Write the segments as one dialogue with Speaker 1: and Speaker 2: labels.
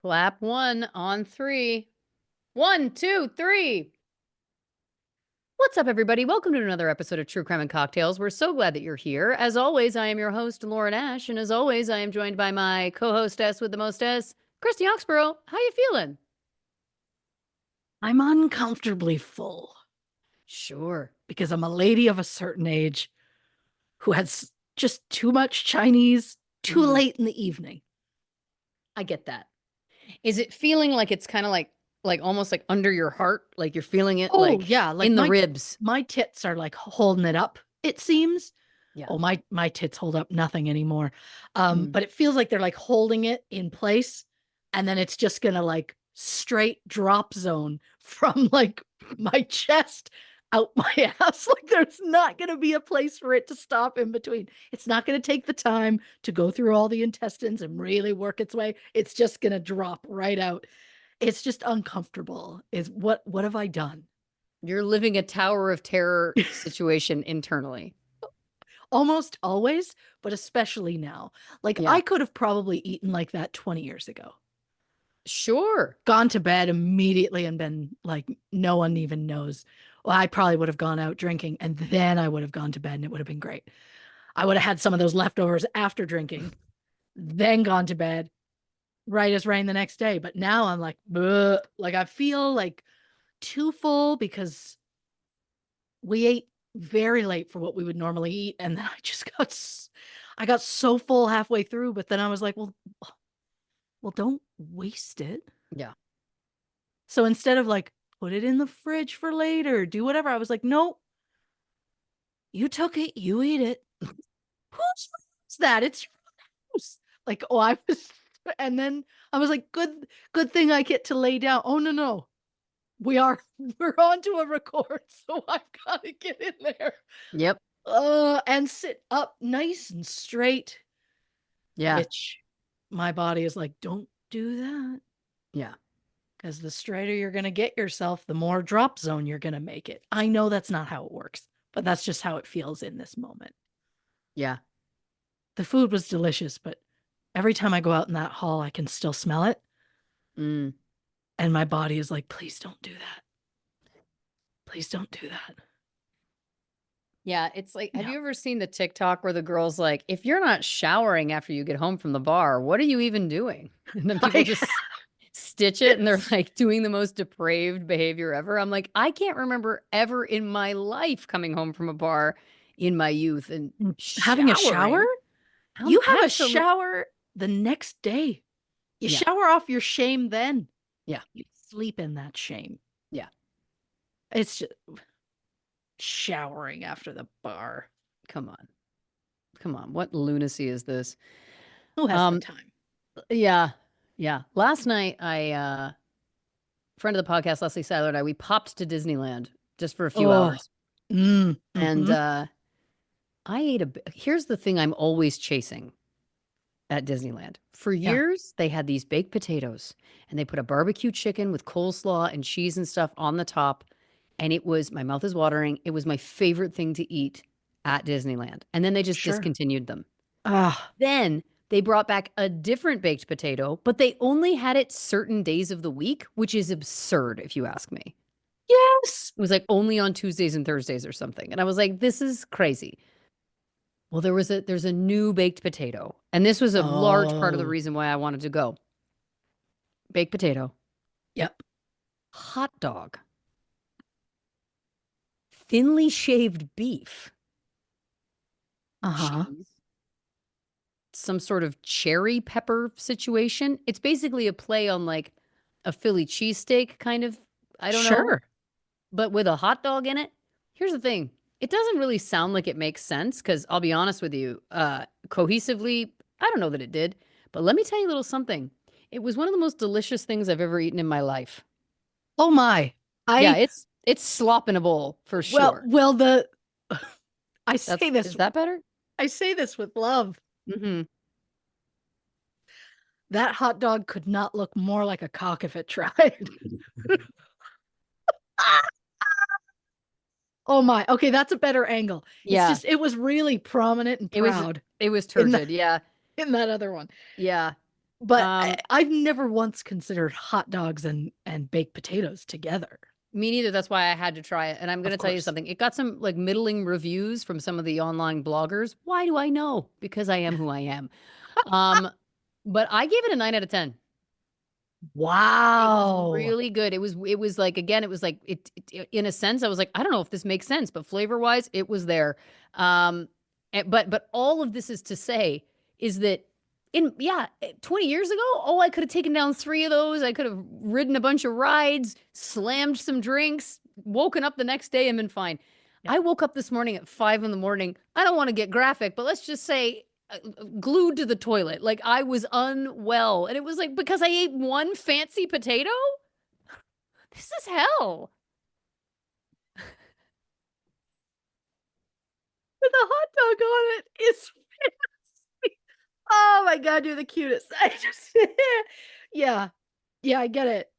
Speaker 1: Clap one on three. One, two, three. What's up, everybody? Welcome to another episode of True Crime and Cocktails. We're so glad that you're here. As always, I am your host, Lauren Ash, and as always, I am joined by my co-hostess with the mostess, Christy Oxborrow. How you feeling?
Speaker 2: I'm uncomfortably full
Speaker 1: Sure.
Speaker 2: because I'm a lady of a certain age who has just too much Chinese too late in the evening.
Speaker 1: I get that. Is it feeling like it's kind of like almost like under your heart, like you're feeling it
Speaker 2: Oh
Speaker 1: like
Speaker 2: yeah, like
Speaker 1: in the ribs?
Speaker 2: my tits are like holding it up, it seems.
Speaker 1: Yeah.
Speaker 2: Oh, my tits hold up nothing anymore.
Speaker 1: Mm.
Speaker 2: But it feels like they're like holding it in place, and then it's just gonna like straight drop zone from like my chest out my ass. Like there's not gonna be a place for it to stop in between. It's not gonna take the time to go through all the intestines and really work its way. It's just gonna drop right out. It's just uncomfortable. Is what have I done?
Speaker 1: You're living a Tower of Terror situation internally.
Speaker 2: Almost always, but especially now. Like
Speaker 1: Yeah.
Speaker 2: I could have probably eaten like that 20 years ago.
Speaker 1: Sure.
Speaker 2: Gone to bed immediately and been like, no one even knows. Well, I probably would have gone out drinking and then I would have gone to bed and it would have been great. I would have had some of those leftovers after drinking, then gone to bed, right as rain the next day. But now I'm like, bleh. Like I feel like too full because we ate very late for what we would normally eat. And then I got so full halfway through, but then I was like, well, don't waste it.
Speaker 1: Yeah.
Speaker 2: So instead of like, put it in the fridge for later, do whatever, I was like, no, you took it, you eat it. Whose that? It's your house. Like, oh, I was, and then I was like, good thing I get to lay down. Oh, no. We're on to a record, so I've got to get in there.
Speaker 1: Yep.
Speaker 2: And sit up nice and straight,
Speaker 1: Yeah.
Speaker 2: which my body is like, don't do that.
Speaker 1: Yeah.
Speaker 2: Because the straighter you're going to get yourself, the more drop zone you're going to make it. I know that's not how it works, but that's just how it feels in this moment.
Speaker 1: Yeah.
Speaker 2: The food was delicious, but every time I go out in that hall, I can still smell it.
Speaker 1: Mm.
Speaker 2: And my body is like, please don't do that. Please don't do that.
Speaker 1: Yeah. It's like, have
Speaker 2: Yeah.
Speaker 1: you ever seen the TikTok where the girl's like, if you're not showering after you get home from the bar, what are you even doing? And then people just stitch it and they're like doing the most depraved behavior ever. I'm like, I can't remember ever in my life coming home from a bar in my youth and
Speaker 2: Having a shower?
Speaker 1: showering.
Speaker 2: You have a
Speaker 1: Absolutely.
Speaker 2: shower the next day. You
Speaker 1: Yeah.
Speaker 2: shower off your shame then.
Speaker 1: Yeah.
Speaker 2: You sleep in that shame.
Speaker 1: Yeah.
Speaker 2: It's just showering after the bar.
Speaker 1: Come on. Come on. What lunacy is this?
Speaker 2: Who has the time?
Speaker 1: Yeah. Yeah. Last night, friend of the podcast, Leslie Seiler and I, we popped to Disneyland just for a few
Speaker 2: Oh,
Speaker 1: hours. And
Speaker 2: mm-hmm.
Speaker 1: I ate here's the thing I'm always chasing at Disneyland. For
Speaker 2: Yeah.
Speaker 1: years, they had these baked potatoes and they put a barbecue chicken with coleslaw and cheese and stuff on the top. And it was, my mouth is watering. It was my favorite thing to eat at Disneyland. And then they just
Speaker 2: Sure.
Speaker 1: discontinued them.
Speaker 2: Ah,
Speaker 1: Then they brought back a different baked potato, but they only had it certain days of the week, which is absurd if you ask me.
Speaker 2: yes.
Speaker 1: It was like only on Tuesdays and Thursdays or something. And I was like, this is crazy. Well, there's a new baked potato. And this was a large part of the
Speaker 2: Oh,
Speaker 1: reason why I wanted to go. Baked potato,
Speaker 2: yep.
Speaker 1: hot dog, thinly shaved beef,
Speaker 2: Uh-huh.
Speaker 1: cheese, some sort of cherry pepper situation. It's basically a play on like a Philly cheesesteak kind of, I don't know,
Speaker 2: Sure.
Speaker 1: but with a hot dog in it. Here's the thing. It doesn't really sound like it makes sense because I'll be honest with you, cohesively, I don't know that it did. But let me tell you a little something. It was one of the most delicious things I've ever eaten in my life.
Speaker 2: Oh my.
Speaker 1: Yeah,
Speaker 2: I
Speaker 1: it's slop in a bowl for
Speaker 2: well,
Speaker 1: sure.
Speaker 2: well the I
Speaker 1: That's
Speaker 2: say this
Speaker 1: is that better?
Speaker 2: I say this with love.
Speaker 1: Mm-hmm.
Speaker 2: That hot dog could not look more like a cock if it tried. Oh my. Okay, that's a better angle. It's
Speaker 1: Yeah,
Speaker 2: just it was really prominent and
Speaker 1: it was
Speaker 2: proud
Speaker 1: it was
Speaker 2: in that
Speaker 1: turgid. Yeah,
Speaker 2: in that other one.
Speaker 1: yeah.
Speaker 2: But
Speaker 1: Um,
Speaker 2: I've never once considered hot dogs and baked potatoes together.
Speaker 1: Me neither. That's why I had to try it. And I'm going
Speaker 2: Of
Speaker 1: to tell you
Speaker 2: course.
Speaker 1: something. It got some like middling reviews from some of the online bloggers. Why do I know? Because I am who I am. Um, but I gave it a 9 out of 10. It was
Speaker 2: Wow.
Speaker 1: really good. It was like again, it was like in a sense I was like, I don't know if this makes sense, but flavor-wise it was there. But all of this is to say is that 20 years ago, oh, I could have taken down 3 of those. I could have ridden a bunch of rides, slammed some drinks, woken up the next day and been fine.
Speaker 2: Yeah.
Speaker 1: I woke up this morning at 5 in the morning. I don't want to get graphic, but let's just say glued to the toilet. Like I was unwell. And it was like because I ate one fancy potato? This is hell.
Speaker 2: With a hot dog on it is fancy. Oh my god, you're the cutest. I just Yeah. Yeah, I get it.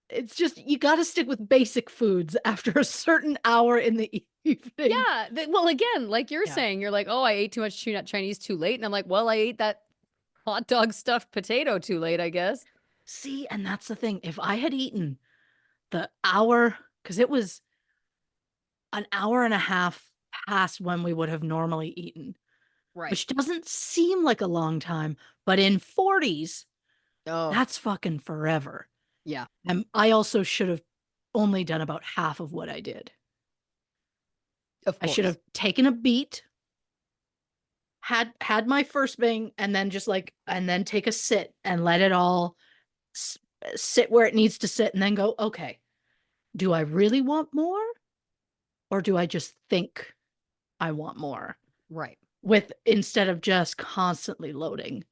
Speaker 2: It's just you gotta stick with basic foods after a certain hour in the evening.
Speaker 1: Yeah. Well, again, like you're
Speaker 2: Yeah.
Speaker 1: saying, you're like, oh, I ate too much Chinese too late. And I'm like, well, I ate that hot dog stuffed potato too late, I guess.
Speaker 2: See, and that's the thing. If I had eaten the hour, because it was an hour and a half past when we would have normally eaten,
Speaker 1: Right.
Speaker 2: which doesn't seem like a long time, but in 40s,
Speaker 1: Oh,
Speaker 2: that's fucking forever.
Speaker 1: yeah.
Speaker 2: And I also should have only done about half of what I did.
Speaker 1: Of
Speaker 2: I should
Speaker 1: course.
Speaker 2: have taken a beat, had my first bang, and then and then take a sit and let it all sit where it needs to sit, and then go, okay, do I really want more, or do I just think I want more?
Speaker 1: Right.
Speaker 2: With instead of just constantly loading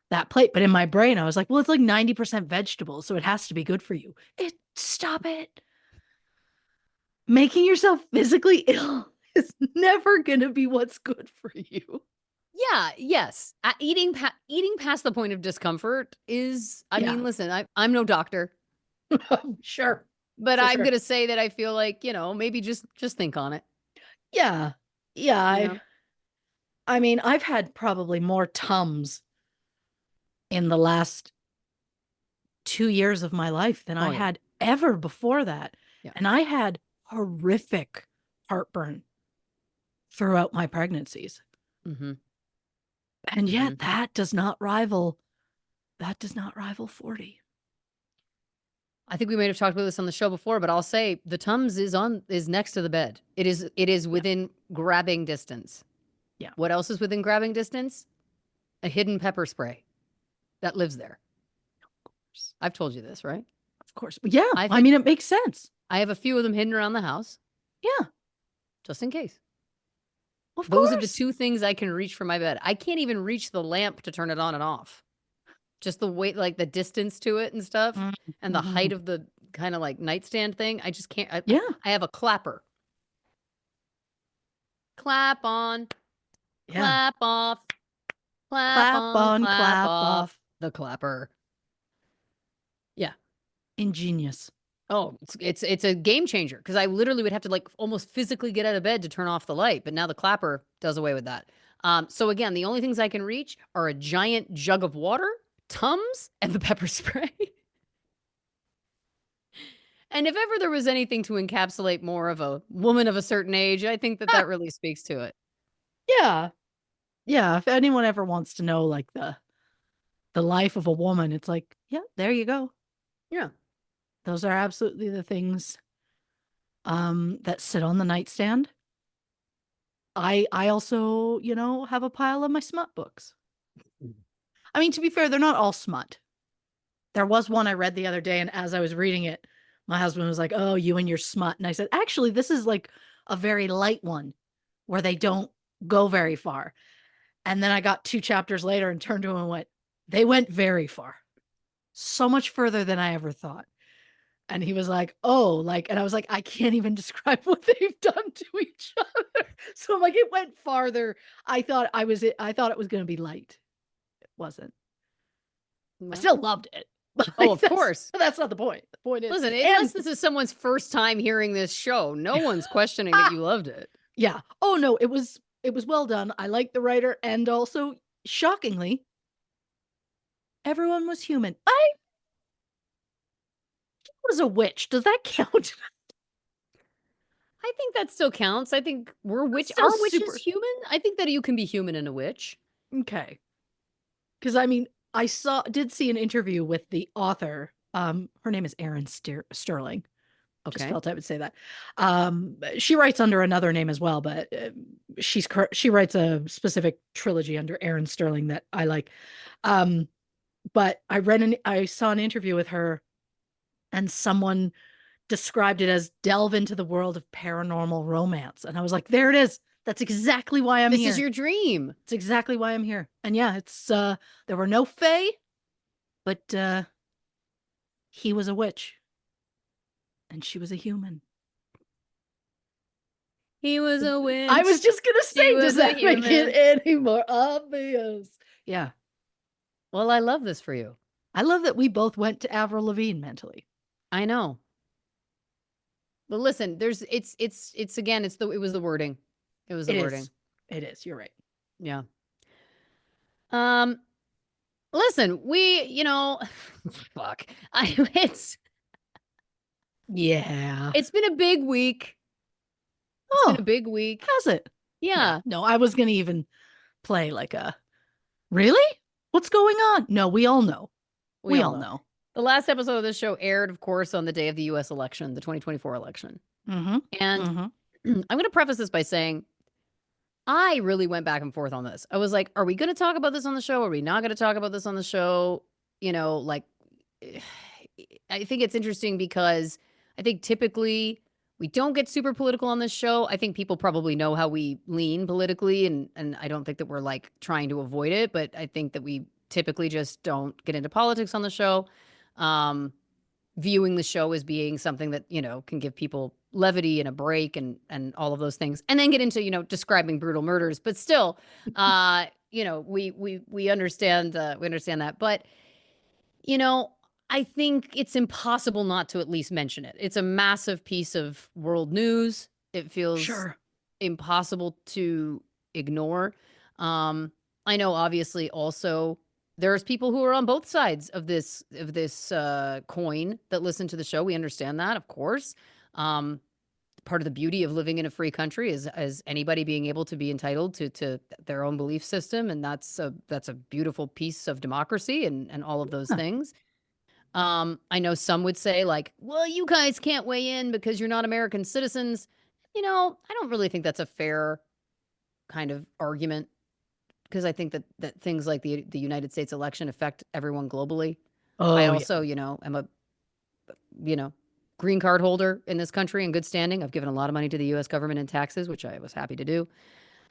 Speaker 2: that plate. But in my brain, I was like, well, it's like 90% vegetables, so it has to be good for you. Stop it. Making yourself physically ill is never gonna be what's good for you.
Speaker 1: Yeah, yes. Eating past the point of discomfort is I
Speaker 2: Yeah.
Speaker 1: mean, listen, I'm no doctor,
Speaker 2: Sure.
Speaker 1: but
Speaker 2: For
Speaker 1: I'm
Speaker 2: sure.
Speaker 1: going to say that I feel like, maybe just think on it,
Speaker 2: Yeah. Yeah,
Speaker 1: you know.
Speaker 2: I mean, I've had probably more Tums in the last 2 years of my life than
Speaker 1: Oh
Speaker 2: I
Speaker 1: yeah.
Speaker 2: had ever before that,
Speaker 1: Yeah.
Speaker 2: and I had horrific heartburn throughout my pregnancies,
Speaker 1: Mhm.
Speaker 2: and yet
Speaker 1: Mhm.
Speaker 2: that does not rival 40.
Speaker 1: I think we may have talked about this on the show before, but I'll say the Tums is next to the bed. It is
Speaker 2: Yeah,
Speaker 1: within grabbing distance.
Speaker 2: yeah,
Speaker 1: What else is within grabbing distance? A hidden pepper spray that lives there. I've told you this, right?
Speaker 2: of course. Yeah,
Speaker 1: I
Speaker 2: I
Speaker 1: think
Speaker 2: mean, it makes sense.
Speaker 1: I have a few of them hidden around the house
Speaker 2: Yeah,
Speaker 1: just in case.
Speaker 2: of
Speaker 1: Those are the
Speaker 2: course.
Speaker 1: 2 things I can reach for my bed. I can't even reach the lamp to turn it on and off. Just the weight, like the distance to it and stuff,
Speaker 2: Mm,
Speaker 1: and the height
Speaker 2: mhm.
Speaker 1: of the kinda like nightstand thing. I just can't.
Speaker 2: Yeah,
Speaker 1: I have a clapper. Clap on,
Speaker 2: yeah.
Speaker 1: clap off,
Speaker 2: Clap on,
Speaker 1: clap
Speaker 2: clap
Speaker 1: off.
Speaker 2: off.
Speaker 1: The clapper. Yeah.
Speaker 2: Ingenious.
Speaker 1: Oh, it's a game changer because I literally would have to like almost physically get out of bed to turn off the light, but now the clapper does away with that. So again, the only things I can reach are a giant jug of water, Tums, and the pepper spray. And if ever there was anything to encapsulate more of a woman of a certain age, I think that
Speaker 2: Ah,
Speaker 1: that really speaks to it.
Speaker 2: yeah, yeah, if anyone ever wants to know, like, the life of a woman, it's like, yeah, there you go.
Speaker 1: Yeah.
Speaker 2: Those are absolutely the things, that sit on the nightstand. I also, have a pile of my smut books. I mean, to be fair, they're not all smut. There was one I read the other day, and as I was reading it, my husband was like, "Oh, you and your smut." And I said, "Actually, this is like a very light one where they don't go very far." And then I got 2 chapters later and turned to him and went, "They went very far. So much further than I ever thought." And he was like, "Oh," and I was like, "I can't even describe what they've done to each other." So I'm like, "It went farther." I thought it was gonna be light. It wasn't. I
Speaker 1: Well,
Speaker 2: still loved it.
Speaker 1: oh,
Speaker 2: Like,
Speaker 1: of course.
Speaker 2: that's not the point. The point is
Speaker 1: Listen, unless
Speaker 2: and
Speaker 1: this is someone's first time hearing this show, no one's questioning that
Speaker 2: ah,
Speaker 1: you loved it.
Speaker 2: yeah. Oh, no, it was well done. I like the writer, and also, shockingly, Everyone was human. I was a witch. Does that count?
Speaker 1: I think that still counts. I think we're
Speaker 2: Still
Speaker 1: are witches
Speaker 2: super
Speaker 1: human? I think that you can be human and a witch.
Speaker 2: okay. Because I mean, did see an interview with the author. Her name is Erin Sterling. Just
Speaker 1: Okay.
Speaker 2: felt I would say that. She writes under another name as well, but she writes a specific trilogy under Erin Sterling that I like. But I saw an interview with her, and someone described it as delve into the world of paranormal romance, and I was like, there it is. That's exactly why I'm
Speaker 1: This is
Speaker 2: here.
Speaker 1: your dream.
Speaker 2: It's exactly why I'm here. And yeah, it's there were no fae, but he was a witch and she was a human.
Speaker 1: He was a
Speaker 2: I
Speaker 1: witch.
Speaker 2: was just gonna
Speaker 1: She
Speaker 2: say, does
Speaker 1: was a
Speaker 2: that make
Speaker 1: human.
Speaker 2: it any more obvious? Yeah.
Speaker 1: Well, I love this for you.
Speaker 2: I love that we both went to Avril Lavigne mentally.
Speaker 1: I know. But listen, it's again, it was the wording. It was the
Speaker 2: It
Speaker 1: wording.
Speaker 2: is. It is. You're right.
Speaker 1: Yeah. Um, listen, fuck. It's
Speaker 2: Yeah.
Speaker 1: it's been a big week. It's been
Speaker 2: Oh,
Speaker 1: a big week.
Speaker 2: has it? Yeah.
Speaker 1: Yeah,
Speaker 2: No, I was gonna even play like a really? What's going on? No, we all know.
Speaker 1: we
Speaker 2: We
Speaker 1: all
Speaker 2: all
Speaker 1: know.
Speaker 2: know.
Speaker 1: The last episode of this show aired, of course, on the day of the US election, the 2024 election.
Speaker 2: Mm-hmm.
Speaker 1: And
Speaker 2: Mm-hmm.
Speaker 1: I'm going to preface this by saying I really went back and forth on this. I was like, are we going to talk about this on the show? Are we not going to talk about this on the show? Like, I think it's interesting because I think typically we don't get super political on this show. I think people probably know how we lean politically, and I don't think that we're like trying to avoid it, but I think that we typically just don't get into politics on the show. Um, Viewing the show as being something that, can give people levity and a break and all of those things. And then get into, describing brutal murders. But still, we understand that. But, you know, I think it's impossible not to at least mention it. It's a massive piece of world news. It feels
Speaker 2: Sure.
Speaker 1: impossible to ignore. Um, I know obviously also there's people who are on both sides of this coin that listen to the show. We understand that, of course. Um, Part of the beauty of living in a free country is as anybody being able to be entitled to their own belief system, and that's a beautiful piece of democracy and all of those
Speaker 2: Huh.
Speaker 1: things. I know some would say like, well, you guys can't weigh in because you're not American citizens. I don't really think that's a fair kind of argument because I think that things like the United States election affect everyone globally. I
Speaker 2: Oh yeah.
Speaker 1: also, am a, you know, green card holder in this country in good standing. I've given a lot of money to the US government in taxes, which I was happy to do.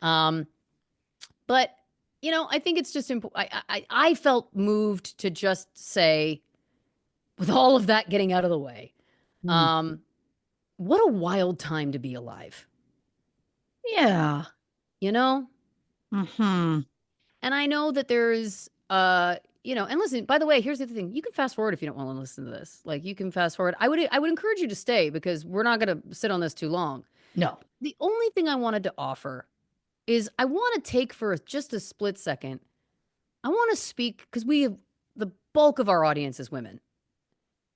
Speaker 1: Um, but I think it's just important. I felt moved to just say, with all of that getting out of the way,
Speaker 2: Hmm.
Speaker 1: um, what a wild time to be alive,
Speaker 2: Yeah.
Speaker 1: you know?
Speaker 2: Mm-hmm.
Speaker 1: And I know that there's, and listen, by the way, here's the other thing. You can fast forward if you don't want to listen to this. Like you can fast forward. I would encourage you to stay because we're not going to sit on this too long.
Speaker 2: No.
Speaker 1: The only thing I wanted to offer is I want to take for just a split second. I want to speak because we have the bulk of our audience is women.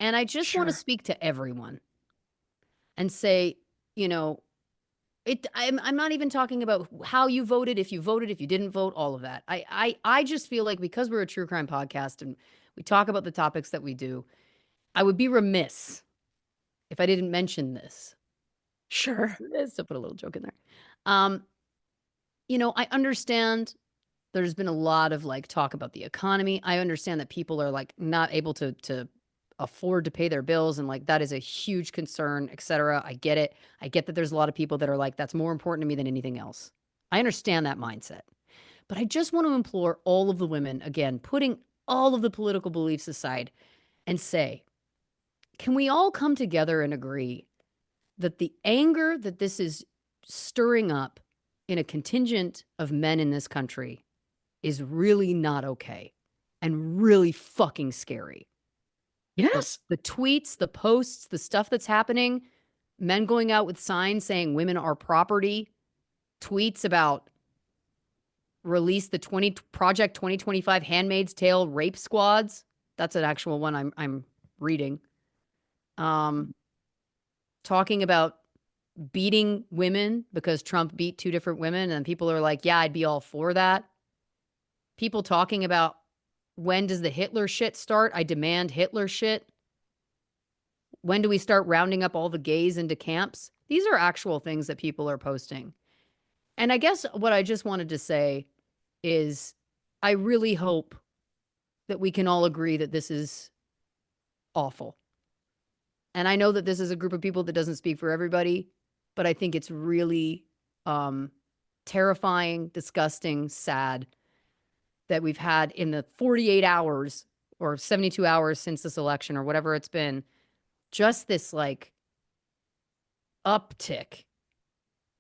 Speaker 1: And I just want to
Speaker 2: Sure.
Speaker 1: speak to everyone and say, you know, I'm not even talking about how you voted, if you didn't vote, all of that. I just feel like because we're a true crime podcast and we talk about the topics that we do, I would be remiss if I didn't mention this.
Speaker 2: Sure.
Speaker 1: Just to put a little joke in there. Um, I understand there's been a lot of like talk about the economy. I understand that people are like not able to afford to pay their bills and like that is a huge concern, etc. I get it. I get that there's a lot of people that are like that's more important to me than anything else. I understand that mindset. But I just want to implore all of the women again, putting all of the political beliefs aside and say, can we all come together and agree that the anger that this is stirring up in a contingent of men in this country is really not okay and really fucking scary.
Speaker 2: Yes.
Speaker 1: The tweets, the posts, the stuff that's happening, men going out with signs saying women are property, tweets about release the Project 2025 Handmaid's Tale rape squads. That's an actual one I'm reading. Talking about beating women because Trump beat 2 different women, and people are like, yeah, I'd be all for that. People talking about, when does the Hitler shit start? I demand Hitler shit. When do we start rounding up all the gays into camps? These are actual things that people are posting. And I guess what I just wanted to say is, I really hope that we can all agree that this is awful. And I know that this is a group of people that doesn't speak for everybody, but I think it's really terrifying, disgusting, sad that we've had in the 48 hours or 72 hours since this election or whatever it's been, just this like uptick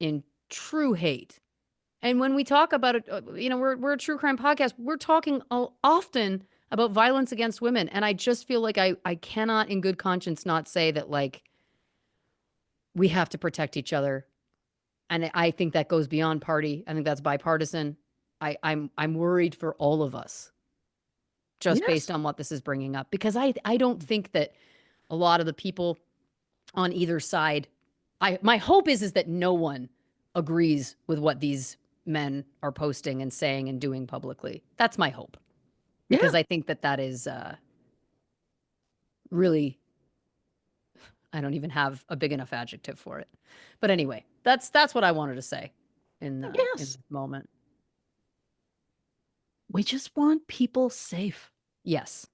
Speaker 1: in true hate. And when we talk about it, we're a true crime podcast. We're talking often about violence against women. And I just feel like I cannot in good conscience not say that, like, we have to protect each other. And I think that goes beyond party. I think that's bipartisan. I'm worried for all of us, just based on what this is bringing up, because I don't think that a lot of the people on either side, my hope is that no one agrees with what these men are posting and saying and doing publicly. That's my hope, because I think that is really, I don't even have a big enough adjective for it. But anyway, that's what I wanted to say in this moment.
Speaker 2: We just want people safe.
Speaker 1: Yes.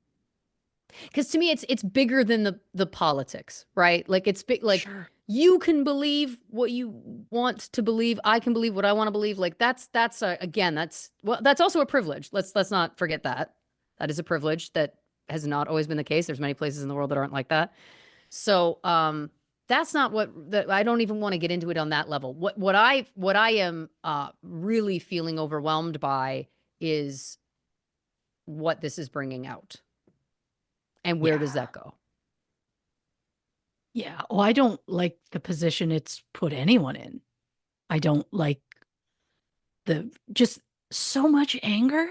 Speaker 1: Because to me, it's bigger than the politics, right? Like, it's big. Like,
Speaker 2: Sure.
Speaker 1: You can believe what you want to believe. I can believe what I want to believe. Like, that's again, that's also a privilege. Let's not forget that. That is a privilege that has not always been the case. There's many places in the world that aren't like that. So that's not I don't even want to get into it on that level. What I am really feeling overwhelmed by is what this is bringing out. And where does that go?
Speaker 2: Yeah. Oh, I don't like the position it's put anyone in. I don't like just so much anger.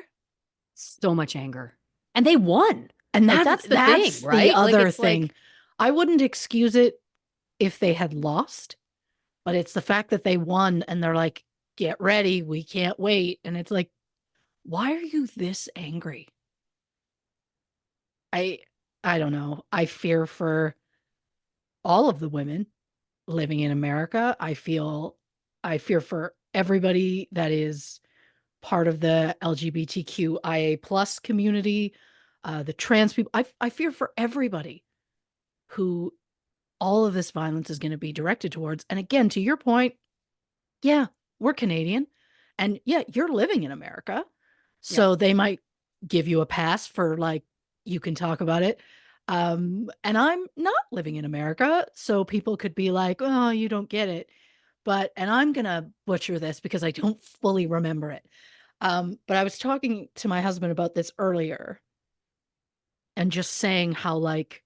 Speaker 1: So much anger. And they won.
Speaker 2: And
Speaker 1: like,
Speaker 2: that's
Speaker 1: the thing, right?
Speaker 2: The other
Speaker 1: like,
Speaker 2: thing. Like, I wouldn't excuse it if they had lost, but it's the fact that they won and they're like, get ready, we can't wait. And it's like, why are you this angry? I don't know. I fear for all of the women living in America. I fear for everybody that is part of the LGBTQIA plus community, the trans people. I fear for everybody who all of this violence is going to be directed towards. And again, to your point, yeah, we're Canadian, and yeah, you're living in America. So they might give you a pass for, like, you can talk about it. And I'm not living in America, so people could be like, oh, you don't get it. And I'm going to butcher this because I don't fully remember it. But I was talking to my husband about this earlier and just saying how, like,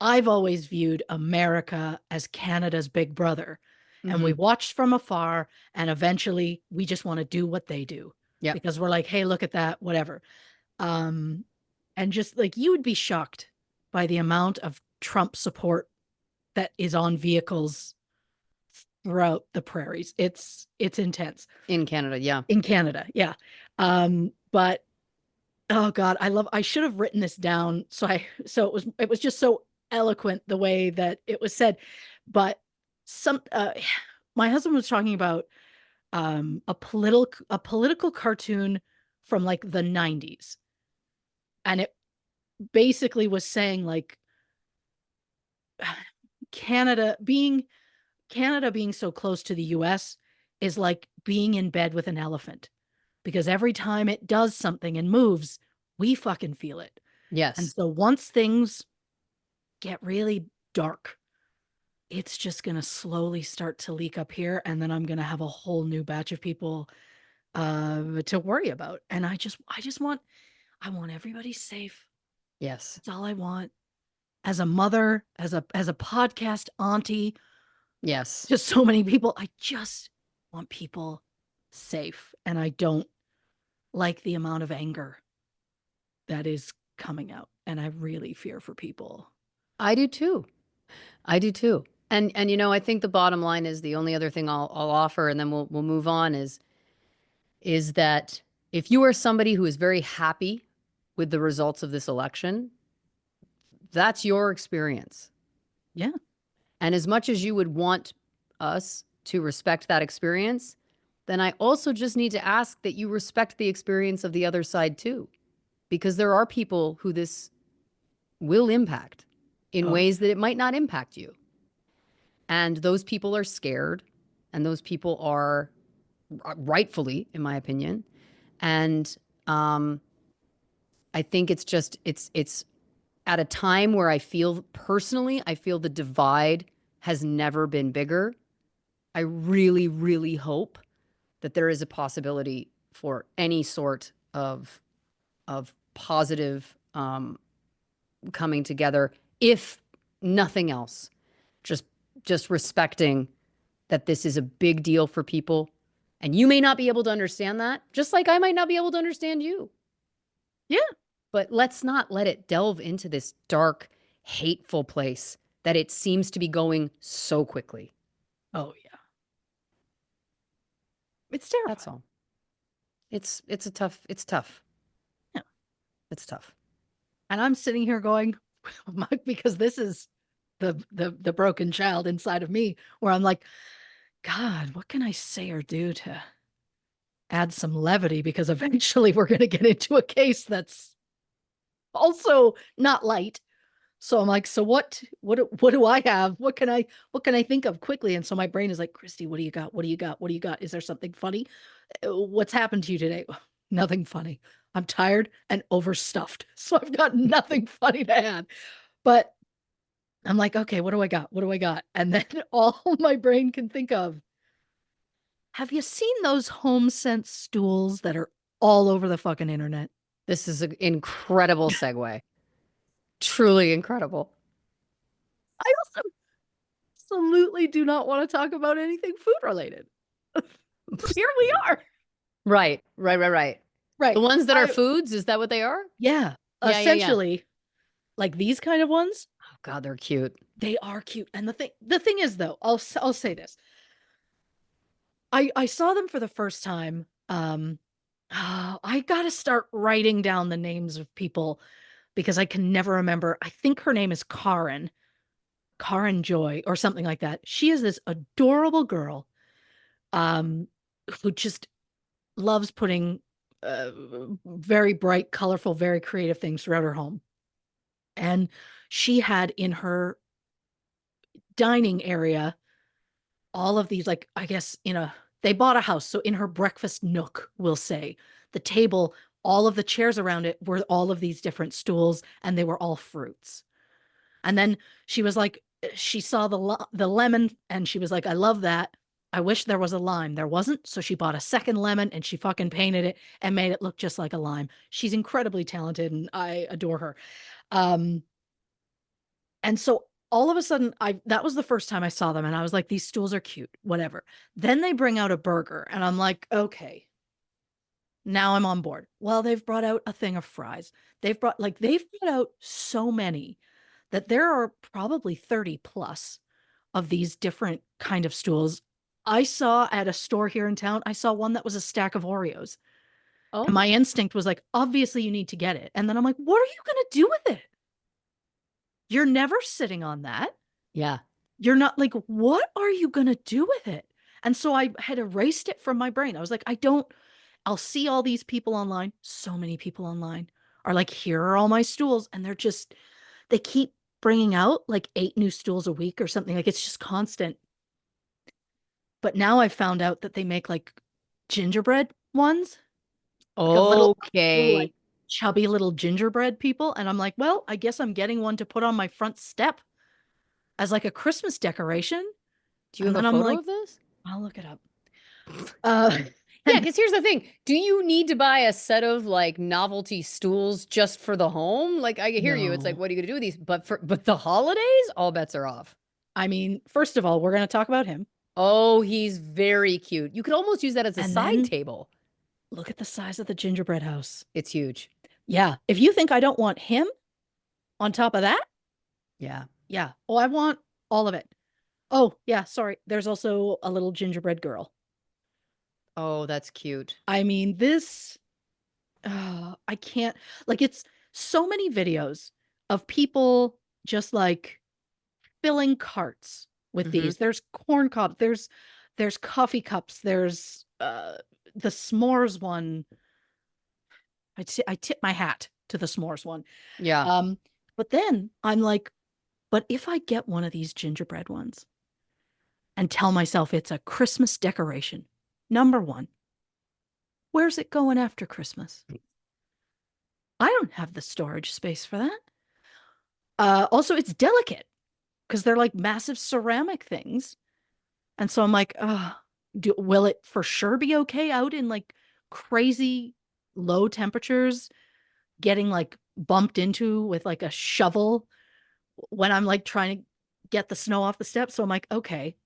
Speaker 2: I've always viewed America as Canada's big brother. And we watched from afar, and eventually we just want to do what they do. Yeah. Because we're like, hey, look at that, whatever. And just like, you would be shocked by the amount of Trump support that is on vehicles throughout the prairies. It's intense.
Speaker 1: In Canada, yeah.
Speaker 2: In Canada, yeah. But oh God, I should have written this down. So it was just so eloquent the way that it was said. But my husband was talking about a political cartoon from like the 90s. And it basically was saying, like, Canada being so close to the US is like being in bed with an elephant, because every time it does something and moves, we fucking feel it.
Speaker 1: Yes.
Speaker 2: And so once things get really dark, it's just going to slowly start to leak up here. And then I'm going to have a whole new batch of people to worry about. And I want everybody safe.
Speaker 1: Yes.
Speaker 2: That's all I want. As a mother, as a podcast auntie.
Speaker 1: Yes.
Speaker 2: Just so many people. I just want people safe. And I don't like the amount of anger that is coming out. And I really fear for people.
Speaker 1: I do too. I do too. And you know, I think the bottom line is the only other thing I'll offer, and then we'll move on, is that if you are somebody who is very happy with the results of this election, that's your experience.
Speaker 2: Yeah.
Speaker 1: And as much as you would want us to respect that experience, then I also just need to ask that you respect the experience of the other side too, because there are people who this will impact in
Speaker 2: Oh,
Speaker 1: ways that it might not impact you. And those people are scared, and those people are rightfully, in my opinion. And I think it's just it's at a time where I feel personally, I feel the divide has never been bigger. I really, really hope that there is a possibility for any sort of positive coming together, if nothing else. Just just respecting that this is a big deal for people, and you may not be able to understand that, just like I might not be able to understand you.
Speaker 2: yeah.
Speaker 1: But let's not let it delve into this dark, hateful place that it seems to be going so quickly.
Speaker 2: Oh, yeah. It's
Speaker 1: That's
Speaker 2: terrifying.
Speaker 1: all. It's tough.
Speaker 2: Yeah.
Speaker 1: It's tough.
Speaker 2: And I'm sitting here going, because this is the broken child inside of me, where I'm like, God, what can I say or do to add some levity? Because eventually we're going to get into a case that's also not light. So I'm like, so what do I have? What can I think of quickly? And so my brain is like, Christy, what do you got? What do you got? What do you got? Is there something funny? What's happened to you today? Nothing funny. I'm tired and overstuffed. So I've got nothing funny to add. But I'm like, okay, what do I got? What do I got? And then all my brain can think of, have you seen those home sense stools that are all over the fucking internet?
Speaker 1: This is an incredible segue. Truly incredible.
Speaker 2: I also absolutely do not want to talk about anything food related. Here we are.
Speaker 1: Right. The
Speaker 2: Right.
Speaker 1: ones that are foods, is that what they are?
Speaker 2: Yeah,
Speaker 1: Yeah.
Speaker 2: essentially, like these kind of ones,
Speaker 1: Oh God, they're cute.
Speaker 2: they are cute. And the thing is though, I'll say this. I saw them for the first time. I got to start writing down the names of people because I can never remember. I think her name is Karen Joy or something like that. She is this adorable girl um who just loves putting uh, very bright, colorful, very creative things throughout her home. And she had in her dining area all of these, like, I guess, they bought a house. So in her breakfast nook, we'll say, the table, all of the chairs around it were all of these different stools, and they were all fruits. And then she was like, she saw the lemon, and she was like, I love that. I wish there was a lime. There wasn't. So she bought a second lemon and she fucking painted it and made it look just like a lime. She's incredibly talented and I adore her. Um, and so all of a sudden, I that was the first time I saw them, and I was like, these stools are cute, whatever. Then they bring out a burger, and I'm like, okay, now I'm on board. Well, they've brought out a thing of fries. They've brought out so many that there are probably 30 plus of these different kind of stools. I saw at a store here in town, I saw one that was a stack of Oreos. And my
Speaker 1: Oh,
Speaker 2: instinct was like, obviously you need to get it. And then I'm like, what are you going to do with it? You're never sitting on that.
Speaker 1: yeah.
Speaker 2: You're not like, what are you going to do with it? And so I had erased it from my brain. I was like, I'll see all these people online. So many people online are like, here are all my stools. And they keep bringing out like 8 new stools a week or something. Like it's just constant. But now I've found out that they make like gingerbread ones, like a little like
Speaker 1: Okay.
Speaker 2: chubby little gingerbread people. And I'm like, well, I guess I'm getting one to put on my front step as like a Christmas decoration.
Speaker 1: Do you
Speaker 2: And
Speaker 1: have a
Speaker 2: then I'm
Speaker 1: photo
Speaker 2: like,
Speaker 1: of this?
Speaker 2: I'll look it up. Uh,
Speaker 1: Yeah,
Speaker 2: and
Speaker 1: because here's the thing. Do you need to buy a set of like novelty stools just for the home? Like I hear you. It's like,
Speaker 2: no,
Speaker 1: what are you gonna do with these? But the holidays, all bets are off.
Speaker 2: I mean, first of all, we're going to talk about him.
Speaker 1: Oh, he's very cute. You could almost use that as a
Speaker 2: And
Speaker 1: side
Speaker 2: then
Speaker 1: table.
Speaker 2: look at the size of the gingerbread house.
Speaker 1: It's huge.
Speaker 2: Yeah. If you think I don't want him on top of that,
Speaker 1: Yeah.
Speaker 2: yeah. Oh, I want all of it. Oh, yeah. Sorry. There's also a little gingerbread girl.
Speaker 1: Oh, that's cute.
Speaker 2: I mean, this, I can't, like, it's so many videos of people just like filling carts with
Speaker 1: Hmm.
Speaker 2: these. There's corn cob, there's coffee cups, there's the s'mores one. I tip my hat to the s'mores one.
Speaker 1: Yeah.
Speaker 2: Um, but then I'm like, but if I get one of these gingerbread ones and tell myself it's a Christmas decoration, number one, where's it going after Christmas? I don't have the storage space for that. Also, it's delicate because they're like massive ceramic things. And so I'm like, will it for sure be okay out in like crazy low temperatures, getting like bumped into with like a shovel when I'm like trying to get the snow off the steps? So I'm like, okay.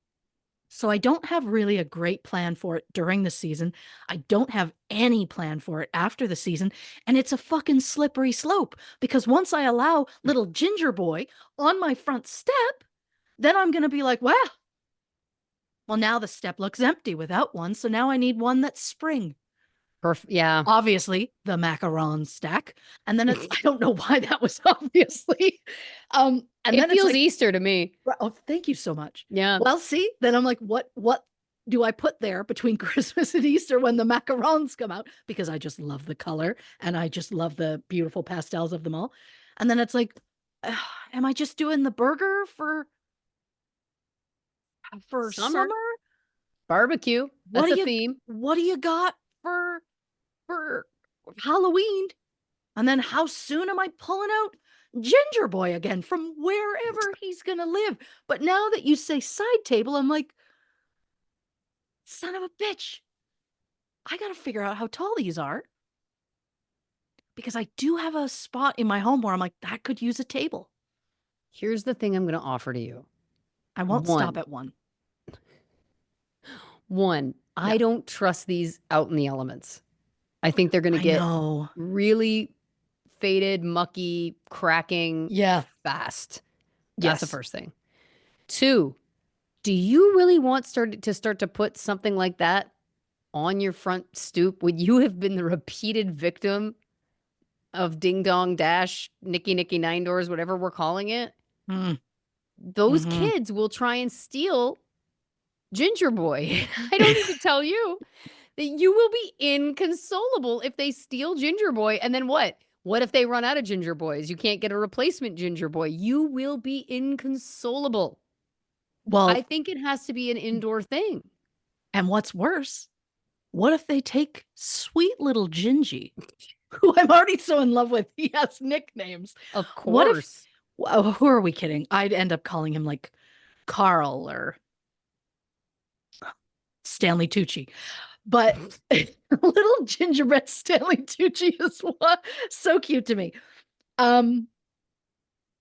Speaker 2: So I don't have really a great plan for it during the season. I don't have any plan for it after the season. And it's a fucking slippery slope because once I allow little ginger boy on my front step, then I'm going to be like, well, now the step looks empty without one. So now I need one that's spring.
Speaker 1: Perfect. Yeah.
Speaker 2: Obviously, the macaron stack. And then it's, I don't know why that was obviously. And
Speaker 1: It
Speaker 2: then it's
Speaker 1: feels
Speaker 2: like,
Speaker 1: Easter to me.
Speaker 2: oh, thank you so much.
Speaker 1: Yeah.
Speaker 2: Well, see, then I'm like, what do I put there between Christmas and Easter when the macarons come out? Because I just love the color and I just love the beautiful pastels of them all. And then it's like, am I just doing the burger for
Speaker 1: Summer
Speaker 2: summer?
Speaker 1: barbecue.
Speaker 2: What
Speaker 1: That's
Speaker 2: do
Speaker 1: a
Speaker 2: you
Speaker 1: theme.
Speaker 2: what do you got for Halloween? And then how soon am I pulling out Ginger Boy again from wherever he's gonna live? But now that you say side table, I'm like, son of a bitch. I gotta figure out how tall these are because I do have a spot in my home where I'm like, that could use a table.
Speaker 1: Here's the thing I'm going to offer to you.
Speaker 2: I won't stop
Speaker 1: One,
Speaker 2: at one.
Speaker 1: one,
Speaker 2: Yeah,
Speaker 1: I don't trust these out in the elements. I think they're going to
Speaker 2: I
Speaker 1: get
Speaker 2: know.
Speaker 1: really faded, mucky, cracking
Speaker 2: Yeah.
Speaker 1: fast. That's the
Speaker 2: Yes.
Speaker 1: first thing. Two, do you really want start to put something like that on your front stoop when you have been the repeated victim of Ding Dong Dash, Nicky Nicky Nine Doors, whatever we're calling it?
Speaker 2: Mm,
Speaker 1: Those
Speaker 2: hmm
Speaker 1: kids will try and steal Ginger Boy. I don't need to tell you that you will be inconsolable if they steal Ginger Boy. And then what? What if they run out of Ginger Boys? You can't get a replacement Ginger Boy. You will be inconsolable. I
Speaker 2: Well,
Speaker 1: think it has to be an indoor thing.
Speaker 2: and what's worse, what if they take sweet little Gingy, who I'm already so in love with? He has nicknames.
Speaker 1: Of
Speaker 2: What if,
Speaker 1: course.
Speaker 2: who are we kidding? I'd end up calling him like Carl or Stanley Tucci. But little gingerbread Stanley Tucci is what so cute to me. Um,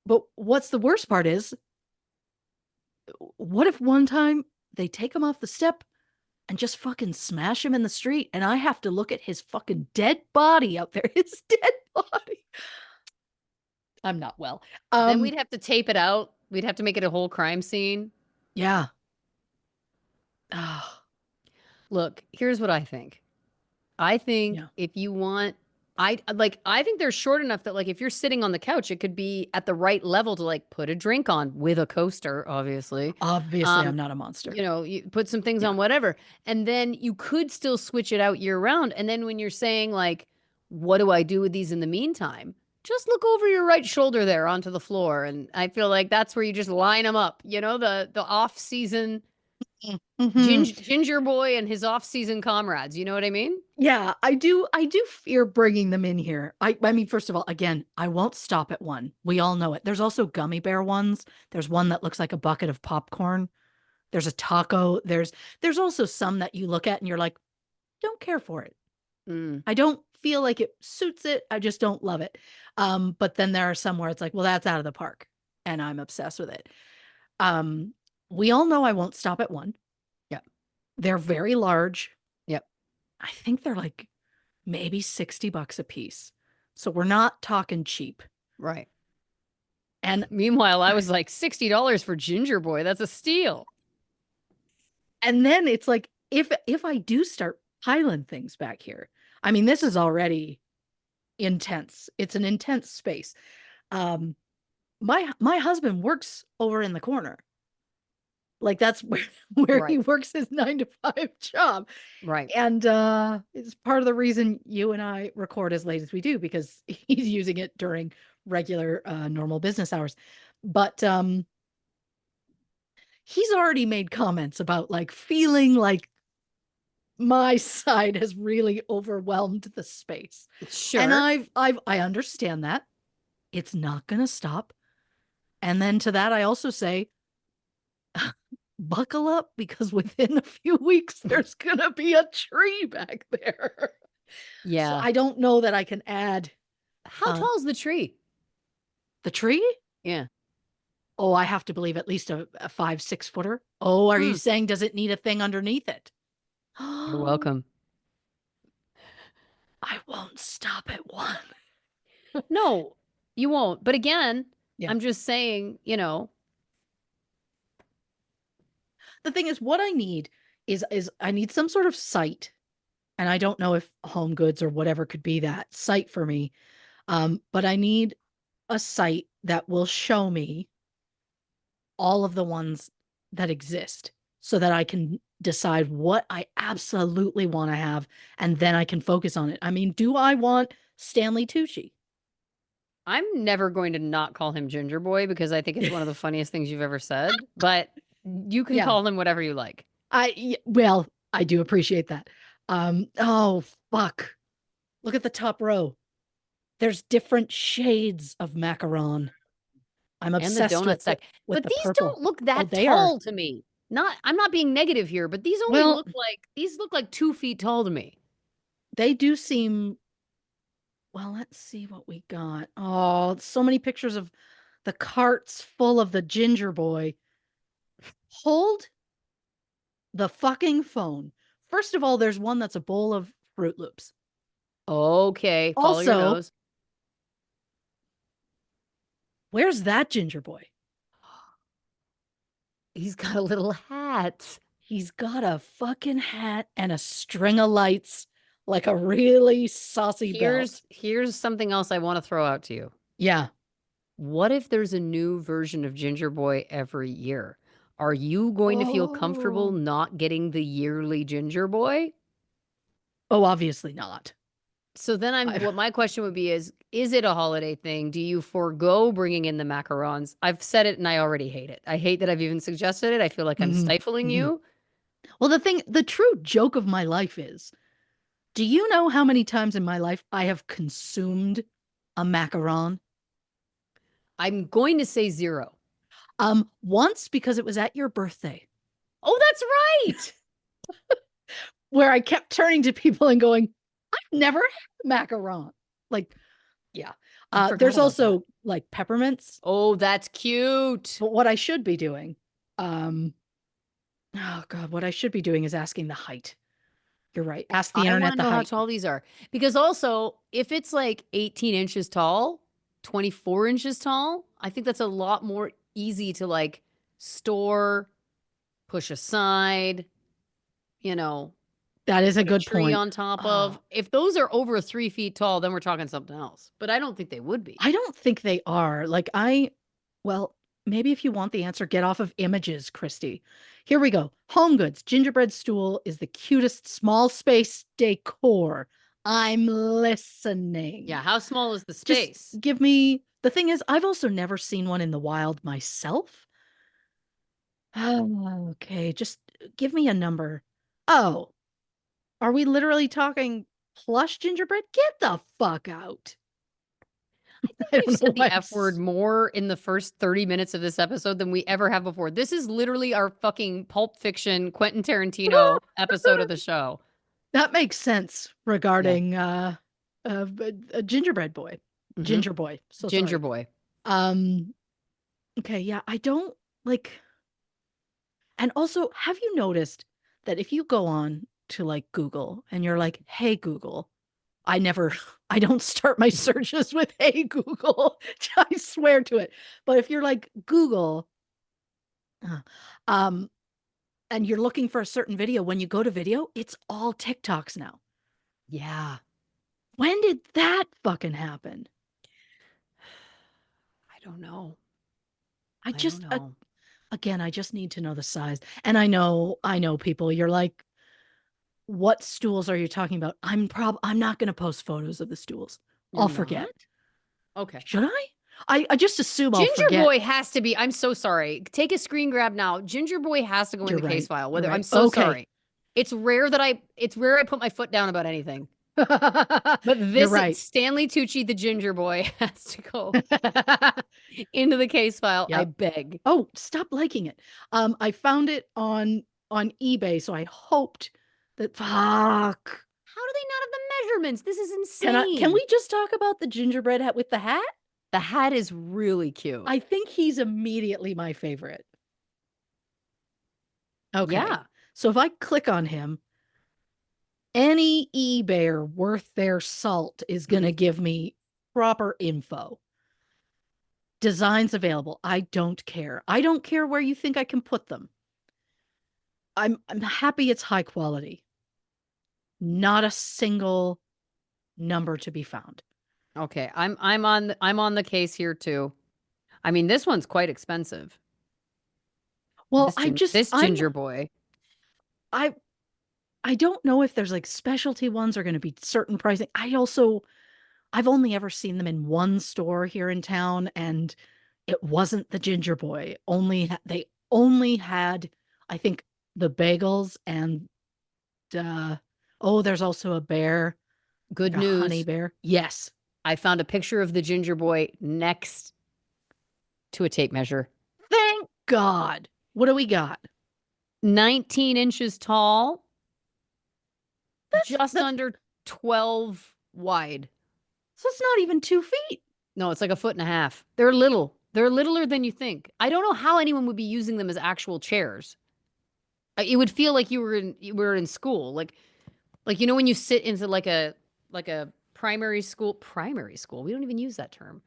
Speaker 2: but what's the worst part is, what if one time they take him off the step and just fucking smash him in the street and I have to look at his fucking dead body out there, his dead body. I'm not well.
Speaker 1: Then
Speaker 2: Um,
Speaker 1: we'd have to tape it out. We'd have to make it a whole crime scene.
Speaker 2: yeah. Oh,
Speaker 1: Look, here's what I think. I think
Speaker 2: yeah.
Speaker 1: if you want, I think they're short enough that like if you're sitting on the couch, it could be at the right level to like put a drink on with a coaster, obviously.
Speaker 2: Obviously, I'm
Speaker 1: Um,
Speaker 2: not a monster.
Speaker 1: you put some things
Speaker 2: Yeah.
Speaker 1: on whatever, and then you could still switch it out year round. And then when you're saying like, what do I do with these in the meantime? Just look over your right shoulder there onto the floor, and I feel like that's where you just line them up. You know, the off season
Speaker 2: Mm-hmm.
Speaker 1: Ginger Boy and his off season comrades. You know what I mean?
Speaker 2: Yeah, I do fear bringing them in here. I mean, first of all, again, I won't stop at one. We all know it. There's also gummy bear ones. There's one that looks like a bucket of popcorn. There's a taco. There's also some that you look at and you're like, don't care for it.
Speaker 1: Mm.
Speaker 2: I don't feel like it suits it. I just don't love it. But then there are some where it's like, well, that's out of the park, and I'm obsessed with it. Um, we all know I won't stop at one.
Speaker 1: Yep.
Speaker 2: They're very large.
Speaker 1: Yep.
Speaker 2: I think they're like maybe $60 a piece. So we're not talking cheap.
Speaker 1: Right.
Speaker 2: And
Speaker 1: Meanwhile, I was like, $60 for Ginger Boy. That's a steal.
Speaker 2: and then it's like if I do start piling things back here, I mean, this is already intense. It's an intense space. Um, my husband works over in the corner. Like that's where he
Speaker 1: Right.
Speaker 2: works his 9 to 5 job.
Speaker 1: Right.
Speaker 2: And it's part of the reason you and I record as late as we do, because he's using it during regular normal business hours. But he's already made comments about like feeling like my side has really overwhelmed the space. And
Speaker 1: Sure.
Speaker 2: I understand that. It's not going to stop. And then to that I also say buckle up, because within a few weeks there's going to be a tree back there. So
Speaker 1: Yeah.
Speaker 2: I don't know that I can add
Speaker 1: How tall is the tree?
Speaker 2: the tree.
Speaker 1: Yeah.
Speaker 2: Oh, I have to believe at least a 5, 6 footer. Oh, are you
Speaker 1: Hmm.
Speaker 2: saying does it need a thing underneath it?
Speaker 1: You're
Speaker 2: I
Speaker 1: welcome.
Speaker 2: won't stop at one.
Speaker 1: No, you won't. But again,
Speaker 2: Yeah.
Speaker 1: I'm just saying,
Speaker 2: The thing is, what I need is I need some sort of site, and I don't know if Home Goods or whatever could be that site for me. But I need a site that will show me all of the ones that exist so that I can decide what I absolutely want to have, and then I can focus on it. I mean, do I want Stanley Tucci?
Speaker 1: I'm never going to not call him Ginger Boy because I think it's one of the funniest things you've ever said. But you can
Speaker 2: Yeah.
Speaker 1: call him whatever you like.
Speaker 2: Well, I do appreciate that. Oh fuck. Look at the top row. There's different shades of macaron. I'm
Speaker 1: And the
Speaker 2: obsessed
Speaker 1: donut stack.
Speaker 2: with
Speaker 1: But
Speaker 2: the
Speaker 1: these
Speaker 2: purple.
Speaker 1: don't look
Speaker 2: Oh,
Speaker 1: that
Speaker 2: they are.
Speaker 1: tall to me. I'm not being negative here, but
Speaker 2: Well,
Speaker 1: these look like 2 feet tall to me.
Speaker 2: they do seem. Well, let's see what we got. Oh, so many pictures of the carts full of the ginger boy. Hold the fucking phone. First of all, there's one that's a bowl of Fruit Loops.
Speaker 1: Okay, follow your
Speaker 2: Also,
Speaker 1: nose.
Speaker 2: where's that ginger boy?
Speaker 1: He's got a little hat.
Speaker 2: He's got a fucking hat and a string of lights, like a really saucy belt.
Speaker 1: Here's something else I want to throw out to you.
Speaker 2: Yeah.
Speaker 1: What if there's a new version of Ginger Boy every year? Are you going to feel comfortable
Speaker 2: Oh.
Speaker 1: not getting the yearly Ginger Boy?
Speaker 2: Oh, obviously not.
Speaker 1: So then
Speaker 2: I,
Speaker 1: what my question would be is it a holiday thing? Do you forego bringing in the macarons? I've said it and I already hate it. I hate that I've even suggested it. I feel like I'm
Speaker 2: Mhm,
Speaker 1: stifling
Speaker 2: mhm.
Speaker 1: you.
Speaker 2: Well, the true joke of my life is, do you know how many times in my life I have consumed a macaron?
Speaker 1: I'm going to say 0.
Speaker 2: Once because it was at your birthday,
Speaker 1: Oh, that's right.
Speaker 2: where I kept turning to people and going, I've never had macaron. Like, yeah.
Speaker 1: I forgot
Speaker 2: There's
Speaker 1: about that.
Speaker 2: also like peppermints,
Speaker 1: Oh, that's cute.
Speaker 2: but what I should be doing, um, oh God, what I should be doing is asking the height. You're right. Ask the
Speaker 1: I want
Speaker 2: internet
Speaker 1: to
Speaker 2: the
Speaker 1: know how
Speaker 2: height.
Speaker 1: tall these are because also if it's like 18 inches tall, 24 inches tall, I think that's a lot more easy to like store, push aside, you know,
Speaker 2: That is a
Speaker 1: put a
Speaker 2: good
Speaker 1: tree
Speaker 2: point.
Speaker 1: on top of.
Speaker 2: Oh,
Speaker 1: If those are over 3 feet tall, then we're talking something else. But I don't think they would be.
Speaker 2: I don't think they are. Well, maybe if you want the answer, get off of images, Christy. Here we go. Home Goods. Gingerbread stool is the cutest small space decor. I'm listening.
Speaker 1: Yeah. How small is the
Speaker 2: Just
Speaker 1: space?
Speaker 2: give me. The thing is, I've also never seen one in the wild myself. Oh, okay, just give me a number. Oh, are we literally talking plush gingerbread? Get the fuck out.
Speaker 1: I think
Speaker 2: I
Speaker 1: we've
Speaker 2: don't know
Speaker 1: said
Speaker 2: why
Speaker 1: the F word more in the first 30 minutes of this episode than we ever have before. This is literally our fucking Pulp Fiction Quentin Tarantino episode of the show.
Speaker 2: That makes sense
Speaker 1: Yeah.
Speaker 2: regarding a gingerbread boy.
Speaker 1: Hmm.
Speaker 2: Ginger boy. So
Speaker 1: Ginger
Speaker 2: sorry.
Speaker 1: boy.
Speaker 2: Um okay, yeah, I don't like. And also, have you noticed that if you go on to like Google and you're like, "Hey Google, I never, I don't start my searches with, hey, Google. I swear to it. But if you're like Google, uh, um, and you're looking for a certain video, when you go to video, it's all TikToks now.
Speaker 1: Yeah.
Speaker 2: When did that fucking happen?
Speaker 1: I don't know.
Speaker 2: I
Speaker 1: I don't
Speaker 2: just,
Speaker 1: know.
Speaker 2: again, I just need to know the size. And I know people, you're like, what stools are you talking about? I'm not going to post photos of the stools.
Speaker 1: You're
Speaker 2: I'll
Speaker 1: not?
Speaker 2: forget.
Speaker 1: Okay.
Speaker 2: Should I? I just assume I'll
Speaker 1: Ginger
Speaker 2: forget.
Speaker 1: Boy has to be. I'm so sorry. Take a screen grab now. Ginger Boy has to go in
Speaker 2: You're
Speaker 1: the case
Speaker 2: right.
Speaker 1: file.
Speaker 2: You're
Speaker 1: Whether I'm
Speaker 2: right.
Speaker 1: so
Speaker 2: Okay.
Speaker 1: sorry. It's rare I put my foot down about anything. But
Speaker 2: You're
Speaker 1: this
Speaker 2: right.
Speaker 1: Stanley Tucci, the Ginger Boy, has to go into the case file. I
Speaker 2: Yep.
Speaker 1: beg.
Speaker 2: Oh, stop liking it. I found it on eBay, so I hoped that fuck.
Speaker 1: How do they not have the measurements? This is
Speaker 2: Can
Speaker 1: insane.
Speaker 2: we just talk about the gingerbread hat with the hat?
Speaker 1: The hat is really cute.
Speaker 2: I think he's immediately my favorite. Okay.
Speaker 1: Yeah.
Speaker 2: So if I click on him, any eBayer worth their salt is going to
Speaker 1: Mhm.
Speaker 2: give me proper info. Designs available. I don't care. I don't care where you think I can put them. I'm happy it's high quality. Not a single number to be found.
Speaker 1: Okay. I'm on the case here too. I mean, this one's quite expensive.
Speaker 2: Well,
Speaker 1: This Ginger Boy.
Speaker 2: I I don't know if there's like specialty ones are going to be certain pricing. I've only ever seen them in one store here in town, and it wasn't the Ginger Boy. They only had, I think, the bagels and there's also a bear, like
Speaker 1: Good
Speaker 2: a honey
Speaker 1: news.
Speaker 2: bear. Yes.
Speaker 1: I found a picture of the Ginger Boy next to a tape measure.
Speaker 2: Thank God. What do we got?
Speaker 1: 19 inches tall, just
Speaker 2: That's
Speaker 1: under 12 wide.
Speaker 2: so it's not even 2 feet.
Speaker 1: No, it's like a foot and a half. They're little. They're littler than you think. I don't know how anyone would be using them as actual chairs. It would feel like you were in school. Like you know when you sit into like a primary school. We don't even use that term.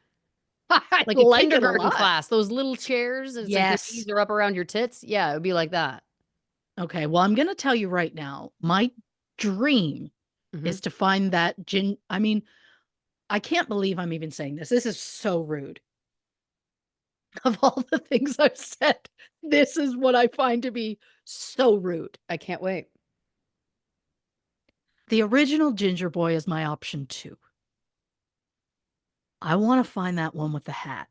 Speaker 2: I
Speaker 1: Like a
Speaker 2: like it a
Speaker 1: kindergarten
Speaker 2: lot.
Speaker 1: class, those little chairs, and it's like your
Speaker 2: Yes.
Speaker 1: knees are up around your tits. Yeah, it would be like that.
Speaker 2: Okay, well, I'm going to tell you right now, my dream
Speaker 1: Hmm.
Speaker 2: is to find that I mean, I can't believe I'm even saying this. This is so rude. Of all the things I've said, this is what I find to be so rude.
Speaker 1: I can't wait.
Speaker 2: The original Ginger Boy is my option 2. I want to find that one with the hat.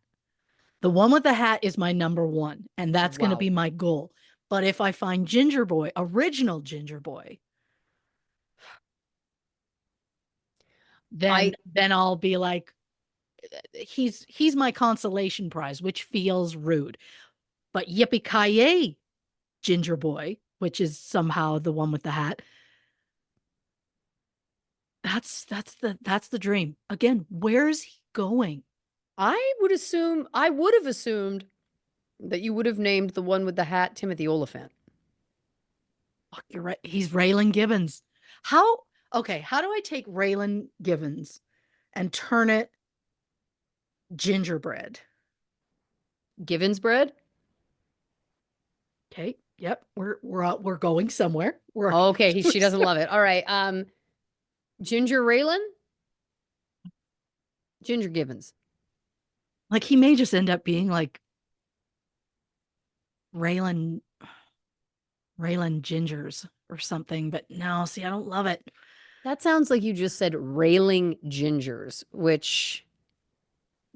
Speaker 2: The one with the hat is my number 1, and that's going to
Speaker 1: Wow.
Speaker 2: be my goal. But if I find Ginger Boy, original Ginger Boy,
Speaker 1: I
Speaker 2: then I'll be like, he's my consolation prize, which feels rude. But Yippee Ki Ginger Boy, which is somehow the one with the hat, that's the dream. Again, where's he going?
Speaker 1: I would have assumed that you would have named the one with the hat Timothy Oliphant.
Speaker 2: Fuck, you're right. He's Raylan Gibbons. How okay, how do I take Raylan Gibbons and turn it gingerbread?
Speaker 1: Givens bread?
Speaker 2: Okay. Yep. We're going somewhere. We're
Speaker 1: Okay, she doesn't love it. All right. Ginger Raylan? Ginger Givens.
Speaker 2: like he may just end up being like Raylan Gingers or something, but no, see, I don't love it.
Speaker 1: That sounds like you just said railing gingers, which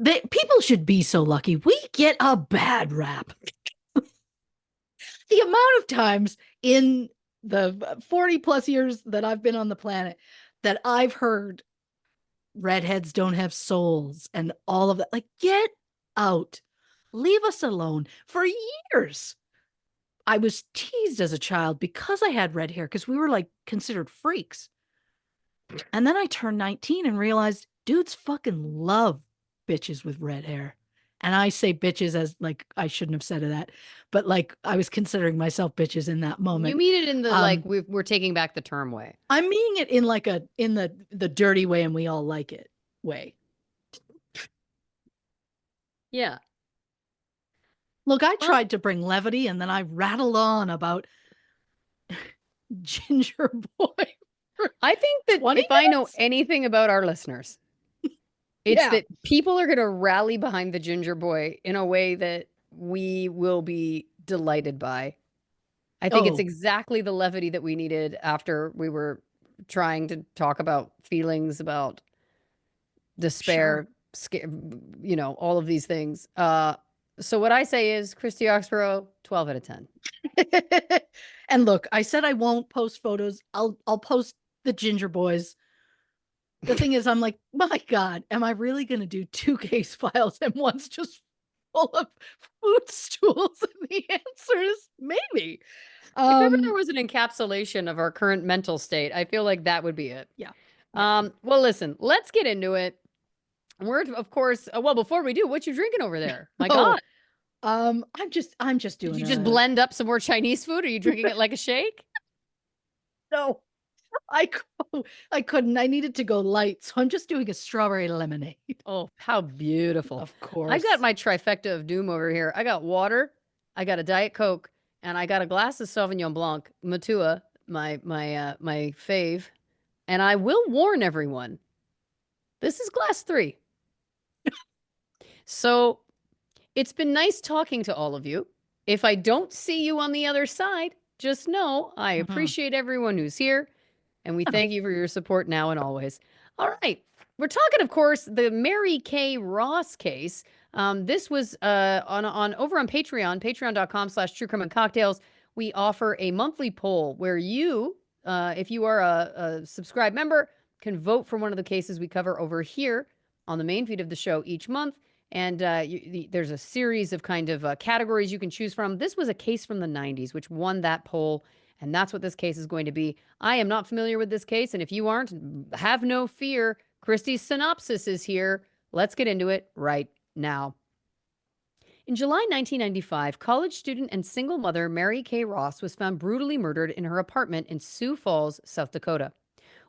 Speaker 2: People should be so lucky. We get a bad rap. The amount of times in the 40 plus years that I've been on the planet that I've heard redheads don't have souls and all of that. Like, get out. Leave us alone. For years, I was teased as a child because I had red hair because we were like considered freaks. And then I turned 19 and realized dudes fucking love bitches with red hair. And I say bitches as like I shouldn't have said that, but like I was considering myself bitches in that
Speaker 1: You
Speaker 2: moment.
Speaker 1: mean it in the like
Speaker 2: Um,
Speaker 1: we're taking back the term way.
Speaker 2: I'm meaning it in like in the dirty way and we all like it way.
Speaker 1: Yeah.
Speaker 2: Look, I
Speaker 1: Well,
Speaker 2: tried to bring levity and then I rattled on about Ginger Boy for
Speaker 1: I think that
Speaker 2: 20
Speaker 1: if I know
Speaker 2: minutes.
Speaker 1: anything about our listeners, it's
Speaker 2: Yeah.
Speaker 1: that people are going to rally behind the ginger boy in a way that we will be delighted by. I think it's
Speaker 2: Oh,
Speaker 1: exactly the levity that we needed after we were trying to talk about feelings, about
Speaker 2: sure.
Speaker 1: despair, all of these things. So what I say is Christy Oxborrow, 12 out of 10.
Speaker 2: And look, I said I won't post photos. I'll post the Ginger Boys. The thing is, I'm like, my God, am I really going to do two case files and one's just full of food stools? And the answer is maybe.
Speaker 1: If ever there was an encapsulation of our current mental state, I feel like that would be it.
Speaker 2: Yeah. Yeah.
Speaker 1: Well, listen, let's get into it. We're, of course, well, before we do, what you drinking over there? My
Speaker 2: Oh,
Speaker 1: God.
Speaker 2: I'm just
Speaker 1: Did
Speaker 2: doing
Speaker 1: you just
Speaker 2: a
Speaker 1: blend up some more Chinese food? Are you drinking it like a shake?
Speaker 2: no. I I couldn't. I needed to go light, so I'm just doing a strawberry lemonade.
Speaker 1: Oh, how beautiful.
Speaker 2: Of
Speaker 1: I've got
Speaker 2: course.
Speaker 1: my trifecta of doom over here. I got water, I got a Diet Coke, and I got a glass of Sauvignon Blanc, Matua, my fave. And I will warn everyone, this is glass 3. So, it's been nice talking to all of you. If I don't see you on the other side, just know I
Speaker 2: Mhm.
Speaker 1: appreciate everyone who's here, and we thank you for your support now and always. All right. We're talking, of course, the Mary Kay Ross case. This was on over on Patreon, patreon.com/true crime and cocktails. We offer a monthly poll where you, if you are a subscribed member, can vote for one of the cases we cover over here on the main feed of the show each month. And there's a series of kind of categories you can choose from. This was a case from the 90s, which won that poll. And that's what this case is going to be. I am not familiar with this case. And if you aren't, have no fear. Christy's synopsis is here. Let's get into it right now. In July 1995, college student and single mother Mary Kay Ross was found brutally murdered in her apartment in Sioux Falls, South Dakota.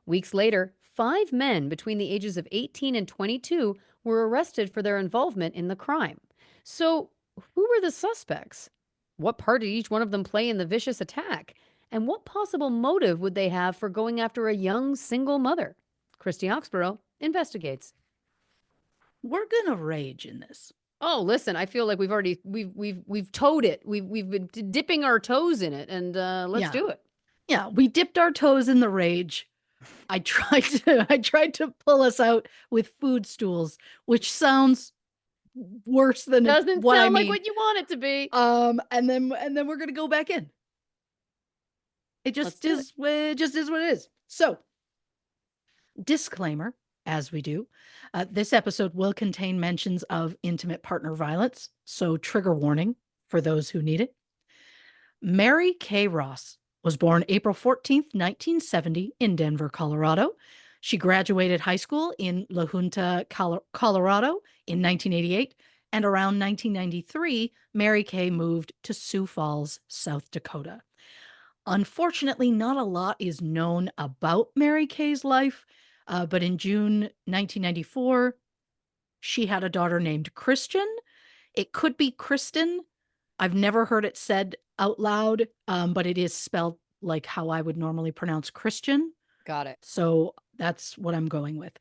Speaker 1: Weeks later, 5 men between the ages of 18 and 22 were arrested for their involvement in the crime. So, who were the suspects? What part did each one of them play in the vicious attack? And what possible motive would they have for going after a young single mother? Christy Oxborrow investigates.
Speaker 2: We're gonna rage in this.
Speaker 1: Oh, listen, I feel like we've towed it. We've been dipping our toes in it, and let's
Speaker 2: Yeah.
Speaker 1: do it.
Speaker 2: Yeah. We dipped our toes in the rage. I tried to pull us out with food stools, which sounds worse than
Speaker 1: Doesn't
Speaker 2: what I
Speaker 1: sound like
Speaker 2: mean.
Speaker 1: what you want it to be.
Speaker 2: And then we're gonna go back in. It
Speaker 1: Let's
Speaker 2: just
Speaker 1: do it.
Speaker 2: is it just is what it is. So, disclaimer, as we do, this episode will contain mentions of intimate partner violence, so trigger warning for those who need it. Mary Kay Ross was born April 14th, 1970, in Denver, Colorado. She graduated high school in La Junta, Colorado in 1988, and around 1993, Mary Kay moved to Sioux Falls, South Dakota. Unfortunately, not a lot is known about Mary Kay's life, but in June 1994, she had a daughter named Christian. It could be Kristen. I've never heard it said out loud, but it is spelled like how I would normally pronounce Christian.
Speaker 1: Got it.
Speaker 2: So that's what I'm going with.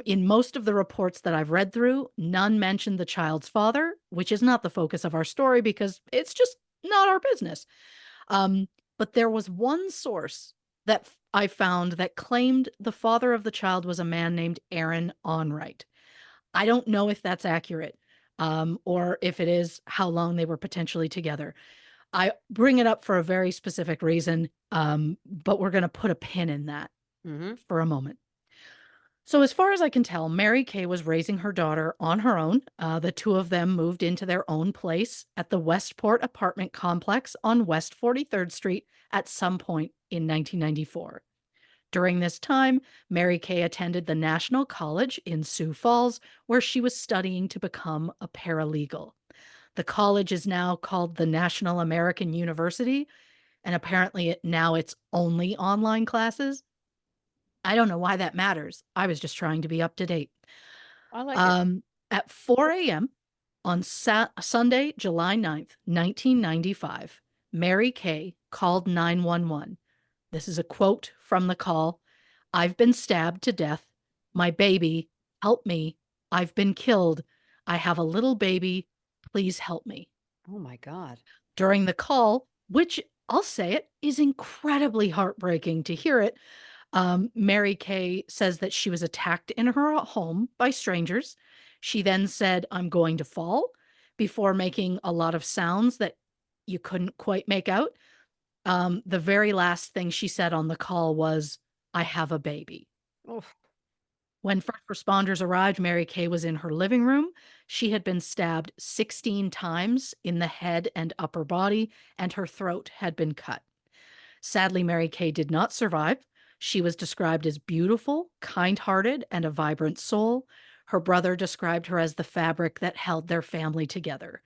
Speaker 2: In most of the reports that I've read through, none mention the child's father, which is not the focus of our story because it's just not our business. Um, but there was one source that I found that claimed the father of the child was a man named Aaron Onright. I don't know if that's accurate, or if it is, how long they were potentially together. I bring it up for a very specific reason, but we're going to put a pin in that
Speaker 1: Mm-hmm.
Speaker 2: for a moment. So, as far as I can tell, Mary Kay was raising her daughter on her own. The two of them moved into their own place at the Westport apartment complex on West 43rd Street at some point in 1994. During this time, Mary Kay attended the National College in Sioux Falls, where she was studying to become a paralegal. The college is now called the National American University, and apparently now it's only online classes. I don't know why that matters. I was just trying to be up to date.
Speaker 1: I like it.
Speaker 2: Um, at 4 a.m. on Sunday, July 9th, 1995, Mary Kay called 911. This is a quote from the call. "I've been stabbed to death. My baby, help me. I've been killed. I have a little baby. Please help me."
Speaker 1: Oh my God.
Speaker 2: During the call, which I'll say it is incredibly heartbreaking to hear it, Mary Kay says that she was attacked in her home by strangers. She then said, "I'm going to fall," before making a lot of sounds that you couldn't quite make out. The very last thing she said on the call was, "I have a baby."
Speaker 1: Oof.
Speaker 2: When first responders arrived, Mary Kay was in her living room. She had been stabbed 16 times in the head and upper body, and her throat had been cut. Sadly, Mary Kay did not survive. She was described as beautiful, kind hearted, and a vibrant soul. Her brother described her as the fabric that held their family together.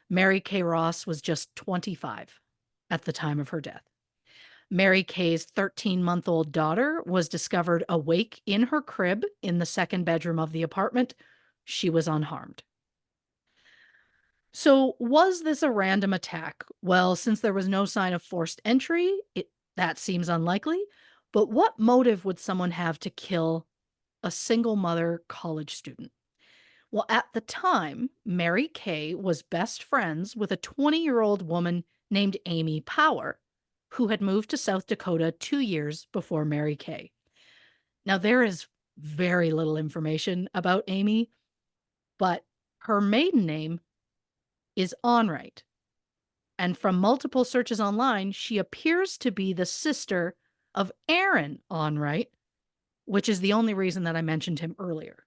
Speaker 2: Mary Kay Ross was just 25 at the time of her death. Mary Kay's 13-month-old daughter was discovered awake in her crib in the second bedroom of the apartment. She was unharmed. So, was this a random attack? Well, since there was no sign of forced entry, that seems unlikely. But what motive would someone have to kill a single mother college student? Well, at the time, Mary Kay was best friends with a 20-year-old woman named Amy Power, who had moved to South Dakota 2 years before Mary Kay. Now, there is very little information about Amy, but her maiden name is Onright. And from multiple searches online, she appears to be the sister of Aaron Onright, which is the only reason that I mentioned him earlier.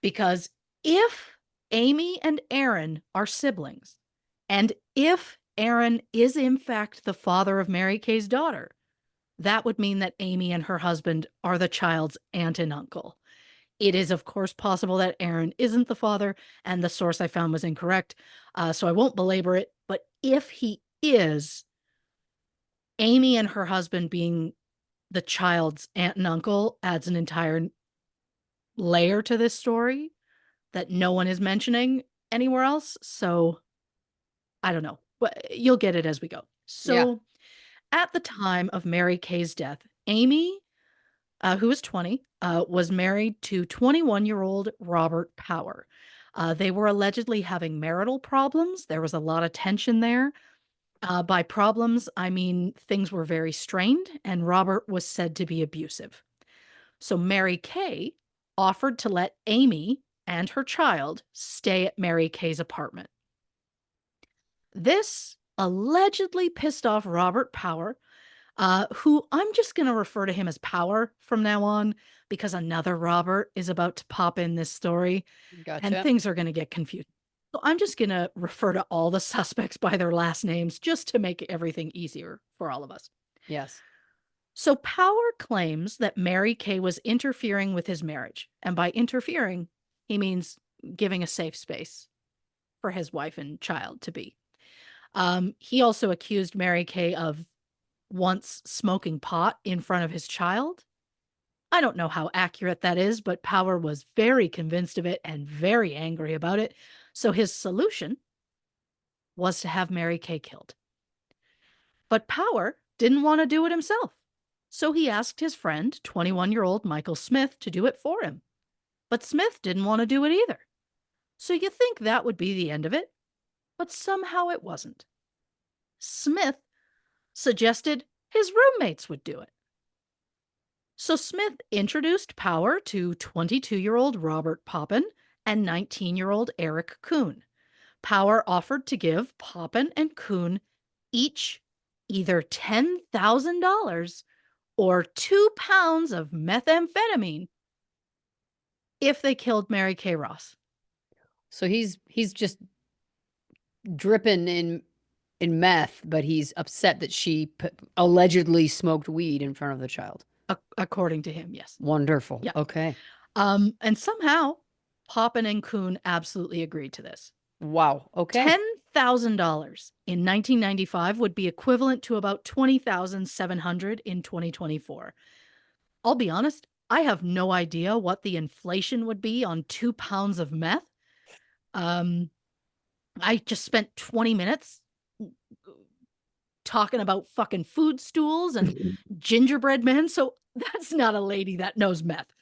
Speaker 2: Because if Amy and Aaron are siblings, and if Aaron is in fact the father of Mary Kay's daughter, that would mean that Amy and her husband are the child's aunt and uncle. It is, of course, possible that Aaron isn't the father, and the source I found was incorrect, so I won't belabor it. But if he is, Amy and her husband being the child's aunt and uncle adds an entire layer to this story that no one is mentioning anywhere else. So I don't know, but you'll get it as we go.
Speaker 1: Yeah.
Speaker 2: So at the time of Mary Kay's death, Amy, who was 20, was married to 21-year-old Robert Power. They were allegedly having marital problems. There was a lot of tension there. By problems, I mean things were very strained, and Robert was said to be abusive. So Mary Kay offered to let Amy and her child stay at Mary Kay's apartment. This allegedly pissed off Robert Power, who I'm just going to refer to him as Power from now on because another Robert is about to pop in this story and
Speaker 1: Gotcha.
Speaker 2: things are going to get confused. So I'm just going to refer to all the suspects by their last names just to make everything easier for all of us.
Speaker 1: Yes.
Speaker 2: So Power claims that Mary Kay was interfering with his marriage. And by interfering, he means giving a safe space for his wife and child to be. He also accused Mary Kay of once smoking pot in front of his child. I don't know how accurate that is, but Power was very convinced of it and very angry about it. So his solution was to have Mary Kay killed. But Power didn't want to do it himself. So he asked his friend, 21-year-old Michael Smith, to do it for him. But Smith didn't want to do it either. So you think that would be the end of it? But somehow it wasn't. Smith suggested his roommates would do it. So Smith introduced Power to 22-year-old Robert Poppin and 19-year-old Eric Kuhn. Power offered to give Poppin and Kuhn each either $10,000 or 2 pounds of methamphetamine if they killed Mary Kay Ross.
Speaker 1: So he's just dripping in in meth, but he's upset that she allegedly smoked weed in front of the child.
Speaker 2: According to him, yes.
Speaker 1: Wonderful.
Speaker 2: Yeah.
Speaker 1: Okay.
Speaker 2: And somehow Poppin and Kuhn absolutely agreed to this.
Speaker 1: Wow. Okay.
Speaker 2: $10,000 in 1995 would be equivalent to about $20,700 in 2024. I'll be honest, I have no idea what the inflation would be on 2 pounds of meth. Um, I just spent 20 minutes talking about fucking food stools and gingerbread men, so that's not a lady that knows meth.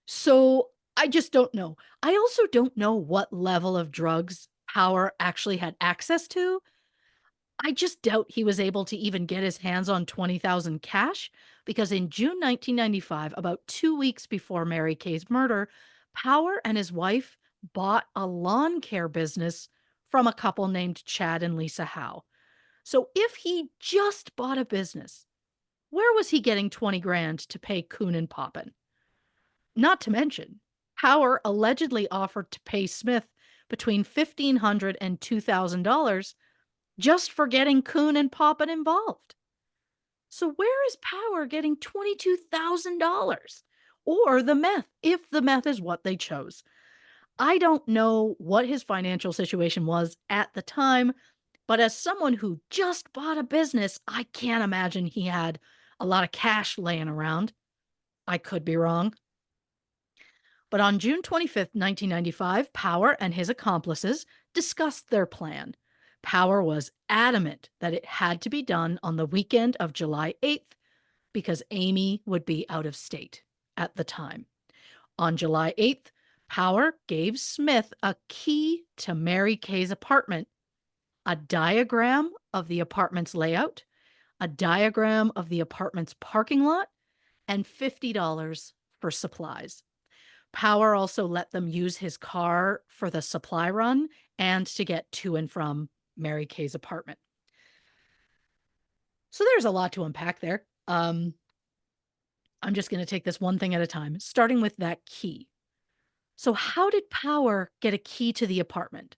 Speaker 2: So I just don't know. I also don't know what level of drugs Power actually had access to. I just doubt he was able to even get his hands on 20,000 cash because in June 1995, about 2 weeks before Mary Kay's murder, Power and his wife bought a lawn care business from a couple named Chad and Lisa Howe. So if he just bought a business, where was he getting 20 grand to pay Kuhn and Poppin? Not to mention, Power allegedly offered to pay Smith between $1,500 and $2,000 just for getting Kuhn and Poppin involved. So where is Power getting $22,000? Or the meth, if the meth is what they chose. I don't know what his financial situation was at the time, but as someone who just bought a business, I can't imagine he had a lot of cash laying around. I could be wrong. But on June 25th, 1995, Power and his accomplices discussed their plan. Power was adamant that it had to be done on the weekend of July 8th because Amy would be out of state at the time. On July 8th, Power gave Smith a key to Mary Kay's apartment, a diagram of the apartment's layout, a diagram of the apartment's parking lot, and $50 for supplies. Power also let them use his car for the supply run and to get to and from Mary Kay's apartment. So there's a lot to unpack there. I'm just going to take this one thing at a time, starting with that key. So, how did Power get a key to the apartment?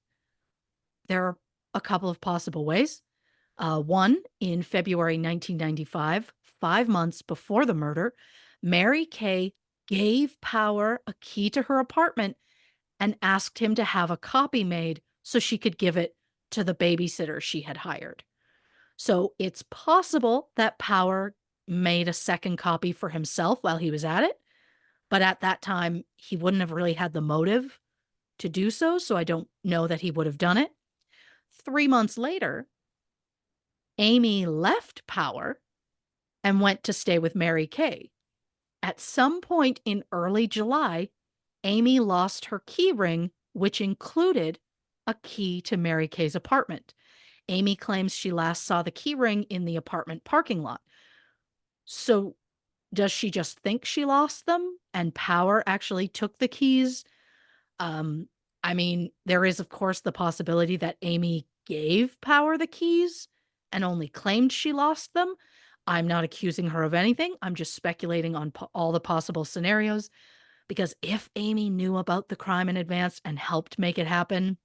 Speaker 2: There are a couple of possible ways. One, in February 1995, 5 months before the murder, Mary Kay gave Power a key to her apartment and asked him to have a copy made so she could give it to the babysitter she had hired. So it's possible that Power made a second copy for himself while he was at it, but at that time, he wouldn't have really had the motive to do so. So I don't know that he would have done it. 3 months later, Amy left Power and went to stay with Mary Kay. At some point in early July, Amy lost her key ring, which included a key to Mary Kay's apartment. Amy claims she last saw the key ring in the apartment parking lot. So, does she just think she lost them and Power actually took the keys? Um, I mean, there is, of course, the possibility that Amy gave Power the keys and only claimed she lost them. I'm not accusing her of anything. I'm just speculating on all the possible scenarios. Because if Amy knew about the crime in advance and helped make it happen,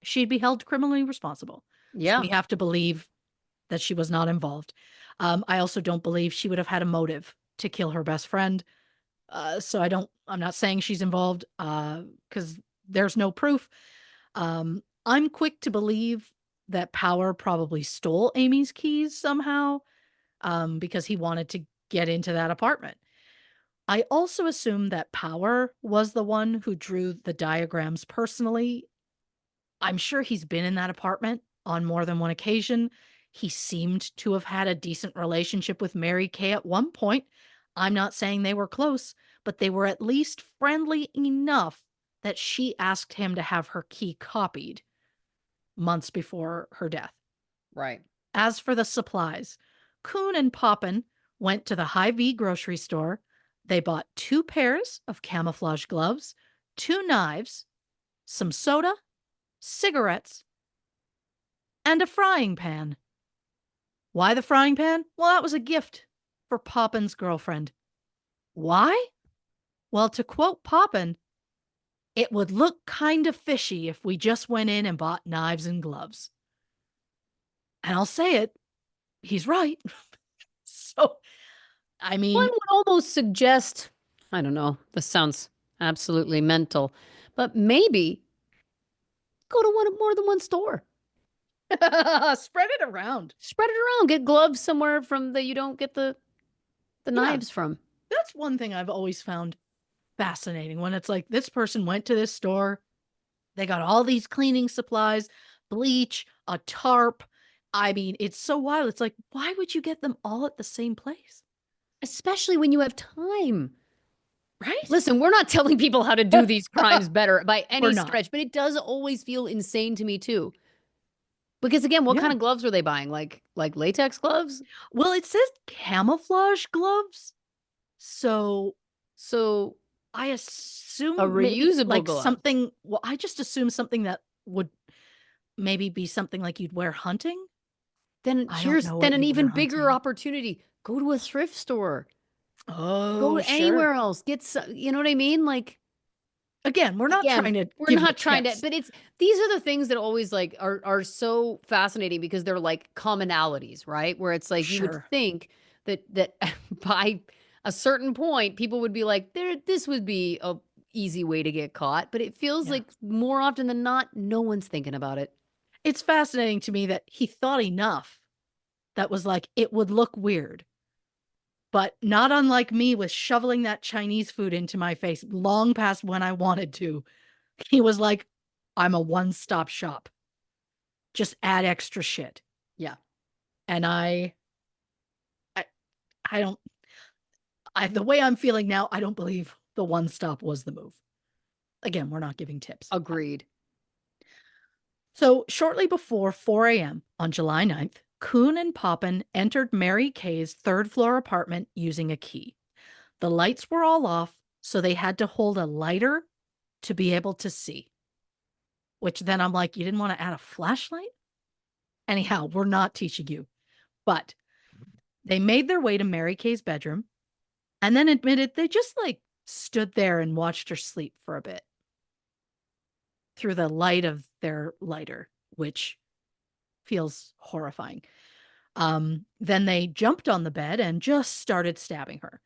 Speaker 2: she'd be held criminally responsible. So
Speaker 1: Yeah.
Speaker 2: we have to believe that she was not involved. I also don't believe she would have had a motive to kill her best friend. So I'm not saying she's involved because there's no proof. I'm quick to believe that Power probably stole Amy's keys somehow because he wanted to get into that apartment. I also assume that Power was the one who drew the diagrams personally. I'm sure he's been in that apartment on more than one occasion. He seemed to have had a decent relationship with Mary Kay at one point. I'm not saying they were close, but they were at least friendly enough that she asked him to have her key copied months before her death.
Speaker 1: Right.
Speaker 2: As for the supplies, Kuhn and Poppin went to the Hy-Vee grocery store. They bought 2 pairs of camouflage gloves, 2 knives, some soda, cigarettes, and a frying pan. Why the frying pan? Well, that was a gift for Poppin's girlfriend. Why? Well, to quote Poppin, it would look kind of fishy if we just went in and bought knives and gloves. And I'll say it, he's right. So, I
Speaker 1: One
Speaker 2: mean,
Speaker 1: would almost suggest, I don't know, this sounds absolutely mental, but maybe go to more than one store.
Speaker 2: spread it around.
Speaker 1: Spread it around. Get gloves somewhere from that you don't get the
Speaker 2: Yeah,
Speaker 1: knives from.
Speaker 2: that's one thing I've always found fascinating when it's like this person went to this store, they got all these cleaning supplies, bleach, a tarp. I mean, it's so wild. It's like, why would you get them all at the same place?
Speaker 1: Especially when you have time.
Speaker 2: Right?
Speaker 1: Listen, we're not telling people how to do these crimes better by
Speaker 2: We're
Speaker 1: any
Speaker 2: not.
Speaker 1: stretch, but it does always feel insane to me too. Because again, what kind
Speaker 2: Yeah.
Speaker 1: of gloves were they buying? Like latex gloves?
Speaker 2: Well, it says camouflage gloves. So
Speaker 1: So
Speaker 2: I
Speaker 1: a
Speaker 2: assume maybe
Speaker 1: reusable
Speaker 2: like
Speaker 1: glove.
Speaker 2: something, well, I just assume something that would maybe be something like you'd wear hunting.
Speaker 1: Then
Speaker 2: I don't
Speaker 1: here's
Speaker 2: know
Speaker 1: then
Speaker 2: what
Speaker 1: an
Speaker 2: you wear
Speaker 1: even bigger
Speaker 2: hunting.
Speaker 1: opportunity. Go to a thrift store. Go
Speaker 2: Oh,
Speaker 1: to
Speaker 2: sure.
Speaker 1: anywhere else. Get some, you know what I mean? Like
Speaker 2: Again, we're not
Speaker 1: again,
Speaker 2: trying to
Speaker 1: we're
Speaker 2: give you
Speaker 1: not trying to,
Speaker 2: tips.
Speaker 1: but it's these are the things that always like are so fascinating because they're like commonalities, right? Where it's like you would
Speaker 2: Sure.
Speaker 1: think that by a certain point people would be like this would be a easy way to get caught, but it feels
Speaker 2: Yeah.
Speaker 1: like more often than not no one's thinking about it.
Speaker 2: It's fascinating to me that he thought enough that was like, it would look weird, but not unlike me with shoveling that Chinese food into my face long past when I wanted to. He was like, I'm a one stop shop. Just add extra shit.
Speaker 1: Yeah,
Speaker 2: And I, I don't, the way I'm feeling now, I don't believe the one stop was the move. Again, we're not giving tips.
Speaker 1: agreed.
Speaker 2: So, shortly before 4 a.m. on July 9th, Kuhn and Poppin entered Mary Kay's third floor apartment using a key. The lights were all off, so they had to hold a lighter to be able to see. Which then I'm like, you didn't want to add a flashlight? Anyhow, we're not teaching you. But they made their way to Mary Kay's bedroom and then admitted they just like stood there and watched her sleep for a bit through the light of their lighter, which feels horrifying. Then they jumped on the bed and just started stabbing her.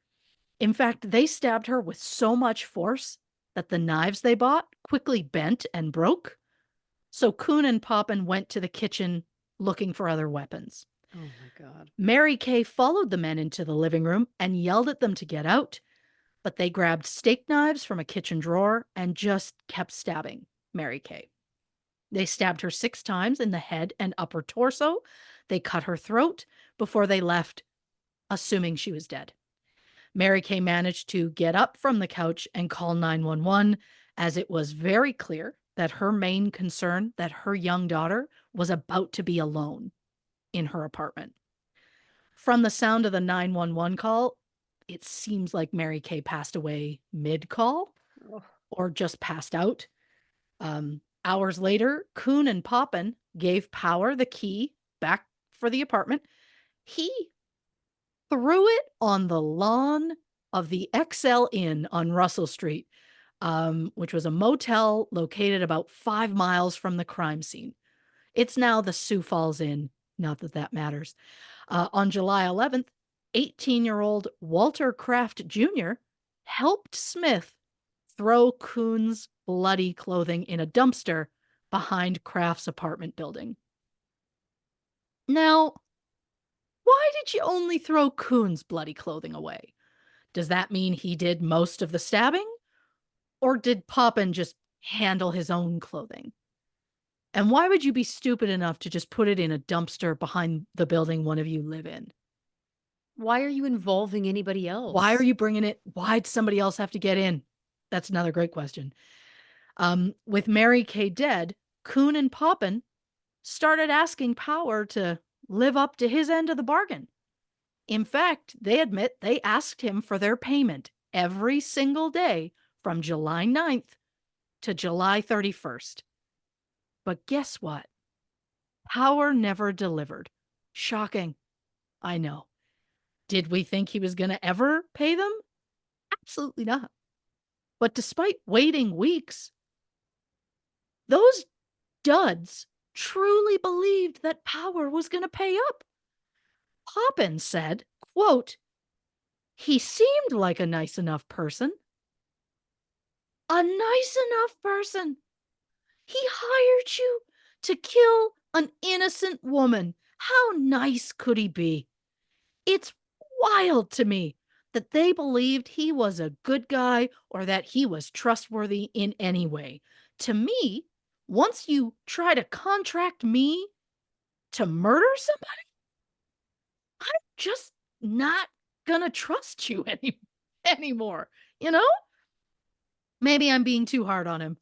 Speaker 2: In fact, they stabbed her with so much force that the knives they bought quickly bent and broke. So Kuhn and Poppin went to the kitchen looking for other weapons.
Speaker 1: Oh my god.
Speaker 2: Mary Kay followed the men into the living room and yelled at them to get out, but they grabbed steak knives from a kitchen drawer and just kept stabbing Mary Kay. They stabbed her 6 times in the head and upper torso. They cut her throat before they left, assuming she was dead. Mary Kay managed to get up from the couch and call 911 as it was very clear that her main concern that her young daughter was about to be alone in her apartment. From the sound of the 911 call, it seems like Mary Kay passed away mid-call
Speaker 1: Ugh.
Speaker 2: or just passed out. Hours later, Kuhn and Poppin gave Power the key back for the apartment. He threw it on the lawn of the XL Inn on Russell Street, which was a motel located about 5 miles from the crime scene. It's now the Sioux Falls Inn, not that that matters. On July 11th, 18-year-old Walter Kraft Jr. helped Smith throw Kuhn's bloody clothing in a dumpster behind Kraft's apartment building. Now, why did you only throw Kuhn's bloody clothing away? Does that mean he did most of the stabbing? Or did Poppin just handle his own clothing? And why would you be stupid enough to just put it in a dumpster behind the building one of you live in?
Speaker 1: Why are you involving anybody
Speaker 2: Why are
Speaker 1: else?
Speaker 2: you bringing it? Why'd somebody else have to get in? That's another great question. With Mary Kay dead, Kuhn and Poppin started asking Power to live up to his end of the bargain. In fact, they admit they asked him for their payment every single day from July 9th to July 31st. But guess what? Power never delivered. Shocking. I know. Did we think he was going to ever pay them? Absolutely not. But despite waiting weeks, those duds truly believed that Power was going to pay up. Poppin said, quote, he seemed like a nice enough person. A nice enough person. He hired you to kill an innocent woman. How nice could he be? It's wild to me that they believed he was a good guy or that he was trustworthy in any way. To me, once you try to contract me to murder somebody, I'm just not gonna trust you anymore. You know? Maybe I'm being too hard on him.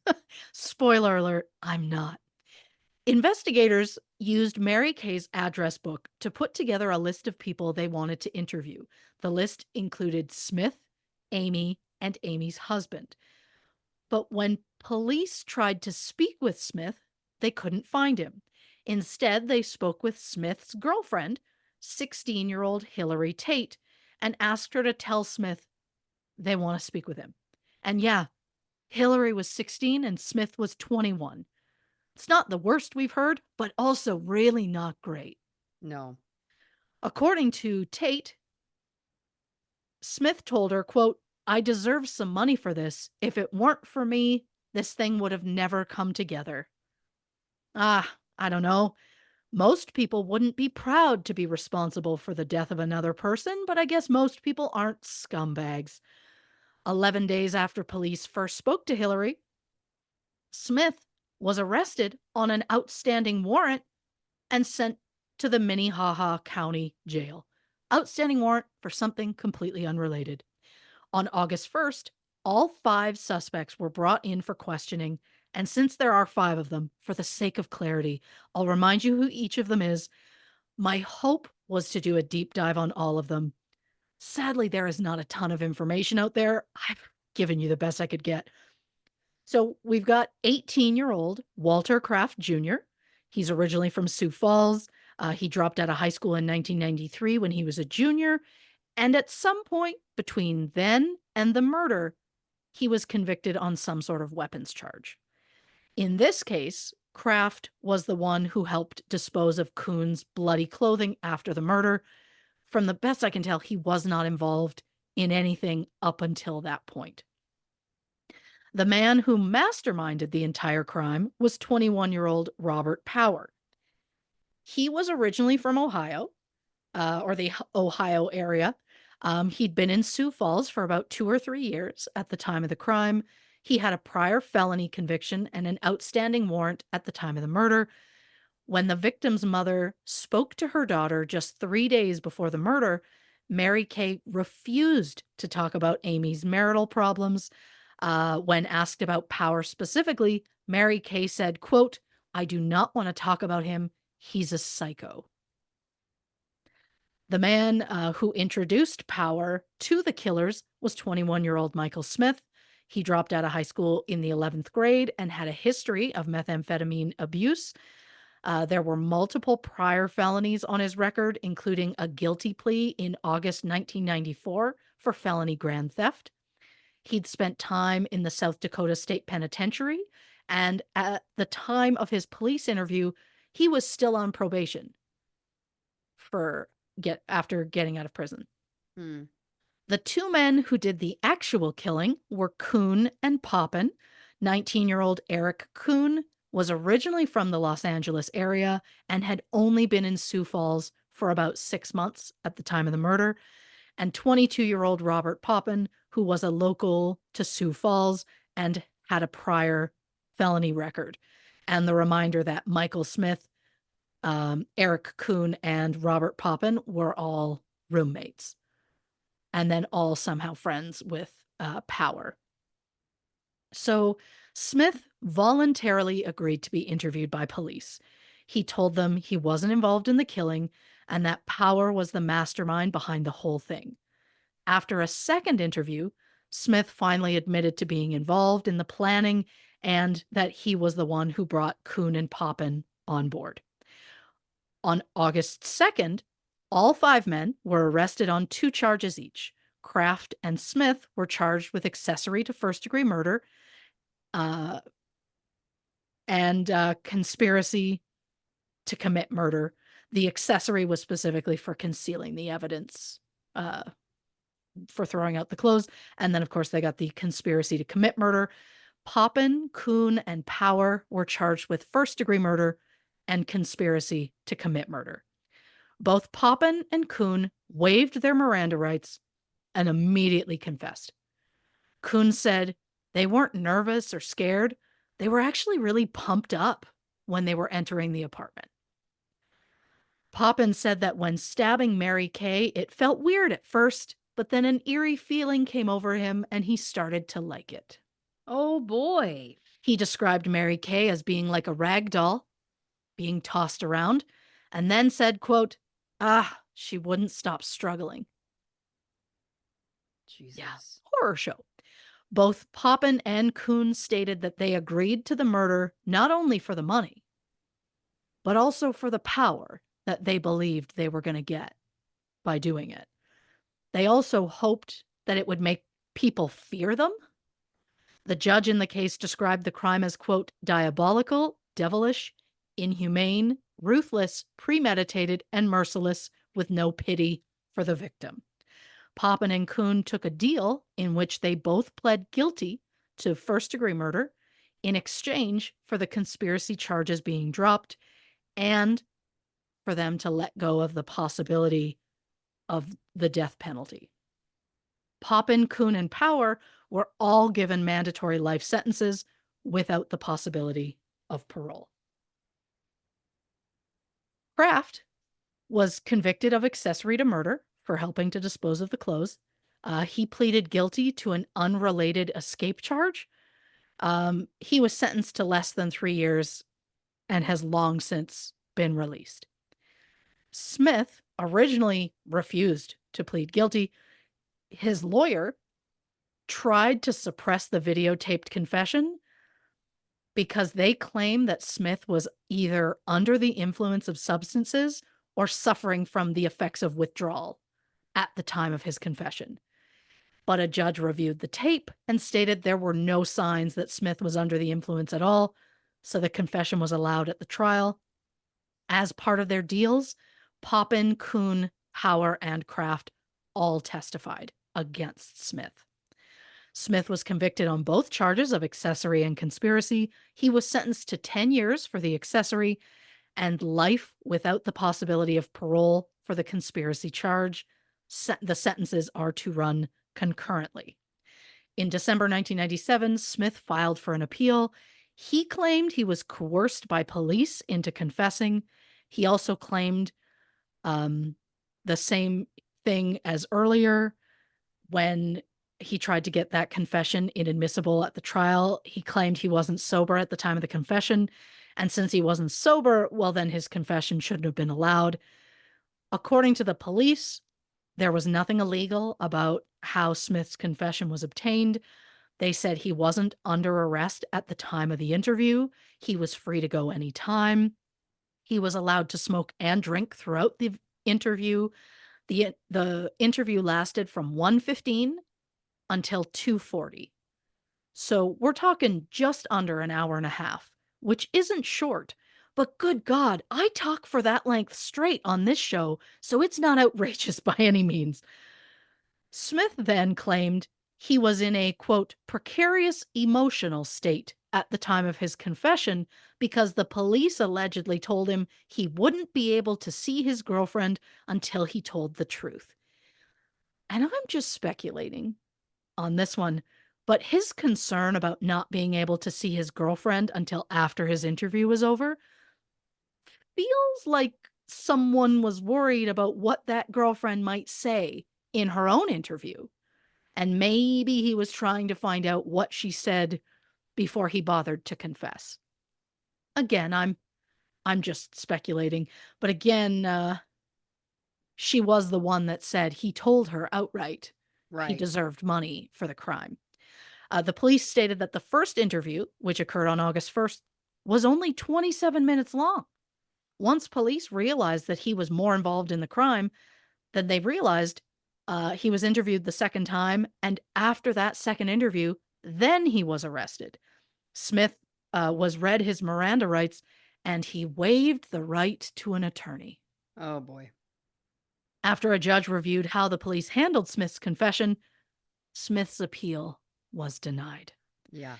Speaker 2: Spoiler alert, I'm not. Investigators used Mary Kay's address book to put together a list of people they wanted to interview. The list included Smith, Amy, and Amy's husband. But when police tried to speak with Smith, they couldn't find him. Instead, they spoke with Smith's girlfriend, 16-year-old Hillary Tate, and asked her to tell Smith they want to speak with him. And yeah, Hillary was 16 and Smith was 21. It's not the worst we've heard, but also really not great.
Speaker 1: No.
Speaker 2: According to Tate, Smith told her, quote, I deserve some money for this. If it weren't for me, this thing would have never come together. I don't know. Most people wouldn't be proud to be responsible for the death of another person, but I guess most people aren't scumbags. 11 days after police first spoke to Hillary, Smith was arrested on an outstanding warrant and sent to the Minnehaha County Jail. Outstanding warrant for something completely unrelated. On August 1st, all 5 suspects were brought in for questioning, and since there are 5 of them, for the sake of clarity, I'll remind you who each of them is. My hope was to do a deep dive on all of them. Sadly, there is not a ton of information out there. I've given you the best I could get. So we've got 18-year-old Walter Kraft Jr. He's originally from Sioux Falls. He dropped out of high school in 1993 when he was a junior. And at some point between then and the murder, he was convicted on some sort of weapons charge. In this case, Kraft was the one who helped dispose of Kuhn's bloody clothing after the murder. From the best I can tell, he was not involved in anything up until that point. The man who masterminded the entire crime was 21-year-old Robert Power. He was originally from Ohio, or the Ohio area. He'd been in Sioux Falls for about 2 or 3 years at the time of the crime. He had a prior felony conviction and an outstanding warrant at the time of the murder. When the victim's mother spoke to her daughter just 3 days before the murder, Mary Kay refused to talk about Amy's marital problems. When asked about Power specifically, Mary Kay said, quote, I do not want to talk about him. He's a psycho. The man who introduced Power to the killers was 21-year-old Michael Smith. He dropped out of high school in the 11th grade and had a history of methamphetamine abuse. There were multiple prior felonies on his record, including a guilty plea in August 1994 for felony grand theft. He'd spent time in the South Dakota State Penitentiary, and at the time of his police interview, he was still on probation after getting out of prison.
Speaker 1: Hmm.
Speaker 2: The 2 men who did the actual killing were Kuhn and Poppin. 19-year-old Eric Kuhn was originally from the Los Angeles area and had only been in Sioux Falls for about 6 months at the time of the murder. And 22-year-old Robert Poppin, who was a local to Sioux Falls and had a prior felony record. And the reminder that Michael Smith, Eric Kuhn, and Robert Poppin were all roommates. And then all somehow friends with Power. So Smith voluntarily agreed to be interviewed by police. He told them he wasn't involved in the killing and that Power was the mastermind behind the whole thing. After a second interview, Smith finally admitted to being involved in the planning and that he was the one who brought Kuhn and Poppin on board. On August 2nd, all 5 men were arrested on 2 charges each. Kraft and Smith were charged with accessory to first-degree murder and conspiracy to commit murder. The accessory was specifically for concealing the evidence, for throwing out the clothes. And then, of course, they got the conspiracy to commit murder. Poppin, Kuhn, and Power were charged with first-degree murder and conspiracy to commit murder. Both Poppin and Kuhn waived their Miranda rights and immediately confessed. Kuhn said they weren't nervous or scared. They were actually really pumped up when they were entering the apartment. Poppin said that when stabbing Mary Kay, it felt weird at first, but then an eerie feeling came over him and he started to like it.
Speaker 1: Oh boy.
Speaker 2: He described Mary Kay as being like a rag doll, being tossed around, and then said, quote, she wouldn't stop struggling.
Speaker 1: Jesus.
Speaker 2: Yeah, horror show. Both Poppin and Kuhn stated that they agreed to the murder not only for the money, but also for the power that they believed they were going to get by doing it. They also hoped that it would make people fear them. The judge in the case described the crime as, quote, diabolical, devilish, inhumane, ruthless, premeditated, and merciless, with no pity for the victim. Poppin and Kuhn took a deal in which they both pled guilty to first-degree murder in exchange for the conspiracy charges being dropped and for them to let go of the possibility of the death penalty. Poppin, Kuhn, and Power were all given mandatory life sentences without the possibility of parole. Kraft was convicted of accessory to murder for helping to dispose of the clothes. He pleaded guilty to an unrelated escape charge. He was sentenced to less than 3 years and has long since been released. Smith originally refused to plead guilty. His lawyer tried to suppress the videotaped confession because they claim that Smith was either under the influence of substances or suffering from the effects of withdrawal at the time of his confession. But a judge reviewed the tape and stated there were no signs that Smith was under the influence at all, so the confession was allowed at the trial. As part of their deals, Poppin, Kuhn, Power, and Kraft all testified against Smith. Smith was convicted on both charges of accessory and conspiracy. He was sentenced to 10 years for the accessory and life without the possibility of parole for the conspiracy charge. The sentences are to run concurrently. In December 1997, Smith filed for an appeal. He claimed he was coerced by police into confessing. He also claimed the same thing as earlier when he tried to get that confession inadmissible at the trial. He claimed he wasn't sober at the time of the confession. And since he wasn't sober, well, then his confession shouldn't have been allowed. According to the police, there was nothing illegal about how Smith's confession was obtained. They said he wasn't under arrest at the time of the interview. He was free to go anytime. He was allowed to smoke and drink throughout the interview. The interview lasted from 1:15 until 2:40. So we're talking just under an hour and a half, which isn't short. But good God, I talk for that length straight on this show, so it's not outrageous by any means. Smith then claimed he was in a, quote, precarious emotional state at the time of his confession because the police allegedly told him he wouldn't be able to see his girlfriend until he told the truth. And I'm just speculating on this one, but his concern about not being able to see his girlfriend until after his interview was over feels like someone was worried about what that girlfriend might say in her own interview. And maybe he was trying to find out what she said before he bothered to confess. Again, I'm just speculating, but again, she was the one that said he told her outright he deserved money for the crime. The police stated that the first interview, which occurred on August 1st, was only 27 minutes long. Once police realized that he was more involved in the crime, then they realized he was interviewed the second time, and after that second interview, then he was arrested. Smith was read his Miranda rights, and he waived the right to an attorney.
Speaker 1: Oh boy.
Speaker 2: After a judge reviewed how the police handled Smith's confession, Smith's appeal was denied.
Speaker 1: Yeah.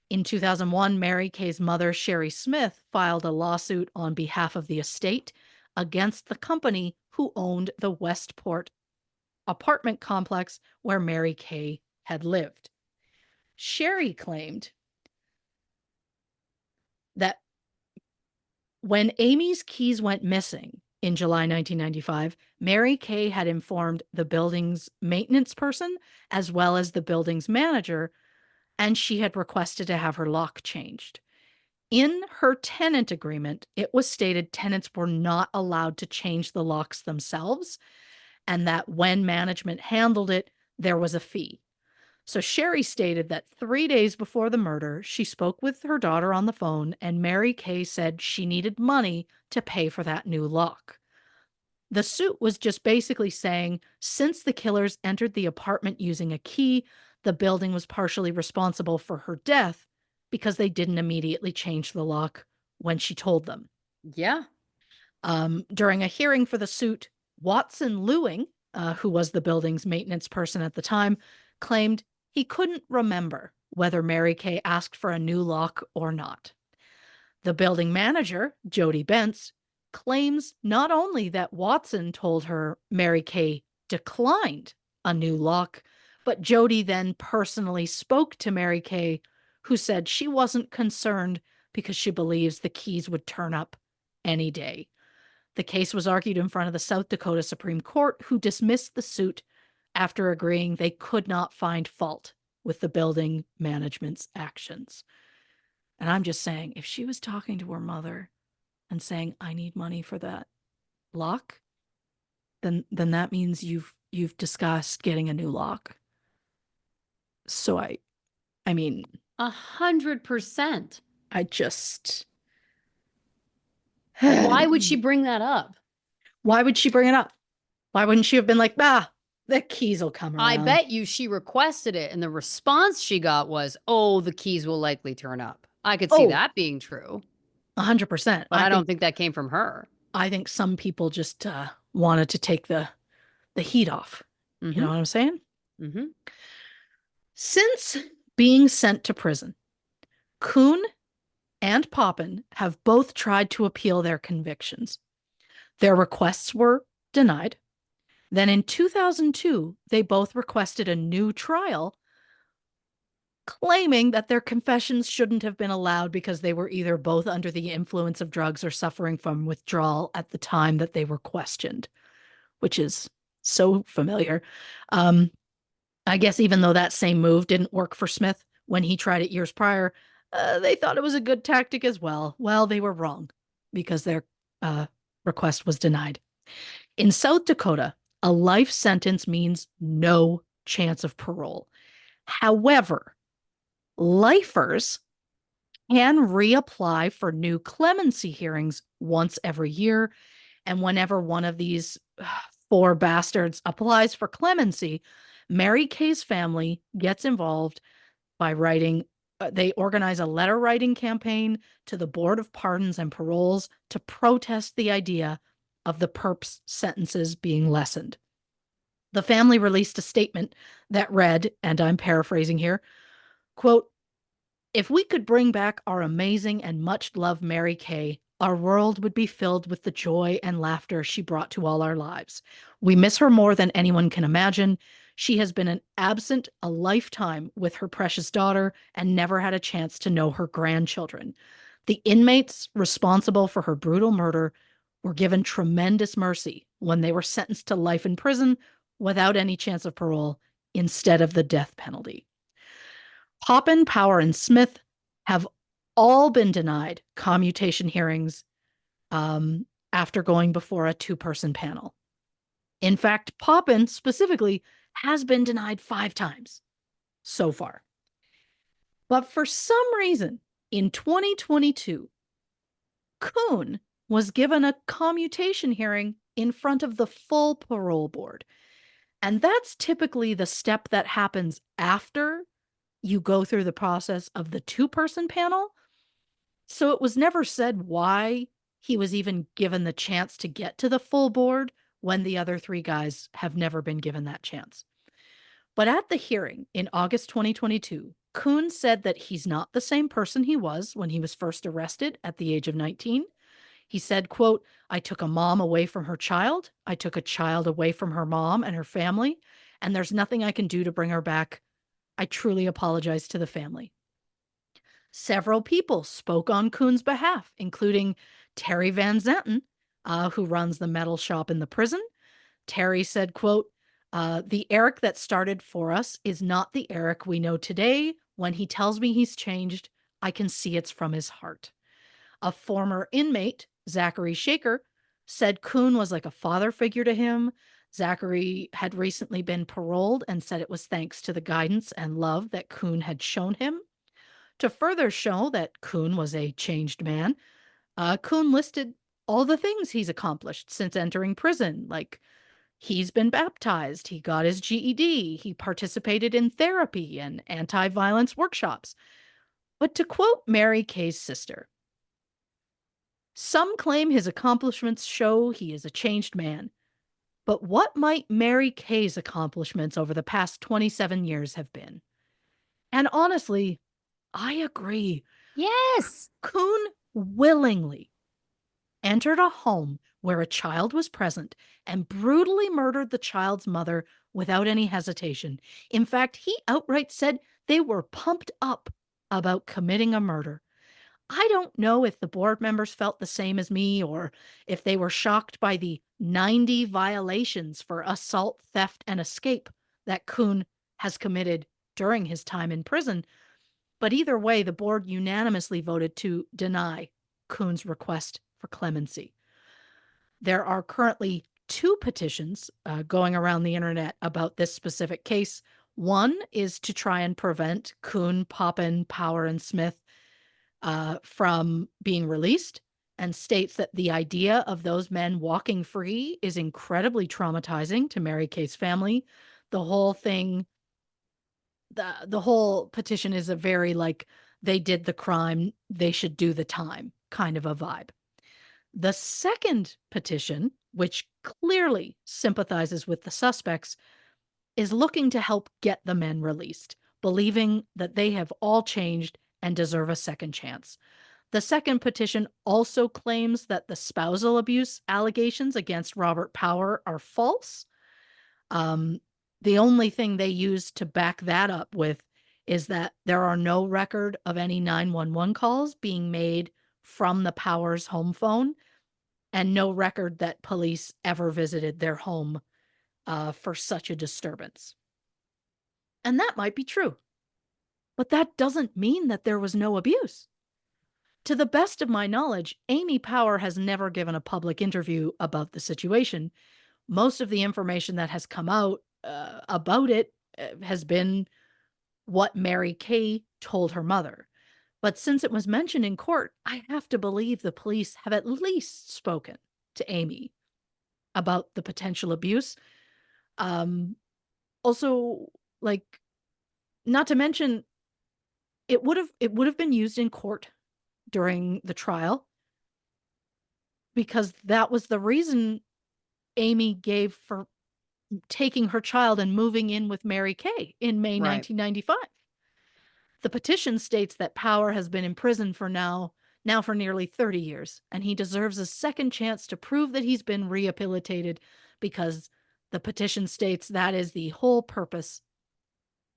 Speaker 2: In 2001, Mary Kay's mother, Sherry Smith, filed a lawsuit on behalf of the estate against the company who owned the Westport apartment complex where Mary Kay had lived. Sherry claimed that when Amy's keys went missing in July 1995, Mary Kay had informed the building's maintenance person as well as the building's manager, and she had requested to have her lock changed. In her tenant agreement, it was stated tenants were not allowed to change the locks themselves, and that when management handled it, there was a fee. So Sherry stated that 3 days before the murder, she spoke with her daughter on the phone, and Mary Kay said she needed money to pay for that new lock. The suit was just basically saying since the killers entered the apartment using a key, the building was partially responsible for her death because they didn't immediately change the lock when she told them.
Speaker 1: Yeah.
Speaker 2: During a hearing for the suit, Watson Lewing, who was the building's maintenance person at the time, claimed he couldn't remember whether Mary Kay asked for a new lock or not. The building manager, Jody Bentz, claims not only that Watson told her Mary Kay declined a new lock, but Jody then personally spoke to Mary Kay, who said she wasn't concerned because she believes the keys would turn up any day. The case was argued in front of the South Dakota Supreme Court, who dismissed the suit after agreeing they could not find fault with the building management's actions. And I'm just saying, if she was talking to her mother and saying, I need money for that lock, then that means you've discussed getting a new lock. So I mean,
Speaker 1: 100%.
Speaker 2: I just
Speaker 1: Why would she bring that up?
Speaker 2: Why would she bring it up? Why wouldn't she have been like, the keys will come around?
Speaker 1: I bet you she requested it, and the response she got was, oh, the keys will likely turn up. I could see that being true.
Speaker 2: 100%.
Speaker 1: But I don't think that came from her.
Speaker 2: I think some people just wanted to take the heat off. You know what I'm saying?
Speaker 1: Mm-hmm.
Speaker 2: Since being sent to prison, Kuhn and Poppin have both tried to appeal their convictions. Their requests were denied. Then in 2002, they both requested a new trial, claiming that their confessions shouldn't have been allowed because they were either both under the influence of drugs or suffering from withdrawal at the time that they were questioned, which is so familiar. I guess even though that same move didn't work for Smith when he tried it years prior, they thought it was a good tactic as well. Well, they were wrong because their request was denied. In South Dakota, a life sentence means no chance of parole. However, lifers can reapply for new clemency hearings once every year. And whenever one of these four bastards applies for clemency, Mary Kay's family gets involved by writing. They organize a letter writing campaign to the Board of Pardons and Paroles to protest the idea of the perp's sentences being lessened. The family released a statement that read, and I'm paraphrasing here, quote, "If we could bring back our amazing and much-loved Mary Kay, our world would be filled with the joy and laughter she brought to all our lives. We miss her more than anyone can imagine. She has been absent a lifetime with her precious daughter and never had a chance to know her grandchildren. The inmates responsible for her brutal murder were given tremendous mercy when they were sentenced to life in prison without any chance of parole instead of the death penalty." Poppin, Power, and Smith have all been denied commutation hearings after going before a two-person panel. In fact, Poppin specifically has been denied 5 times so far. But for some reason, in 2022, Kuhn was given a commutation hearing in front of the full parole board. And that's typically the step that happens after you go through the process of the two-person panel. So it was never said why he was even given the chance to get to the full board when the other three guys have never been given that chance. But at the hearing in August 2022, Kuhn said that he's not the same person he was when he was first arrested at the age of 19. He said, quote, "I took a mom away from her child. I took a child away from her mom and her family, and there's nothing I can do to bring her back. I truly apologize to the family." Several people spoke on Kuhn's behalf, including Terry Van Zanten, who runs the metal shop in the prison. Terry said, quote, "The Eric that started for us is not the Eric we know today. When he tells me he's changed, I can see it's from his heart." A former inmate, Zachary Shaker, said Kuhn was like a father figure to him. Zachary had recently been paroled and said it was thanks to the guidance and love that Kuhn had shown him. To further show that Kuhn was a changed man, Kuhn listed all the things he's accomplished since entering prison, like he's been baptized, he got his GED, he participated in therapy and anti violence workshops. But to quote Mary Kay's sister, "Some claim his accomplishments show he is a changed man. But what might Mary Kay's accomplishments over the past 27 years have been?" And honestly, I agree.
Speaker 1: Yes.
Speaker 2: Kuhn willingly entered a home where a child was present and brutally murdered the child's mother without any hesitation. In fact, he outright said they were pumped up about committing a murder. I don't know if the board members felt the same as me or if they were shocked by the 90 violations for assault, theft, and escape that Kuhn has committed during his time in prison. But either way, the board unanimously voted to deny Kuhn's request for clemency. There are currently two petitions going around the internet about this specific case. One is to try and prevent Kuhn, Poppin, Power, and Smith from being released, and states that the idea of those men walking free is incredibly traumatizing to Mary Kay's family. The whole thing, the whole petition is a very like they did the crime, they should do the time kind of a vibe. The second petition, which clearly sympathizes with the suspects, is looking to help get the men released, believing that they have all changed and deserve a second chance. The second petition also claims that the spousal abuse allegations against Robert Power are false. Um, the only thing they use to back that up with is that there are no record of any 911 calls being made from the Powers home phone and no record that police ever visited their home for such a disturbance. And that might be true, but that doesn't mean that there was no abuse. To the best of my knowledge, Amy Power has never given a public interview about the situation. Most of the information that has come out about it has been what Mary Kay told her mother. But since it was mentioned in court, I have to believe the police have at least spoken to Amy about the potential abuse. Um, Also, like, not to mention, it would have been used in court during the trial because that was the reason Amy gave for taking her child and moving in with Mary Kay in May
Speaker 1: Right.
Speaker 2: 1995. The petition states that Power has been in prison for now for nearly 30 years, and he deserves a second chance to prove that he's been rehabilitated because the petition states that is the whole purpose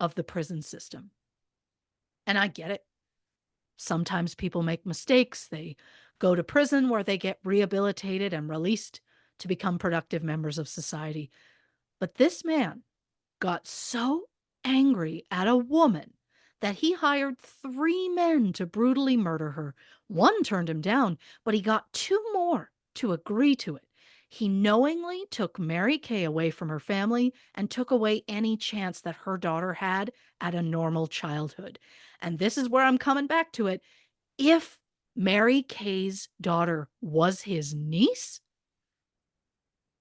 Speaker 2: of the prison system. And I get it. Sometimes people make mistakes. They go to prison where they get rehabilitated and released to become productive members of society. But this man got so angry at a woman that he hired three men to brutally murder her. One turned him down, but he got two more to agree to it. He knowingly took Mary Kay away from her family and took away any chance that her daughter had at a normal childhood. And this is where I'm coming back to it. If Mary Kay's daughter was his niece,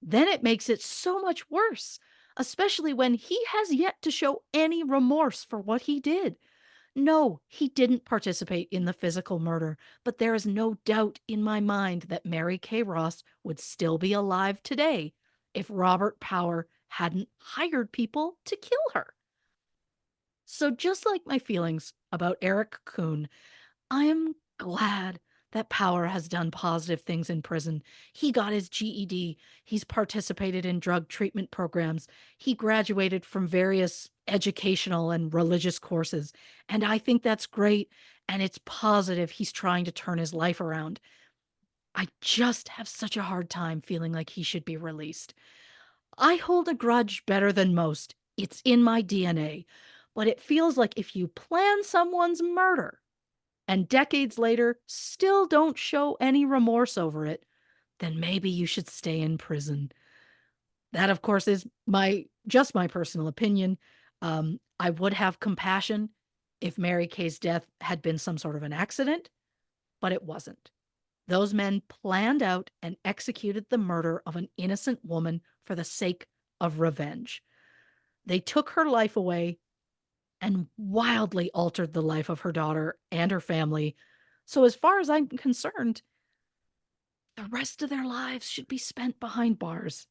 Speaker 2: then it makes it so much worse, especially when he has yet to show any remorse for what he did. No, he didn't participate in the physical murder, but there is no doubt in my mind that Mary Kay Ross would still be alive today if Robert Power hadn't hired people to kill her. So, just like my feelings about Eric Kuhn, I am glad that Power has done positive things in prison. He got his GED, he's participated in drug treatment programs, he graduated from various educational and religious courses. And I think that's great. And it's positive he's trying to turn his life around. I just have such a hard time feeling like he should be released. I hold a grudge better than most. It's in my DNA. But it feels like if you plan someone's murder, and decades later still don't show any remorse over it, then maybe you should stay in prison. That, of course, is my personal opinion. I would have compassion if Mary Kay's death had been some sort of an accident, but it wasn't. Those men planned out and executed the murder of an innocent woman for the sake of revenge. They took her life away and wildly altered the life of her daughter and her family. So, as far as I'm concerned, the rest of their lives should be spent behind bars.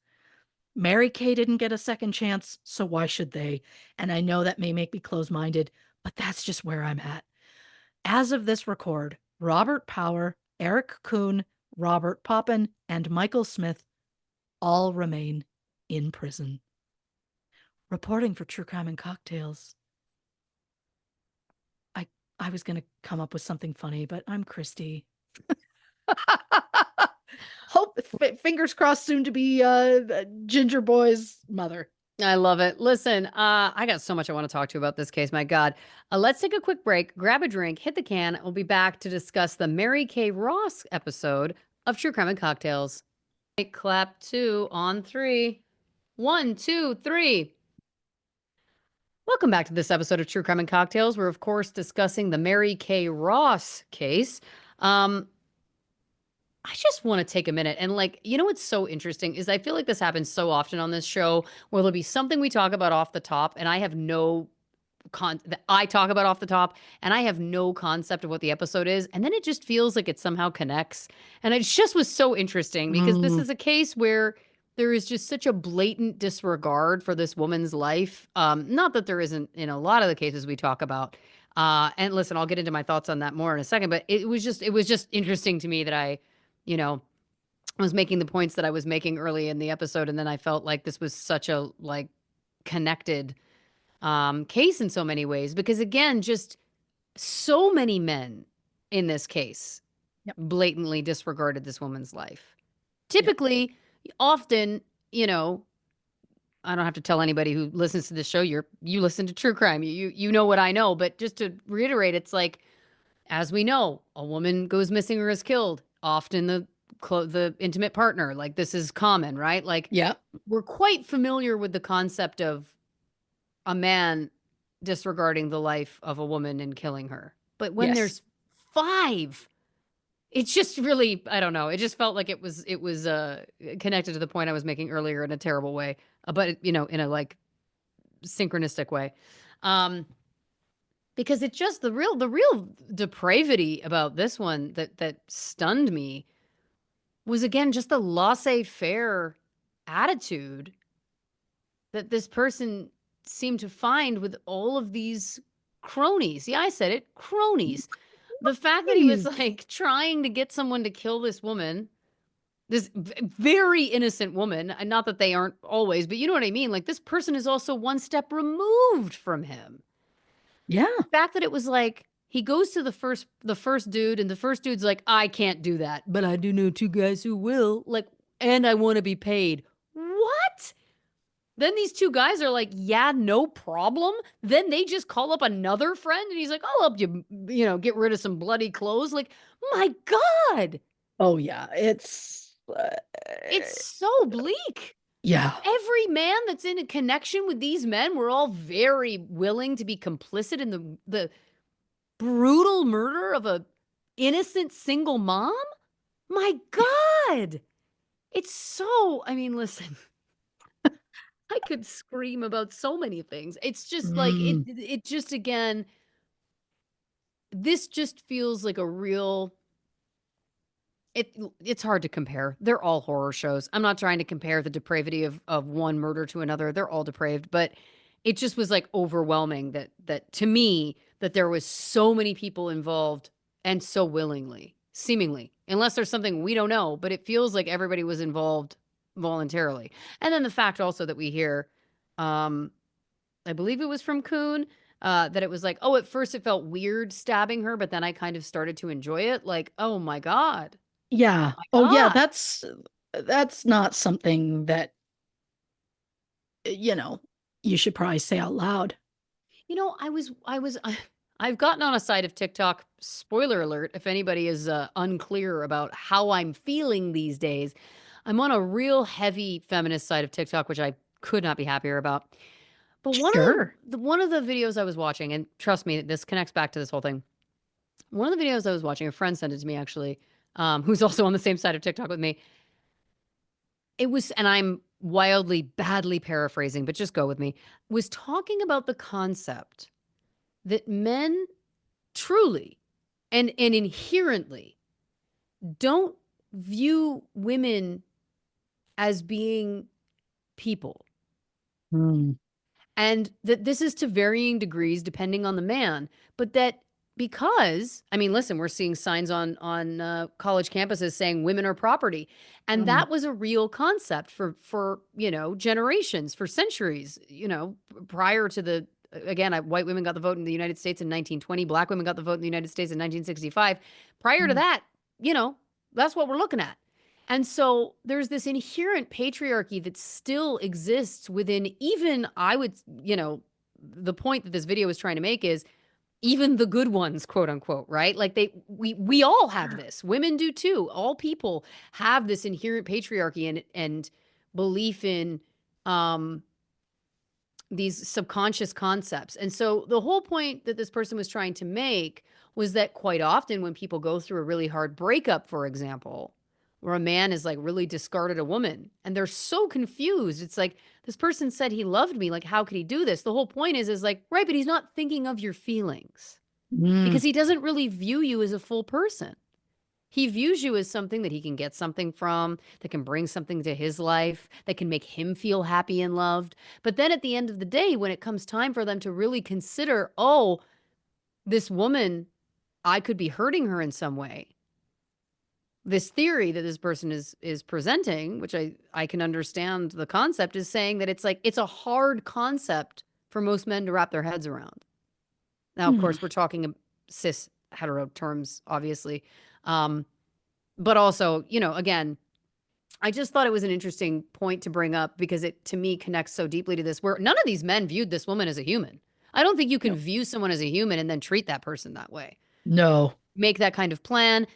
Speaker 2: Mary Kay didn't get a second chance, so why should they? And I know that may make me close minded, but that's just where I'm at. As of this record, Robert Power, Eric Kuhn, Robert Poppin, and Michael Smith all remain in prison. Reporting for True Crime and Cocktails. I I was gonna come up with something funny, but I'm Christy. Hope fingers crossed soon to be Ginger Boy's mother.
Speaker 1: I love it. Listen, I got so much I want to talk to you about this case. My God. Let's take a quick break, grab a drink, hit the can. We'll be back to discuss the Mary Kay Ross episode of True Crime and Cocktails. Clap two on three. One, two, three. Welcome back to this episode of True Crime and Cocktails. We're, of course, discussing the Mary Kay Ross case. I just want to take a minute and what's so interesting is I feel like this happens so often on this show where there'll be something we talk about off the top and I have no that I talk about off the top and I have no concept of what the episode is and then it just feels like it somehow connects. And it just was so interesting because this
Speaker 2: Mm,
Speaker 1: is a case where there is just such a blatant disregard for this woman's life. Not that there isn't in a lot of the cases we talk about. And listen, I'll get into my thoughts on that more in a second, but it was just interesting to me that you know, I was making the points that I was making early in the episode, and then I felt like this was such a connected case in so many ways because again, just so many men in this case
Speaker 2: yep,
Speaker 1: blatantly disregarded this woman's life.
Speaker 2: yep,
Speaker 1: Typically, often, you know, I don't have to tell anybody who listens to this show, you listen to true crime. You know what I know, but just to reiterate, it's like as we know, a woman goes missing or is killed, often the intimate partner. Like this is common, right? Like
Speaker 2: yep,
Speaker 1: we're quite familiar with the concept of a man disregarding the life of a woman and killing her. But when
Speaker 2: yes.
Speaker 1: there's five, it's just really, I don't know. It just felt like it was connected to the point I was making earlier in a terrible way, but in a synchronistic way. Um, Because it just the real depravity about this one that stunned me was again just the laissez-faire attitude that this person seemed to find with all of these cronies. Yeah, I said it, cronies. The fact that he was
Speaker 2: Please.
Speaker 1: like trying to get someone to kill this woman, this very innocent woman, and not that they aren't always, but you know what I mean? Like this person is also one step removed from him.
Speaker 2: Yeah.
Speaker 1: Fact that it was like he goes to the first dude and the first dude's like, "I can't do that, but I do know two guys who will." Like, and I want to be paid. What? Then these two guys are like, "Yeah, no problem." Then they just call up another friend and he's like, "I'll help you, get rid of some bloody clothes." Like, my God.
Speaker 2: Oh, yeah.
Speaker 1: It's so bleak.
Speaker 2: Yeah.
Speaker 1: Every man that's in a connection with these men were all very willing to be complicit in the brutal murder of a innocent single mom? My God. It's so I mean, listen, I could scream about so many things. It's just like it
Speaker 2: Mm,
Speaker 1: it just again this just feels like a real it's hard to compare. They're all horror shows. I'm not trying to compare the depravity of one murder to another. They're all depraved, but it just was like overwhelming that to me that there was so many people involved and so willingly, seemingly, unless there's something we don't know, but it feels like everybody was involved voluntarily. And then the fact also that we hear, um, I believe it was from Kuhn, that it was like, oh, at first it felt weird stabbing her, but then I kind of started to enjoy it. Like, oh my God. Oh
Speaker 2: Yeah.
Speaker 1: my
Speaker 2: Oh, yeah.
Speaker 1: God.
Speaker 2: That's not something that, you know, you should probably say out loud.
Speaker 1: I've gotten on a side of TikTok, spoiler alert, if anybody is unclear about how I'm feeling these days. I'm on a real heavy feminist side of TikTok, which I could not be happier about. But
Speaker 2: Sure.
Speaker 1: one of the videos I was watching, and trust me, this connects back to this whole thing. One of the videos I was watching, a friend sent it to me actually, who's also on the same side of TikTok with me. It was, and I'm wildly badly paraphrasing, but just go with me, was talking about the concept that men truly and inherently don't view women as being people.
Speaker 2: Mm.
Speaker 1: And that this is to varying degrees depending on the man, but that because I mean, listen, we're seeing signs on college campuses saying women are property, and
Speaker 2: Mm.
Speaker 1: that was a real concept for generations, for centuries, prior to the again, white women got the vote in the United States in 1920, black women got the vote in the United States in 1965. Prior to
Speaker 2: Mm.
Speaker 1: that, you know, that's what we're looking at. And so there's this inherent patriarchy that still exists within even, I would, the point that this video is trying to make is even the good ones, quote unquote, right? Like we all have
Speaker 2: Sure.
Speaker 1: this. Women do too. All people have this inherent patriarchy and belief in um these subconscious concepts. And so the whole point that this person was trying to make was that quite often when people go through a really hard breakup, for example, where a man is like really discarded a woman and they're so confused. It's like this person said he loved me. Like, how could he do this? The whole point is like, right, but he's not thinking of your feelings
Speaker 2: Mm.
Speaker 1: because he doesn't really view you as a full person. He views you as something that he can get something from, that can bring something to his life, that can make him feel happy and loved. But then at the end of the day, when it comes time for them to really consider, oh, this woman, I could be hurting her in some way. This theory that this person is presenting, which I can understand the concept, is saying that it's like it's a hard concept for most men to wrap their heads around. Now, of
Speaker 2: Mm.
Speaker 1: course, we're talking cis hetero terms, obviously. Um, but also, again, I just thought it was an interesting point to bring up because it, to me, connects so deeply to this, where none of these men viewed this woman as a human. I don't think you can
Speaker 2: No.
Speaker 1: view someone as a human and then treat that person that way.
Speaker 2: No.
Speaker 1: Make that kind of plan,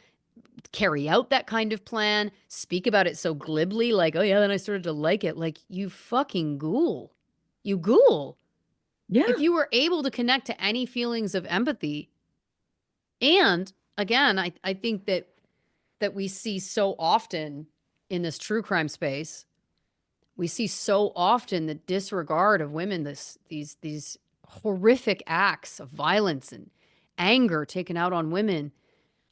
Speaker 1: carry out that kind of plan, speak about it so glibly, like, oh, yeah, then I started to like it. Like, you fucking ghoul. You ghoul. If
Speaker 2: Yeah.
Speaker 1: you were able to connect to any feelings of empathy, and again, I think that we see so often in this true crime space. We see so often the disregard of women, these horrific acts of violence and anger taken out on women.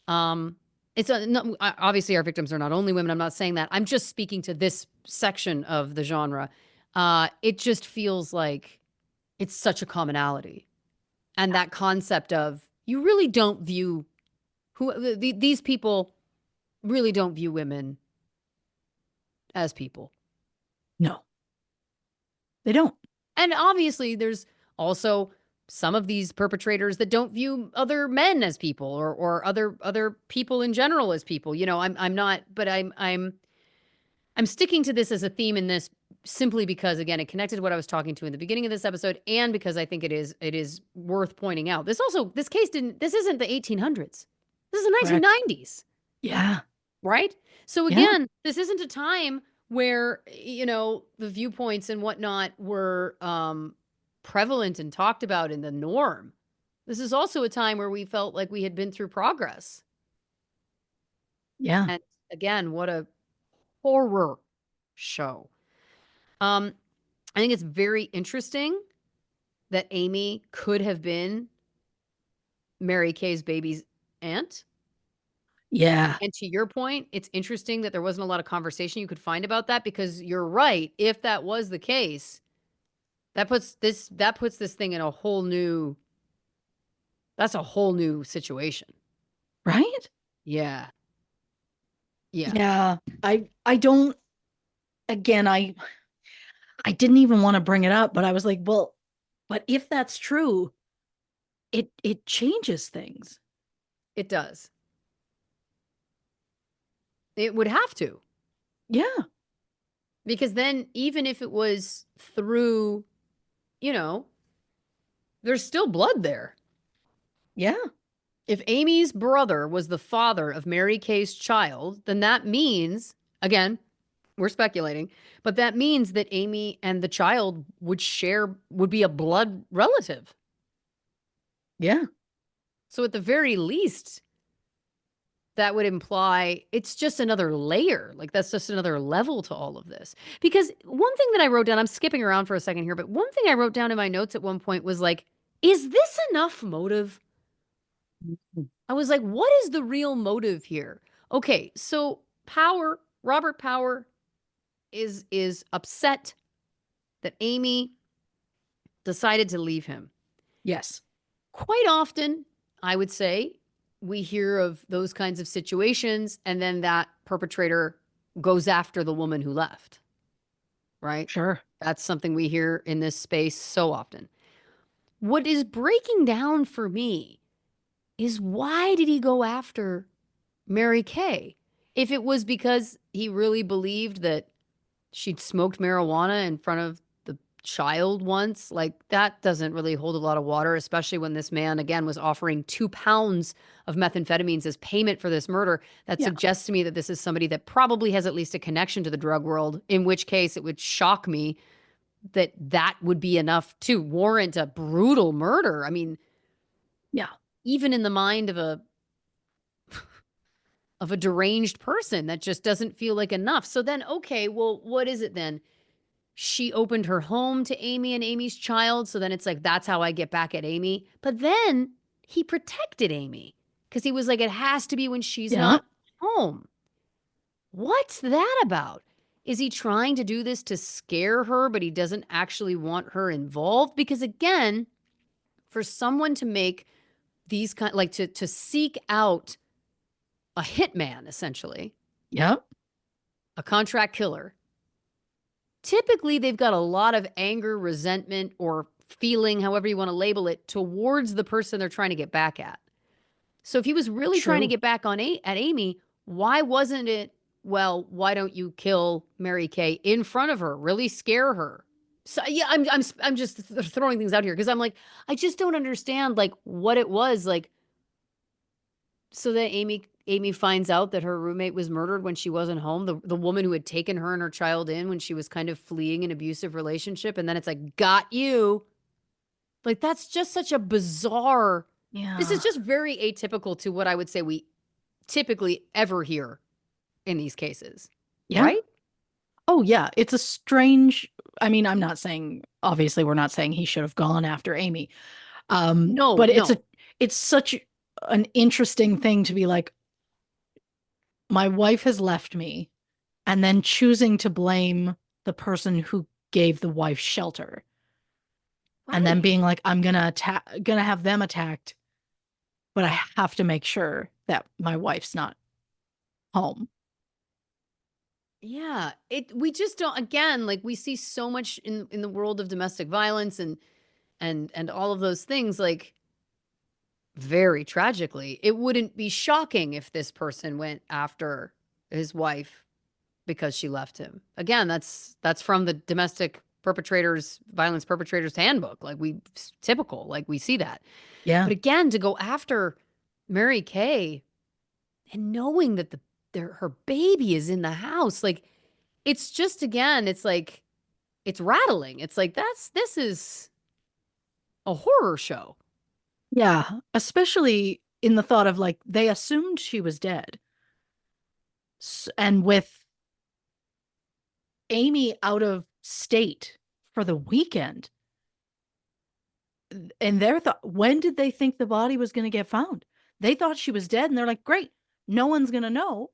Speaker 1: Um, it's no, obviously our victims are not only women. I'm not saying that. I'm just speaking to this section of the genre. It just feels like it's such a commonality, and that concept of you really don't view these people really don't view women as people.
Speaker 2: No. They don't.
Speaker 1: And obviously, there's also some of these perpetrators that don't view other men as people or other people in general as people. I'm not, but I'm sticking to this as a theme in this simply because again, it connected to what I was talking to in the beginning of this episode, and because I think it is worth pointing out. This case didn't this isn't the 1800s. This is the
Speaker 2: Correct.
Speaker 1: 1990s.
Speaker 2: Yeah.
Speaker 1: Right? So
Speaker 2: Yeah.
Speaker 1: again, this isn't a time where, the viewpoints and whatnot were prevalent and talked about in the norm. This is also a time where we felt like we had been through progress.
Speaker 2: Yeah.
Speaker 1: And again, what a horror show. Um, I think it's very interesting that Amy could have been Mary Kay's baby's aunt.
Speaker 2: Yeah.
Speaker 1: And to your point, it's interesting that there wasn't a lot of conversation you could find about that because you're right. If that was the case, that puts this thing in a whole new that's a whole new situation.
Speaker 2: Right?
Speaker 1: Yeah. Yeah.
Speaker 2: Yeah. I don't again, I didn't even want to bring it up, but I was like, well, but if that's true, it changes things.
Speaker 1: It does. It would have to.
Speaker 2: Yeah.
Speaker 1: Because then even if it was through, you know, there's still blood there.
Speaker 2: Yeah.
Speaker 1: If Amy's brother was the father of Mary Kay's child, then that means, again, we're speculating, but that means that Amy and the child would be a blood relative.
Speaker 2: Yeah.
Speaker 1: So at the very least, that would imply it's just another layer. Like that's just another level to all of this. Because one thing that I wrote down, I'm skipping around for a second here, but one thing I wrote down in my notes at one point was like, is this enough motive? I was like, what is the real motive here? Okay, so Robert Power is upset that Amy decided to leave him.
Speaker 2: Yes.
Speaker 1: Quite often, I would say, we hear of those kinds of situations and then that perpetrator goes after the woman who left, right?
Speaker 2: Sure.
Speaker 1: That's something we hear in this space so often. What is breaking down for me is why did he go after Mary Kay? If it was because he really believed that she'd smoked marijuana in front of the child once, like that doesn't really hold a lot of water, especially when this man, again, was offering 2 pounds of methamphetamines as payment for this murder. That
Speaker 2: Yeah.
Speaker 1: suggests to me that this is somebody that probably has at least a connection to the drug world, in which case it would shock me that that would be enough to warrant a brutal murder. I mean,
Speaker 2: Yeah.
Speaker 1: even in the mind of a deranged person, that just doesn't feel like enough. So then, okay, well, what is it then? She opened her home to Amy and Amy's child. So then it's like, that's how I get back at Amy. But then he protected Amy because he was like, it has to be when she's
Speaker 2: Yeah.
Speaker 1: not home. What's that about? Is he trying to do this to scare her, but he doesn't actually want her involved? Because again, for someone to make these kind like to seek out a hitman, essentially,
Speaker 2: Yeah.
Speaker 1: a contract killer, typically they've got a lot of anger, resentment, or feeling, however you want to label it, towards the person they're trying to get back at. So if he was really trying to
Speaker 2: True.
Speaker 1: get back at Amy, why wasn't it, well, why don't you kill Mary Kay in front of her? Really scare her. So yeah, I'm just throwing things out here because I'm like, I just don't understand like what it was like. So that Amy finds out that her roommate was murdered when she wasn't home, the woman who had taken her and her child in when she was kind of fleeing an abusive relationship, and then it's like, "Got you." Like, that's just such a bizarre this is
Speaker 2: Yeah.
Speaker 1: just very atypical to what I would say we typically ever hear in these cases,
Speaker 2: Yeah.
Speaker 1: right?
Speaker 2: Oh, yeah. It's a strange. I mean, I'm not saying, obviously, we're not saying he should have gone after Amy.
Speaker 1: No,
Speaker 2: But
Speaker 1: no.
Speaker 2: it's such an interesting thing to be like, my wife has left me, and then choosing to blame the person who gave the wife shelter, and then
Speaker 1: Right.
Speaker 2: being like, I'm gonna have them attacked, but I have to make sure that my wife's not home.
Speaker 1: Yeah, we just don't again, like, we see so much in the world of domestic violence and all of those things, like, very tragically, it wouldn't be shocking if this person went after his wife because she left him. Again, that's from the domestic perpetrators violence perpetrators handbook. Like typical, like we see that.
Speaker 2: Yeah.
Speaker 1: But again, to go after Mary Kay and knowing that her baby is in the house, like it's just again, it's like it's rattling. It's like this is a horror show.
Speaker 2: Yeah. Especially in the thought of like, they assumed she was dead. And with Amy out of state for the weekend, And their thought, when did they think the body was going to get found? They thought she was dead, and they're like, great, no one's going to know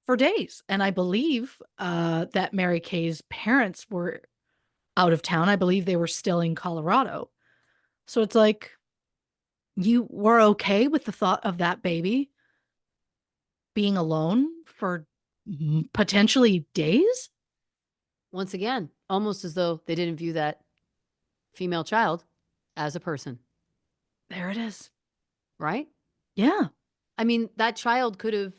Speaker 2: for days. And I believe that Mary Kay's parents were out of town. I believe they were still in Colorado. So it's like, you were okay with the thought of that baby being alone for potentially days?
Speaker 1: Once again, almost as though they didn't view that female child as a person,
Speaker 2: There it is.
Speaker 1: right?
Speaker 2: Yeah.
Speaker 1: I mean, that child could have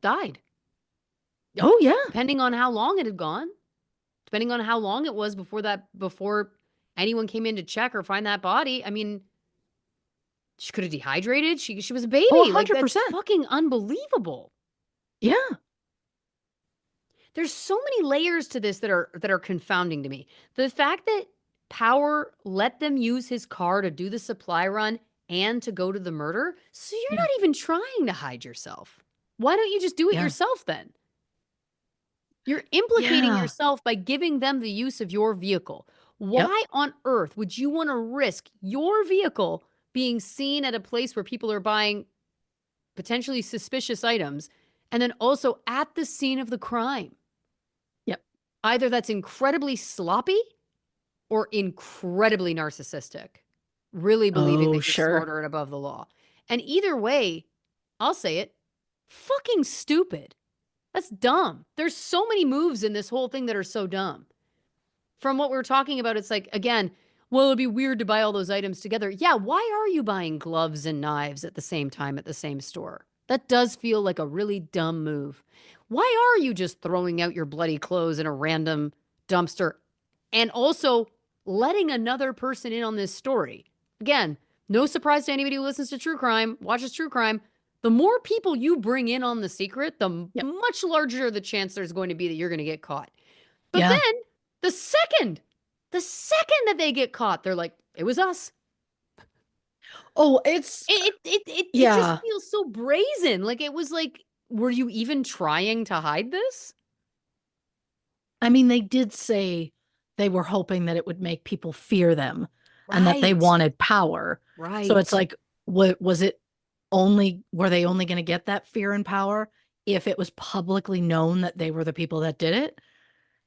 Speaker 1: died,
Speaker 2: Oh, yeah.
Speaker 1: depending on how long it had gone, depending on how long it was before anyone came in to check or find that body. I mean, she could have dehydrated. She was a
Speaker 2: Oh,
Speaker 1: baby. Like, that's
Speaker 2: 100%.
Speaker 1: fucking unbelievable.
Speaker 2: Yeah.
Speaker 1: There's so many layers to this that are confounding to me. The fact that Power let them use his car to do the supply run and to go to the murder, so you're
Speaker 2: Yeah.
Speaker 1: not even trying to hide yourself. Why don't you just do it
Speaker 2: Yeah.
Speaker 1: yourself then? You're implicating
Speaker 2: Yeah.
Speaker 1: yourself by giving them the use of your vehicle.
Speaker 2: Yep.
Speaker 1: Why on earth would you want to risk your vehicle being seen at a place where people are buying potentially suspicious items and then also at the scene of the crime?
Speaker 2: Yep.
Speaker 1: Either that's incredibly sloppy or incredibly narcissistic, really believing
Speaker 2: Oh,
Speaker 1: that you're
Speaker 2: sure.
Speaker 1: smarter and above the law. And either way, I'll say it, fucking stupid. That's dumb. There's so many moves in this whole thing that are so dumb. From what we're talking about, it's like, again, well, it'd be weird to buy all those items together. Yeah, why are you buying gloves and knives at the same time at the same store? That does feel like a really dumb move. Why are you just throwing out your bloody clothes in a random dumpster and also letting another person in on this story? Again, no surprise to anybody who listens to true crime, watches true crime. The more people you bring in on the secret, the
Speaker 2: Yep.
Speaker 1: much larger the chance there's going to be that you're going to get caught. But
Speaker 2: Yeah.
Speaker 1: then the second that they get caught, they're like, "It was us."
Speaker 2: Oh, it's
Speaker 1: It just
Speaker 2: yeah.
Speaker 1: feels so brazen. Like it was like, were you even trying to hide this?
Speaker 2: I mean, they did say they were hoping that it would make people fear them and that they
Speaker 1: Right.
Speaker 2: wanted power. So it's
Speaker 1: Right.
Speaker 2: like, what was it only, were they only going to get that fear and power if it was publicly known that they were the people that did it?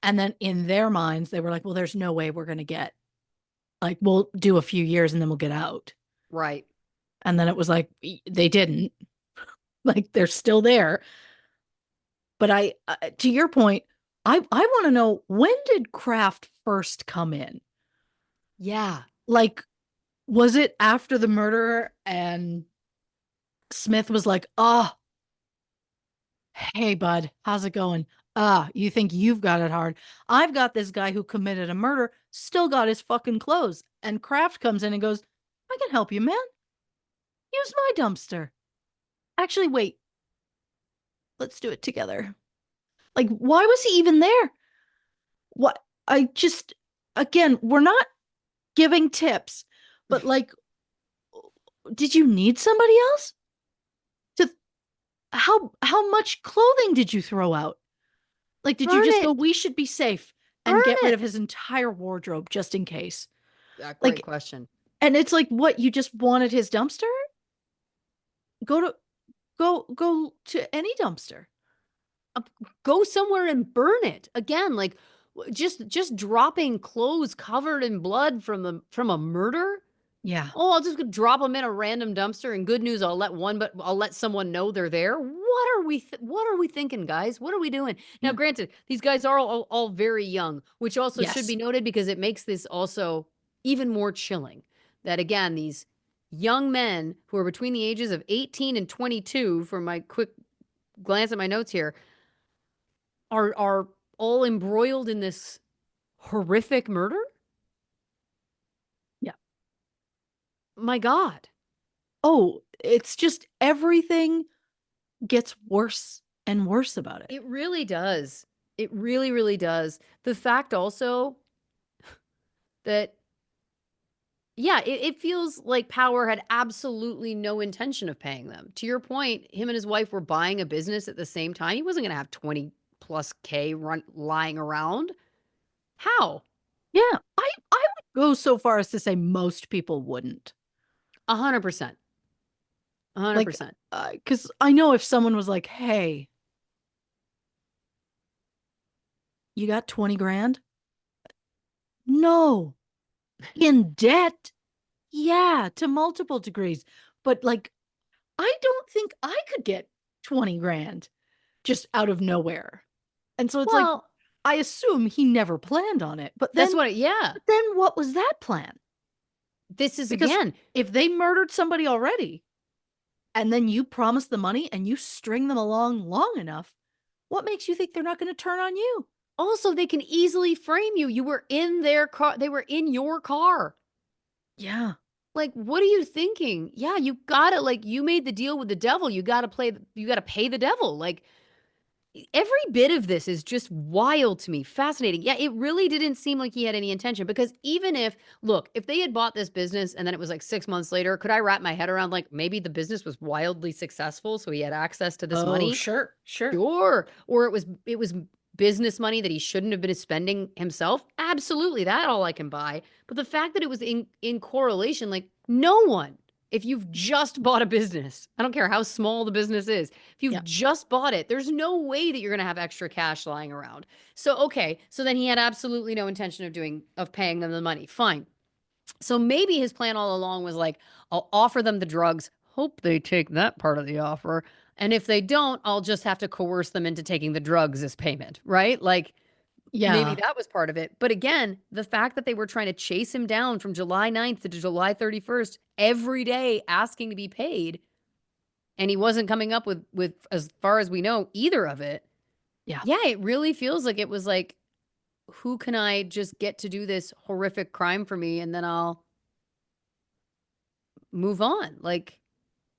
Speaker 2: And then in their minds, they were like, well, there's no way we're going to get, like, we'll do a few years and then we'll get out.
Speaker 1: Right.
Speaker 2: And then it was like, they didn't. Like, they're still there. But to your point, I want to know, when did Kraft first come in?
Speaker 1: Yeah.
Speaker 2: Like, was it after the murder and Smith was like, oh, hey, bud, how's it going? You think you've got it hard. I've got this guy who committed a murder, still got his fucking clothes. And Kraft comes in and goes, I can help you, man. Use my dumpster. Actually, wait, let's do it together. Like, why was he even there? What? I just, again, we're not giving tips, but like, did you need somebody else? To how much clothing did you throw out? Like, did you
Speaker 1: Burn
Speaker 2: just go,
Speaker 1: it.
Speaker 2: we should be safe and
Speaker 1: Burn
Speaker 2: get rid
Speaker 1: it.
Speaker 2: of his entire wardrobe just in case?
Speaker 1: Great
Speaker 2: Like,
Speaker 1: question.
Speaker 2: and it's like, what, you just wanted his dumpster? Go to go to any dumpster.
Speaker 1: Go somewhere and burn it. Again, like just dropping clothes covered in blood from a murder.
Speaker 2: Yeah.
Speaker 1: Oh, I'll just drop them in a random dumpster, and good news, I'll let someone know they're there. What are we thinking, guys? What are we doing? Now,
Speaker 2: Yeah.
Speaker 1: granted, these guys are all very young, which also should be
Speaker 2: Yes.
Speaker 1: noted because it makes this also even more chilling. That again, these young men who are between the ages of 18 and 22, from my quick glance at my notes here, are all embroiled in this horrific murder?
Speaker 2: Yeah.
Speaker 1: My God.
Speaker 2: Oh, it's just everything gets worse and worse about it.
Speaker 1: It really does. It really, really does. The fact also that, yeah, it feels like Power had absolutely no intention of paying them. To your point, him and his wife were buying a business at the same time. He wasn't going to have 20 plus K lying around. How?
Speaker 2: Yeah. I go so far as to say most people wouldn't.
Speaker 1: 100%.
Speaker 2: Like,
Speaker 1: 100%.
Speaker 2: because I know if someone was like, hey, you got 20 grand? No. In debt? Yeah, to multiple degrees. But like, I don't think I could get 20 grand just out of nowhere. And so it's like,
Speaker 1: Well,
Speaker 2: I assume he never planned on it.
Speaker 1: that's what yeah.
Speaker 2: But then what was that plan?
Speaker 1: This is
Speaker 2: Because
Speaker 1: again,
Speaker 2: if they murdered somebody already and then you promise the money and you string them along long enough, what makes you think they're not going to turn on you?
Speaker 1: also they can easily frame you. You were in their car, they were in your car.
Speaker 2: Yeah.
Speaker 1: Like, what are you thinking? Yeah, you gotta like you made the deal with the devil. You gotta pay the devil. Like every bit of this is just wild to me, fascinating. Yeah, it really didn't seem like he had any intention because even if, look, if they had bought this business and then it was like 6 months later, could I wrap my head around like maybe the business was wildly successful, so he had access to this
Speaker 2: Oh,
Speaker 1: money?
Speaker 2: sure, sure.
Speaker 1: Sure. Or it was business money that he shouldn't have been spending himself. Absolutely, that all I can buy. But the fact that it was in correlation, like no one, if you've just bought a business, I don't care how small the business is, if you've
Speaker 2: Yeah.
Speaker 1: just bought it, there's no way that you're going to have extra cash lying around. So okay, so then he had absolutely no intention of paying them the money. Fine. So maybe his plan all along was like, I'll offer them the drugs, hope they take that part of the offer. And if they don't, I'll just have to coerce them into taking the drugs as payment, right? Like maybe
Speaker 2: Yeah.
Speaker 1: that was part of it. But again, the fact that they were trying to chase him down from July 9th to July 31st every day asking to be paid, and he wasn't coming up with as far as we know either of it.
Speaker 2: Yeah.
Speaker 1: Yeah, it really feels like it was like, who can I just get to do this horrific crime for me and then I'll move on? Like,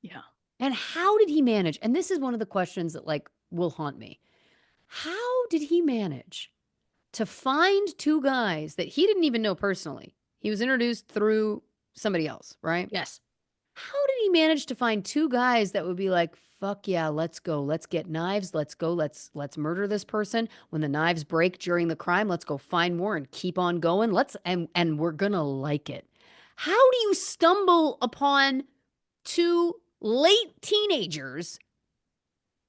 Speaker 2: Yeah.
Speaker 1: and how did he manage? And this is one of the questions that like will haunt me. How did he manage to find two guys that he didn't even know personally? He was introduced through somebody else, right?
Speaker 2: Yes.
Speaker 1: How did he manage to find two guys that would be like, "Fuck yeah, let's go. Let's get knives. Let's go. Let's murder this person. When the knives break during the crime, let's go find more and keep on going. Let's and we're going to like it." How do you stumble upon two late teenagers,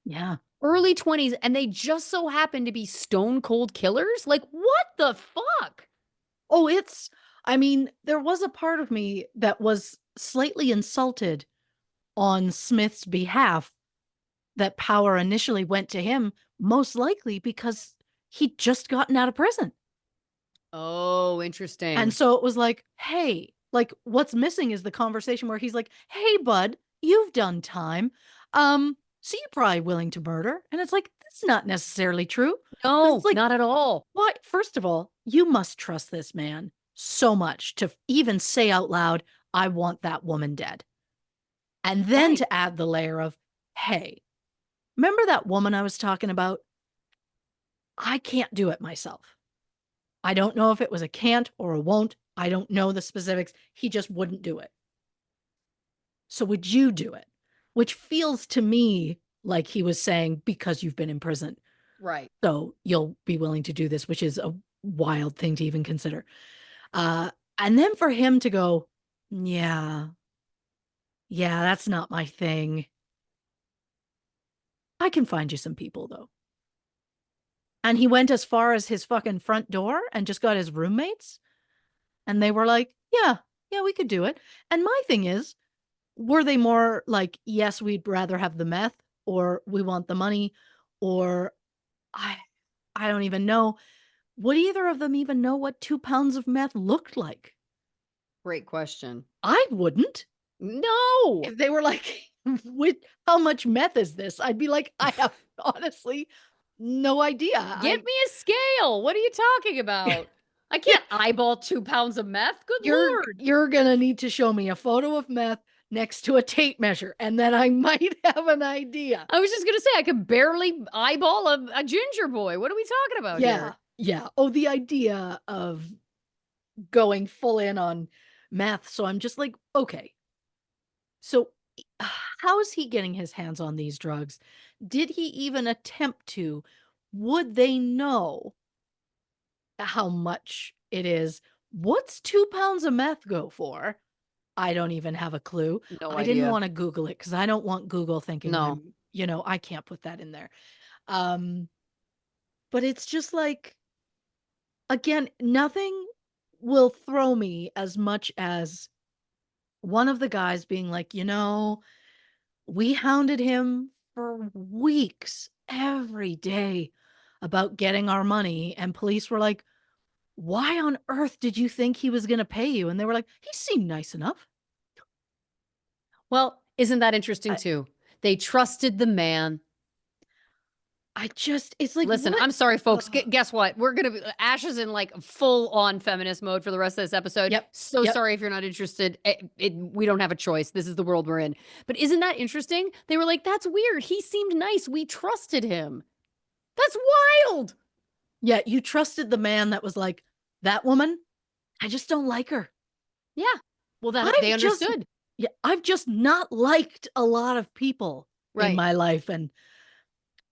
Speaker 2: Yeah.
Speaker 1: early 20s, and they just so happen to be stone cold killers? Like, what the fuck?
Speaker 2: Oh, I mean, there was a part of me that was slightly insulted on Smith's behalf that power initially went to him, most likely because he'd just gotten out of prison.
Speaker 1: Oh,
Speaker 2: And
Speaker 1: interesting.
Speaker 2: so it was like, hey, like what's missing is the conversation where he's like, hey, bud, you've done time. So you're probably willing to murder. And it's like, that's not necessarily true. Because it's
Speaker 1: No,
Speaker 2: like,
Speaker 1: not at all.
Speaker 2: why? First of all, you must trust this man so much to even say out loud, I want that woman dead. And then
Speaker 1: Right.
Speaker 2: to add the layer of, hey, remember that woman I was talking about? I can't do it myself. I don't know if it was a can't or a won't. I don't know the specifics. He just wouldn't do it. So would you do it? Which feels to me like he was saying, because you've been in prison.
Speaker 1: Right.
Speaker 2: So you'll be willing to do this, which is a wild thing to even consider. Uh, and then for him to go, yeah, yeah, that's not my thing. I can find you some people though. And he went as far as his fucking front door and just got his roommates. And they were like, yeah, yeah, we could do it. And my thing is, were they more like, yes, we'd rather have the meth, or we want the money, or I I don't even know. Would either of them even know what 2 pounds of meth looked like?
Speaker 1: Great question.
Speaker 2: I wouldn't.
Speaker 1: No.
Speaker 2: If they were like, with how much meth is this? I'd be like, I have honestly no idea.
Speaker 1: Give me a scale. What are you talking about? I
Speaker 2: Yeah,
Speaker 1: can't eyeball 2 pounds of meth. Good
Speaker 2: you're
Speaker 1: lord.
Speaker 2: you're gonna need to show me a photo of meth next to a tape measure, and then I might have an idea.
Speaker 1: I was just gonna say I could barely eyeball a ginger boy. What are we talking about
Speaker 2: Yeah,
Speaker 1: here?
Speaker 2: yeah. Oh, the idea of going full in on meth. So I'm just like, okay, so how is he getting his hands on these drugs? Did he even attempt to? Would they know how much it is? What's 2 pounds of meth go for? I don't even have a clue.
Speaker 1: No
Speaker 2: I didn't
Speaker 1: idea.
Speaker 2: want to Google it because I don't want Google thinking
Speaker 1: No.
Speaker 2: I can't put that in there. Um, but it's just like, again, nothing will throw me as much as one of the guys being like, we hounded him for weeks every day about getting our money. And police were like, why on earth did you think he was going to pay you? And they were like, he seemed nice enough.
Speaker 1: Well, isn't that interesting
Speaker 2: I,
Speaker 1: too? They trusted the man.
Speaker 2: it's like,
Speaker 1: Listen,
Speaker 2: what?
Speaker 1: I'm sorry, folks.
Speaker 2: Ugh.
Speaker 1: Guess what? We're gonna be Ash is in like full on feminist mode for the rest of this episode.
Speaker 2: Yep.
Speaker 1: So
Speaker 2: Yep.
Speaker 1: sorry if you're not interested. We don't have a choice. This is the world we're in. But isn't that interesting? They were like, "That's weird. He seemed nice. We trusted him." That's wild.
Speaker 2: Yeah. You trusted the man that was like, that woman, I just don't like her.
Speaker 1: Yeah. Well, that they
Speaker 2: I've just,
Speaker 1: understood.
Speaker 2: yeah, I've just not liked a lot of people in
Speaker 1: Right.
Speaker 2: my life. And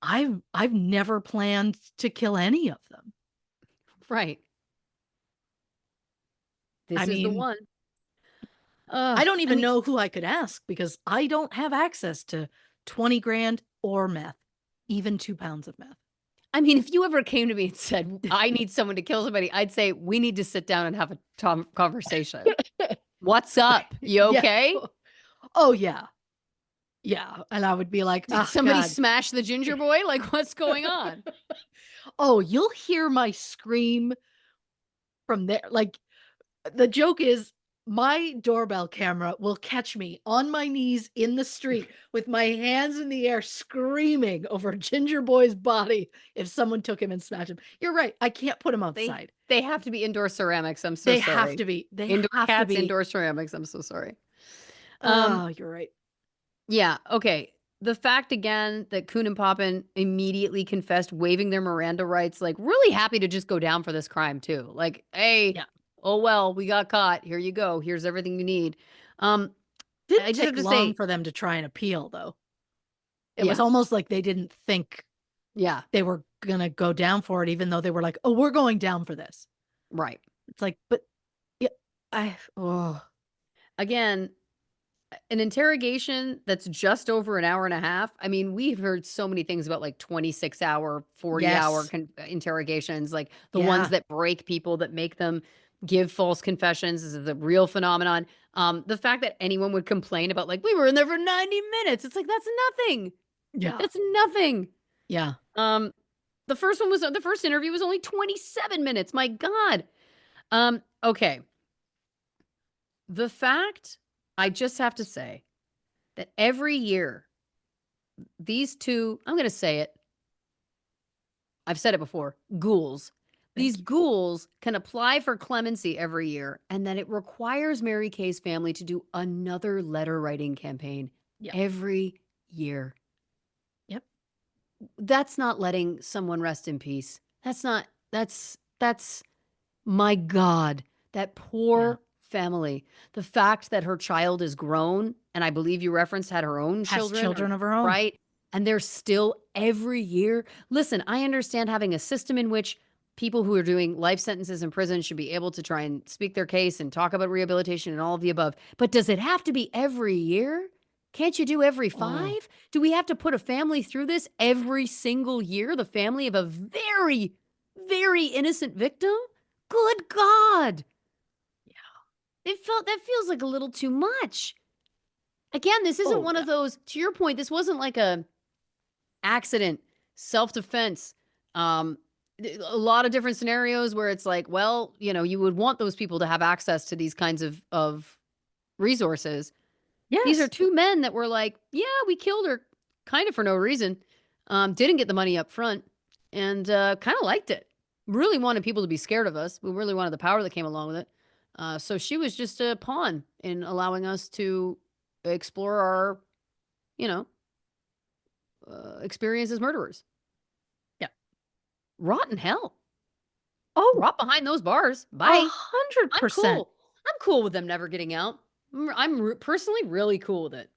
Speaker 2: I've never planned to kill any of them.
Speaker 1: Right.
Speaker 2: I
Speaker 1: This is the
Speaker 2: mean,
Speaker 1: one.
Speaker 2: I don't
Speaker 1: I
Speaker 2: even
Speaker 1: mean,
Speaker 2: know who I could ask because I don't have access to 20 grand or meth, even 2 pounds of meth.
Speaker 1: if you ever came to me and said, "I need someone to kill somebody," I'd say, "We need to sit down and have a conversation. What's up? You
Speaker 2: Yeah.
Speaker 1: okay?
Speaker 2: Oh, yeah. Yeah. And I would be like,
Speaker 1: Did
Speaker 2: oh,
Speaker 1: somebody
Speaker 2: God.
Speaker 1: smash the ginger boy? Like, what's going on?"
Speaker 2: Oh, you'll hear my scream from there. Like, the joke is my doorbell camera will catch me on my knees in the street with my hands in the air screaming over Ginger Boy's body if someone took him and smashed him. You're right. I can't put him
Speaker 1: They
Speaker 2: outside.
Speaker 1: they have to be indoor ceramics, I'm so
Speaker 2: They have
Speaker 1: sorry.
Speaker 2: to be. They
Speaker 1: Indoor
Speaker 2: have to
Speaker 1: cats,
Speaker 2: be.
Speaker 1: indoor ceramics, I'm so sorry. Um,
Speaker 2: Oh, you're right.
Speaker 1: yeah, okay. The fact again that Coon and Poppin immediately confessed waiving their Miranda rights, like, really happy to just go down for this crime too. Like, "Hey,
Speaker 2: Yeah.
Speaker 1: oh, well, we got caught. Here you go. Here's everything you need." Um, I
Speaker 2: Didn't
Speaker 1: just have
Speaker 2: take
Speaker 1: to
Speaker 2: long
Speaker 1: say
Speaker 2: for them to try and appeal, though. It was
Speaker 1: yeah,
Speaker 2: almost like they didn't think
Speaker 1: yeah,
Speaker 2: they were going to go down for it, even though they were like, oh, we're going down for this.
Speaker 1: right.
Speaker 2: It's like, but yeah, oh,
Speaker 1: Again, an interrogation that's just over an hour and a half. We've heard so many things about like 26-hour, 40-hour
Speaker 2: yes.
Speaker 1: interrogations, like the ones
Speaker 2: Yeah.
Speaker 1: that break people, that make them give false confessions. This is a real phenomenon. The fact that anyone would complain about, like, we were in there for 90 minutes. It's like, that's nothing.
Speaker 2: Yeah.
Speaker 1: That's nothing.
Speaker 2: Yeah.
Speaker 1: Um, the first interview was only 27 minutes. My God. Okay. The fact, I just have to say that every year these two, I'm gonna say it, I've said it before, ghouls. These
Speaker 2: Thank you.
Speaker 1: ghouls can apply for clemency every year, and then it requires Mary Kay's family to do another letter writing campaign
Speaker 2: Yep.
Speaker 1: every year.
Speaker 2: Yep.
Speaker 1: That's not letting someone rest in peace. That's my God, that
Speaker 2: Yeah.
Speaker 1: poor family. The fact that her child is grown, and I believe you referenced had her own
Speaker 2: Has
Speaker 1: children,
Speaker 2: children of her own.
Speaker 1: right? And they're still every year. Listen, I understand having a system in which people who are doing life sentences in prison should be able to try and speak their case and talk about rehabilitation and all of the above. But does it have to be every year? Can't you do every
Speaker 2: Oh,
Speaker 1: 5? Do we have to put a family through this every single year? The family of a very, very innocent victim? Good God. That feels like a little too much. Again, this isn't
Speaker 2: oh,
Speaker 1: one
Speaker 2: yeah.
Speaker 1: of those, to your point, this wasn't like a accident, self-defense. Um, a lot of different scenarios where it's like, well, you would want those people to have access to these kinds of resources. These are
Speaker 2: Yes.
Speaker 1: two men that were like, yeah, we killed her kind of for no reason. Didn't get the money up front and kind of liked it. Really wanted people to be scared of us. We really wanted the power that came along with it. So she was just a pawn in allowing us to explore our, you know, experience as murderers.
Speaker 2: Yeah.
Speaker 1: Rotten hell.
Speaker 2: Oh,
Speaker 1: Rot behind those bars.
Speaker 2: a
Speaker 1: Bye.
Speaker 2: hundred
Speaker 1: I'm
Speaker 2: percent.
Speaker 1: cool. I'm cool with them never getting out. Personally really cool with it.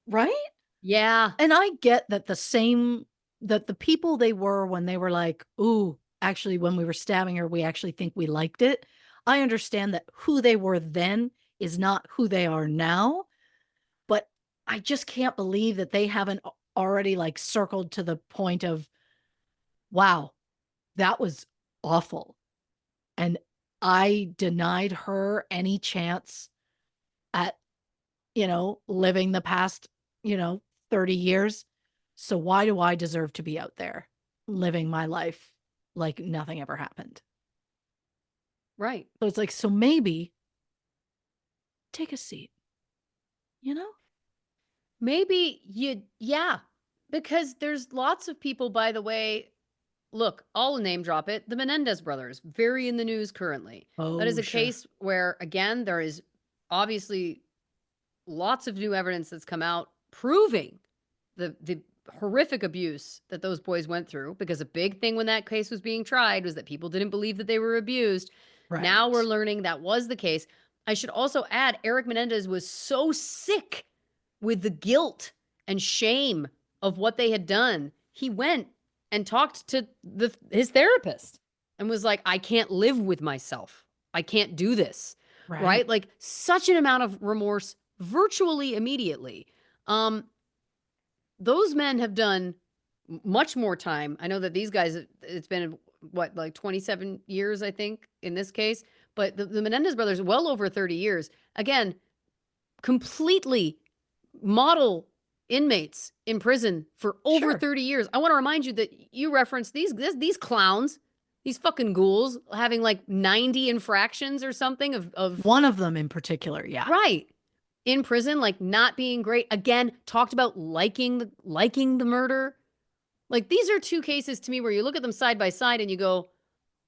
Speaker 2: Right?
Speaker 1: Yeah.
Speaker 2: And I get that that the people they were when they were like, ooh, actually, when we were stabbing her, we actually think we liked it. I understand that who they were then is not who they are now, but I just can't believe that they haven't already like circled to the point of, wow, that was awful. And I denied her any chance at, living the past, 30 years. So why do I deserve to be out there living my life like nothing ever happened?
Speaker 1: Right.
Speaker 2: So it's like, so maybe take a seat, you know?
Speaker 1: Maybe yeah, because there's lots of people, by the way. Look, I'll name drop it. The Menendez brothers, very in the news currently. That is
Speaker 2: Oh,
Speaker 1: a
Speaker 2: sure.
Speaker 1: case where, again, there is obviously lots of new evidence that's come out proving the horrific abuse that those boys went through, because a big thing when that case was being tried was that people didn't believe that they were abused. Now we're
Speaker 2: Right.
Speaker 1: learning that was the case. I should also add, Eric Menendez was so sick with the guilt and shame of what they had done. He went and talked to his therapist and was like, I can't live with myself. I can't do this.
Speaker 2: Right.
Speaker 1: Right? Like, such an amount of remorse virtually immediately. Um, those men have done much more time. I know that these guys, it's been what, like 27 years, I think, in this case. But the Menendez brothers, well over 30 years. Again, completely model inmates in prison for over
Speaker 2: Sure.
Speaker 1: 30 years. I want to remind you that you referenced these clowns, these fucking ghouls having like 90 infractions or something of
Speaker 2: One of them in particular. Yeah.
Speaker 1: right, in prison, like not being great. Again, talked about liking the murder. Like, these are two cases to me where you look at them side by side and you go,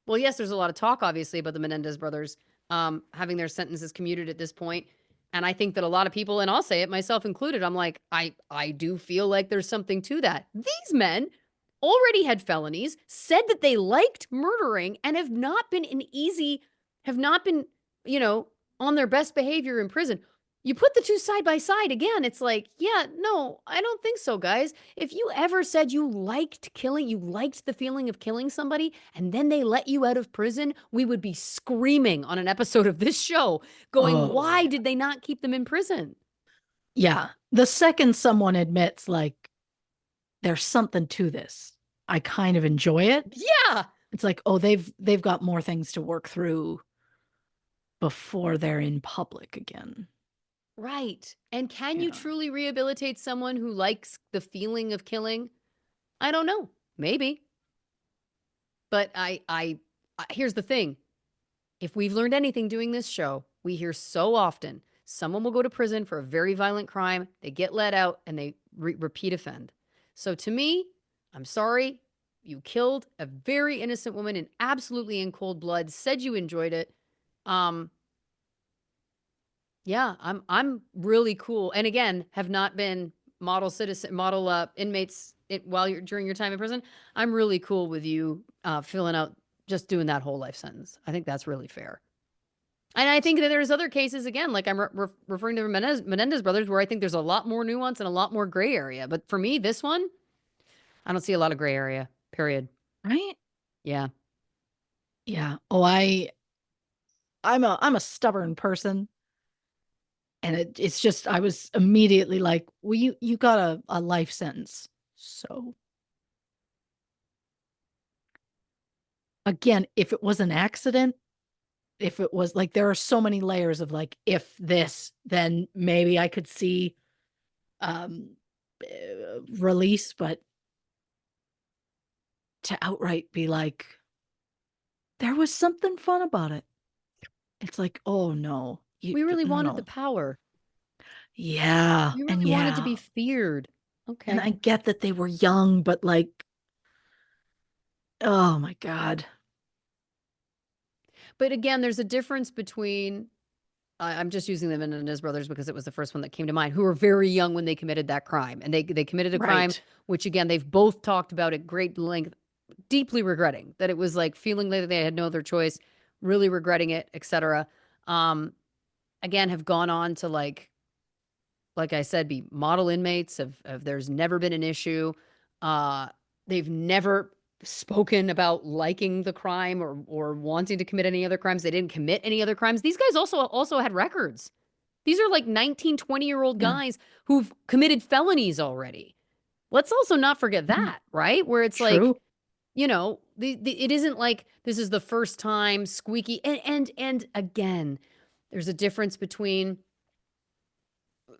Speaker 1: well, yes, there's a lot of talk, obviously, about the Menendez brothers having their sentences commuted at this point. And I think that a lot of people, and I'll say it, myself included, I'm like, I do feel like there's something to that. These men already had felonies, said that they liked murdering, and have not been, you know, on their best behavior in prison. You put the two side by side again, it's like, yeah, no, I don't think so, guys. If you ever said you liked killing, you liked the feeling of killing somebody, and then they let you out of prison, we would be screaming on an episode of this show, going,
Speaker 2: Oh,
Speaker 1: why
Speaker 2: yeah.
Speaker 1: did they not keep them in prison?
Speaker 2: Yeah. The second someone admits, like, there's something to this, I kind of enjoy it.
Speaker 1: Yeah,
Speaker 2: It's like, oh, they've got more things to work through before they're in public again.
Speaker 1: right. And can you
Speaker 2: Yeah.
Speaker 1: truly rehabilitate someone who likes the feeling of killing? I don't know. Maybe. But here's the thing. If we've learned anything doing this show, we hear so often someone will go to prison for a very violent crime, they get let out, and they repeat offend. So to me, I'm sorry, you killed a very innocent woman in absolutely in cold blood, said you enjoyed it. Um, yeah, I'm really cool. And again, have not been model inmates while you're during your time in prison. I'm really cool with you filling out just doing that whole life sentence. I think that's really fair. And I think that there's other cases, again, like I'm referring to Menendez brothers, where I think there's a lot more nuance and a lot more gray area. But for me, this one, I don't see a lot of gray area. Period.
Speaker 2: Right?
Speaker 1: Yeah.
Speaker 2: Yeah. Oh, I'm a stubborn person. And it's just I was immediately like, well, you got a life sentence. So again, if it was an accident, if it was like there are so many layers of like, if this, then maybe I could see um release, but to outright be like, there was something fun about it. It's like, oh no,
Speaker 1: We really wanted the
Speaker 2: no.
Speaker 1: power.
Speaker 2: Yeah.
Speaker 1: We
Speaker 2: And
Speaker 1: really wanted to
Speaker 2: yeah.
Speaker 1: be feared.
Speaker 2: And
Speaker 1: Okay.
Speaker 2: I get that they were young, but like, oh my God.
Speaker 1: But again, there's a difference between I'm just using the Menendez brothers because it was the first one that came to mind, who were very young when they committed that crime. And they committed a crime,
Speaker 2: Right.
Speaker 1: which again, they've both talked about at great length, deeply regretting that it was like feeling like they had no other choice, really regretting it, etc. Um, again, have gone on to like I said, be model inmates of there's never been an issue. Uh, they've never spoken about liking the crime or wanting to commit any other crimes. They didn't commit any other crimes. These guys also had records. These are like 19, 20-year-old
Speaker 2: Yeah.
Speaker 1: guys who've committed felonies already. Let's also not forget
Speaker 2: Mhm.
Speaker 1: that, right? Where it's like,
Speaker 2: True.
Speaker 1: it isn't like this is the first time squeaky and again, there's a difference between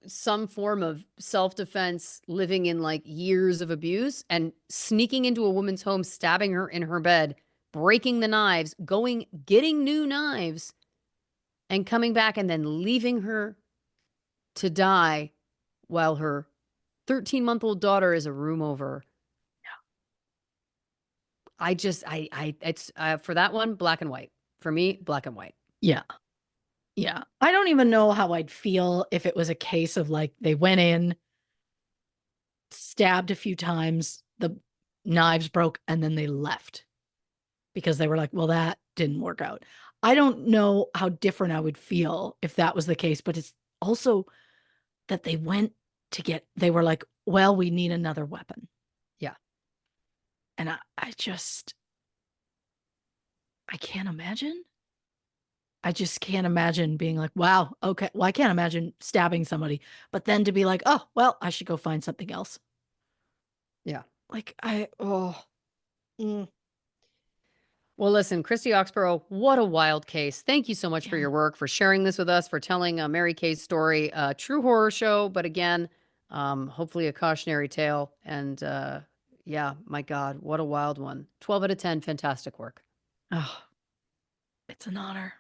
Speaker 1: some form of self-defense, living in like years of abuse, and sneaking into a woman's home, stabbing her in her bed, breaking the knives, getting new knives, and coming back and then leaving her to die while her 13-month-old daughter is a room over. It's for that one, black and white. For me, black and white.
Speaker 2: Yeah. Yeah. I don't even know how I'd feel if it was a case of like they went in, stabbed a few times, the knives broke, and then they left because they were like, well, that didn't work out. I don't know how different I would feel if that was the case, but it's also that they were like, well, we need another weapon.
Speaker 1: Yeah.
Speaker 2: And I can't imagine. I just can't imagine being like, wow, okay. Well, I can't imagine stabbing somebody, but then to be like, oh, well, I should go find something else.
Speaker 1: Yeah.
Speaker 2: Like, mm,
Speaker 1: Well, listen, Christy Oxborrow, what a wild case. Thank you so much for
Speaker 2: yeah.
Speaker 1: your work, for sharing this with us, for telling Mary Kay's story. A true horror show, but again, hopefully a cautionary tale. And yeah, my God, what a wild one. 12 out of 10, fantastic work.
Speaker 2: Oh, it's an honor.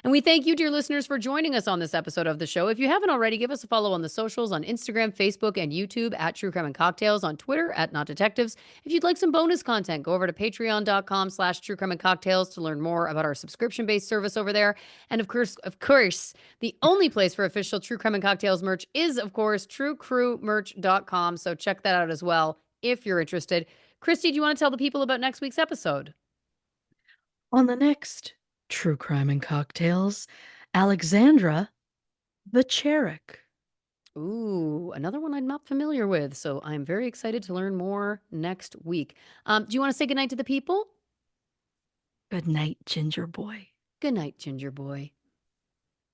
Speaker 1: And we thank you, dear listeners, for joining us on this episode of the show. If you haven't already, give us a follow on the socials on Instagram, Facebook, and YouTube at True Crime and Cocktails, on Twitter at Not Detectives. If you'd like some bonus content, go over to patreon.com/True Crime and Cocktails to learn more about our subscription-based service over there. And of course, the only place for official True Crime and Cocktails merch is, of course, truecrewmerch.com. So check that out as well if you're interested. Christy, do you want to tell the people about next week's episode?
Speaker 2: On the next True Crime and Cocktails, Alexandra the Cherrick.
Speaker 1: Ooh, another one I'm not familiar with. So I'm very excited to learn more next week. Do you want to say goodnight to the people?
Speaker 2: Good night, Ginger Boy.
Speaker 1: Good night, Ginger Boy.